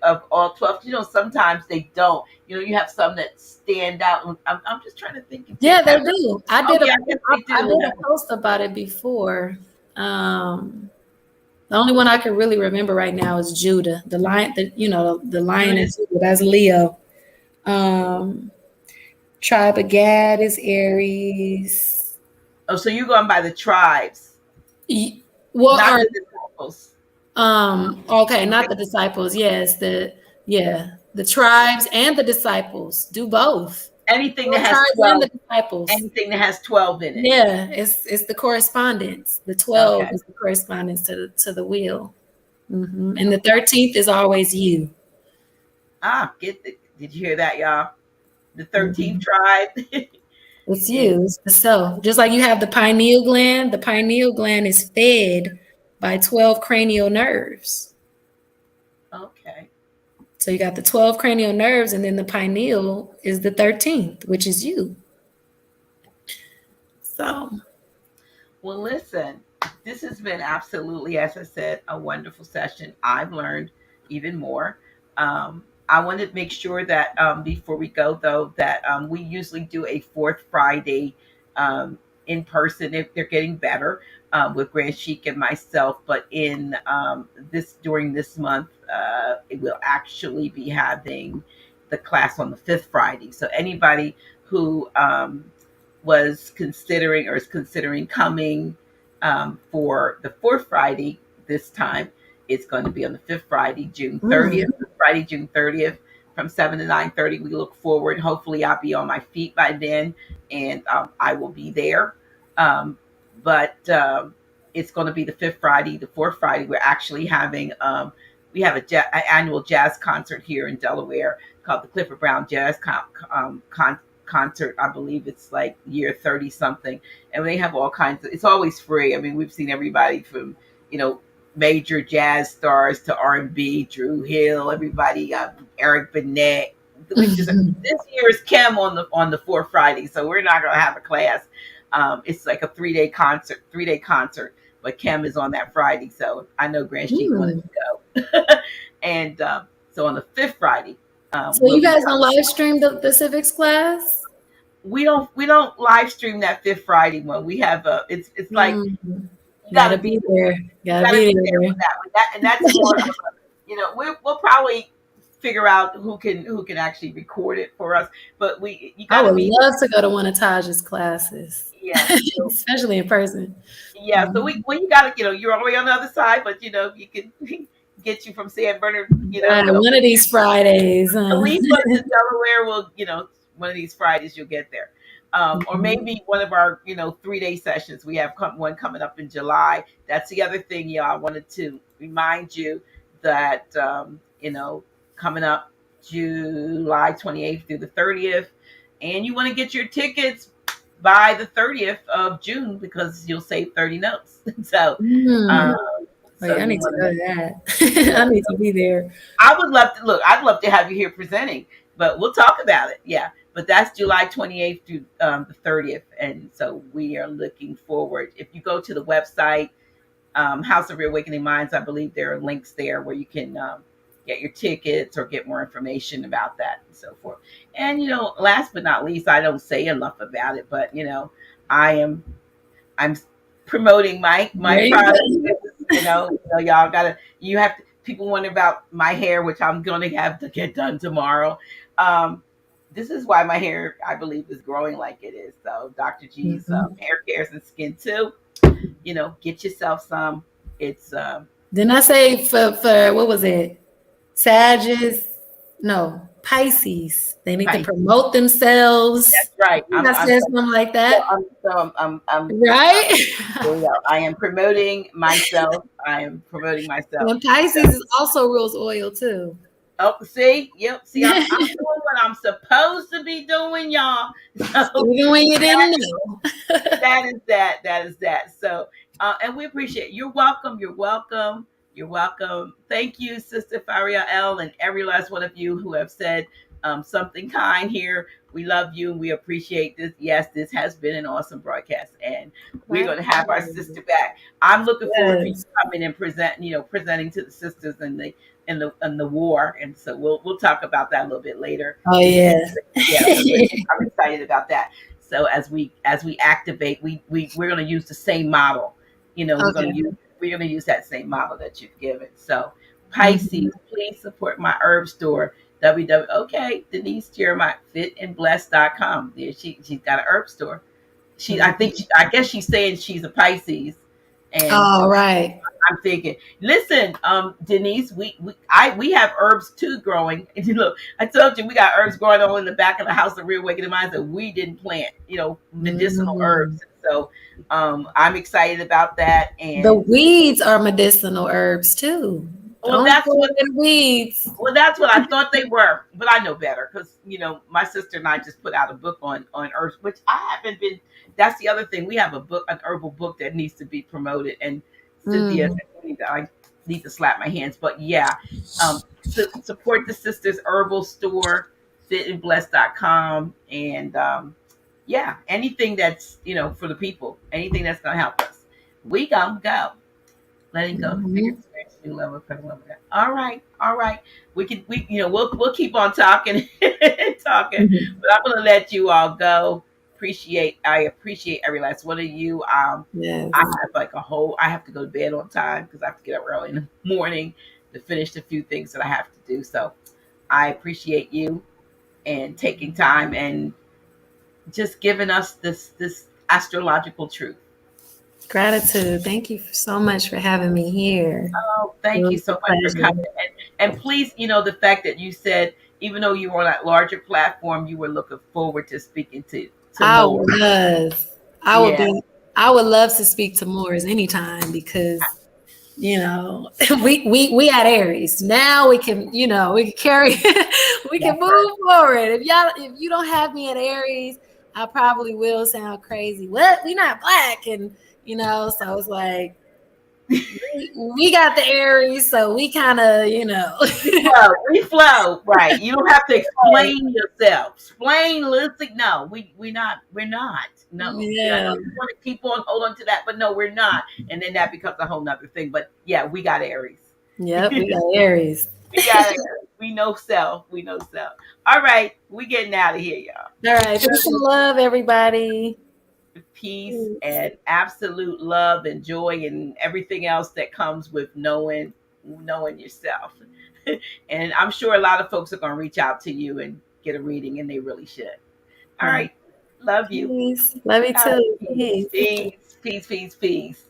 of all 12? Sometimes they don't. You have some that stand out. I'm just trying to think if they Yeah, they ever. do. Oh yeah, I guess they I do. did a post about it before. The only one I can really remember right now is Judah, the lion. The lion Judas. is Judah. That's Leo. Um, Tribe of Gad is Aries. Oh, so you're going by the tribes, What not are the disciples. Okay, not the disciples. Yes, the tribes and the disciples do both. Anything that Both has tribes and 12. the disciples. Anything that has 12 in it. Yeah, it's the correspondence. The 12 Okay. is the correspondence to the wheel. And the 13th is always you. Did you hear that, y'all? The 13th Mhm. tribe. It's is you. It's the self. Just like you have the pineal gland. The pineal gland is fed by 12 cranial nerves. okay. So you got the 12 cranial nerves, and then the pineal is the 13th, which is you. So, Well, listen, this has been absolutely, as I said, a wonderful session. I've learned even more. I want to make sure that before we go, though, that we usually do a fourth Friday in person if they're getting better with Grand Chic and myself. But in during this month, it will actually be having the class on the fifth Friday. So anybody who was considering or is considering coming for the fourth Friday this time. It's going to be on the fifth Friday, June 30th. Friday, June 30th from 7 to 9:30. We look forward. Hopefully, I'll be on my feet by then and I will be there. But it's going to be the fifth Friday. The fourth Friday, we're actually having we have an annual jazz concert here in Delaware called the Clifford Brown Jazz Concert. I believe it's like year 30 something, and they have all kinds of. It's always free. I mean, we've seen everybody from major jazz stars to R&B, Drew Hill, everybody, Eric Bennett. We just this year is Kim on the fourth Friday, so we're not gonna have a class. It's like a 3-day concert, but Kim is on that Friday, so I know Grand Chic wanted to go, and so on the fifth Friday. So you guys don't live stream the civics class? We don't live stream that fifth Friday one. We have it's like you gotta be there. Gotta be there for that one. And that's more of we'll probably figure out who can actually record it for us. But you I got to would be. love to go to one of Taj's classes. Yeah. So, Especially in person. yeah. So you got to, you're all the way on the other side, but you can get you from San Bernard, Right, one of these Fridays. at least us in Delaware will, one of these Fridays you'll get there. Or maybe one of our, 3-day sessions. We have one coming up in July. That's the other thing, y'all. I wanted to remind you that, coming up July 28th through the 30th, and you want to get your tickets by the 30th of June because you'll save 30 notes. So, I need to know that. I need to be there. I would love to look. I'd love to have you here presenting, but we'll talk about it. Yeah, but that's July 28th through the 30th, and so we are looking forward. If you go to the website, House of Reawakening Minds, I believe there are links there where you can get your tickets or get more information about that and so forth. And last but not least, I don't say enough about it, but I'm promoting my product. Y'all have to, people wonder about my hair, which I'm going to have to get done tomorrow. This is why my hair, I believe, is growing like it is. So Dr. G's hair cares and skin too. Get yourself some. It's Didn't I say for what was it? Pisces. They need to promote themselves. That's right. I said something like that. I'm right. I am promoting myself. And Pisces is also rose oil too. Oh, see, yep. See, I'm doing what I'm supposed to be doing, y'all. So even when you didn't know. That is that. So, and we appreciate it. You're welcome. You're welcome. You're welcome. Thank you, Sister Faria L, and every last one of you who have said something kind here. We love you and we appreciate this. Yes, this has been an awesome broadcast, and we're going to have our sister back. I'm looking forward to you coming and presenting to the sisters in the war, and so we'll talk about that a little bit later. Oh yeah, I'm excited about that. So as we activate, we're going to use the same model. We're going to use that same model that you've given. So Pisces, please support my herb store. Okay, Denise Jeremiah, fitandblessed.com. There she's got an herb store. I guess she's saying she's a Pisces. And right. I'm thinking, listen, Denise, we have herbs too growing. And look, I told you we got herbs growing all in the back of the House of Reawakening Minds that we didn't plant, medicinal herbs. So I'm excited about that. And the weeds are medicinal herbs too. Well, that's what weeds. Well, that's what I thought they were, but I know better because my sister and I just put out a book on herbs, which I haven't been. That's the other thing. We have an herbal book that needs to be promoted, and Cynthia, I need to slap my hands. But yeah, support the sisters herbal store, fitandblessed.com, and anything that's for the people, anything that's gonna help us. We gonna go. Letting go. New level, all right. We'll keep on talking talking. But I'm gonna let you all go. I appreciate every last one of you. I have I have to go to bed on time because I have to get up early in the morning to finish the few things that I have to do. So I appreciate you and taking time and just giving us this astrological truth. Gratitude. Thank you so much for having me here. Oh, thank you so much for coming. And please, the fact that you said, even though you were on that larger platform, you were looking forward to speaking to more. I would love to speak to Moors anytime because, we had Aries. Now we can, we can carry, we can move forward. If you don't have me at Aries, I probably will sound crazy. What? We're not black. And, so it's like, we got the Aries, so we kind of, we flow, right? You don't have to explain yourself. Listen, no, we're not. No, yeah. We want to keep on, hold on to that, but no, we're not. And then that becomes a whole nother thing. But yeah, we got Aries. Yep, we got Aries. We got Aries. We know self. All right, we getting out of here, y'all. All right, peace and love, everybody. Peace and absolute love and joy and everything else that comes with knowing yourself. And I'm sure a lot of folks are going to reach out to you and get a reading, and they really should. All right. Love you. Peace. Love you too. Peace. Peace. Peace. Peace. Peace.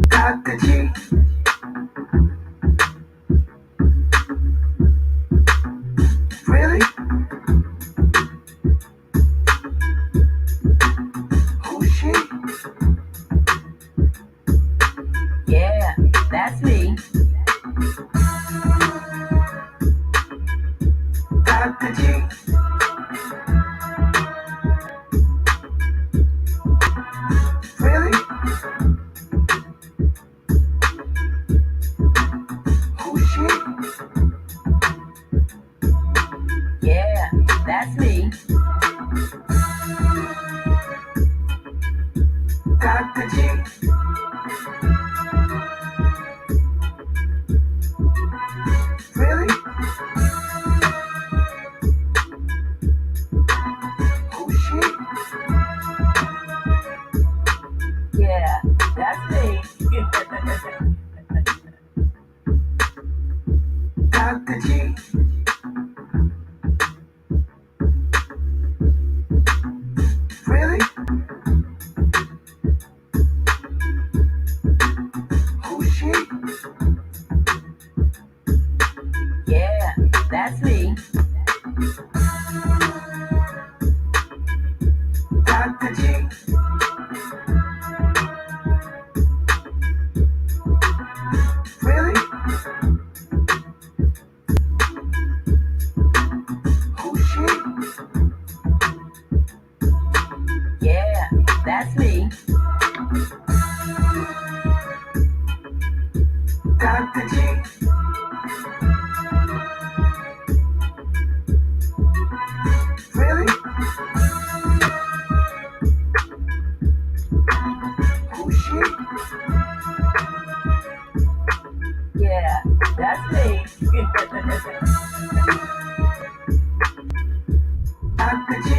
Dr. G. Really? Who's she? Yeah, that's me. Dr. G. Really? Who's she? Yeah, that's me. Dr. G. Really? Who's she? Yeah, that's me. Dr. G. Really? Who's she? Yeah, that's me. Dr. G. Really? Who's she? Yeah, that's me. Dr. G. Really? Who's she? Yeah, that's me. Dr. G.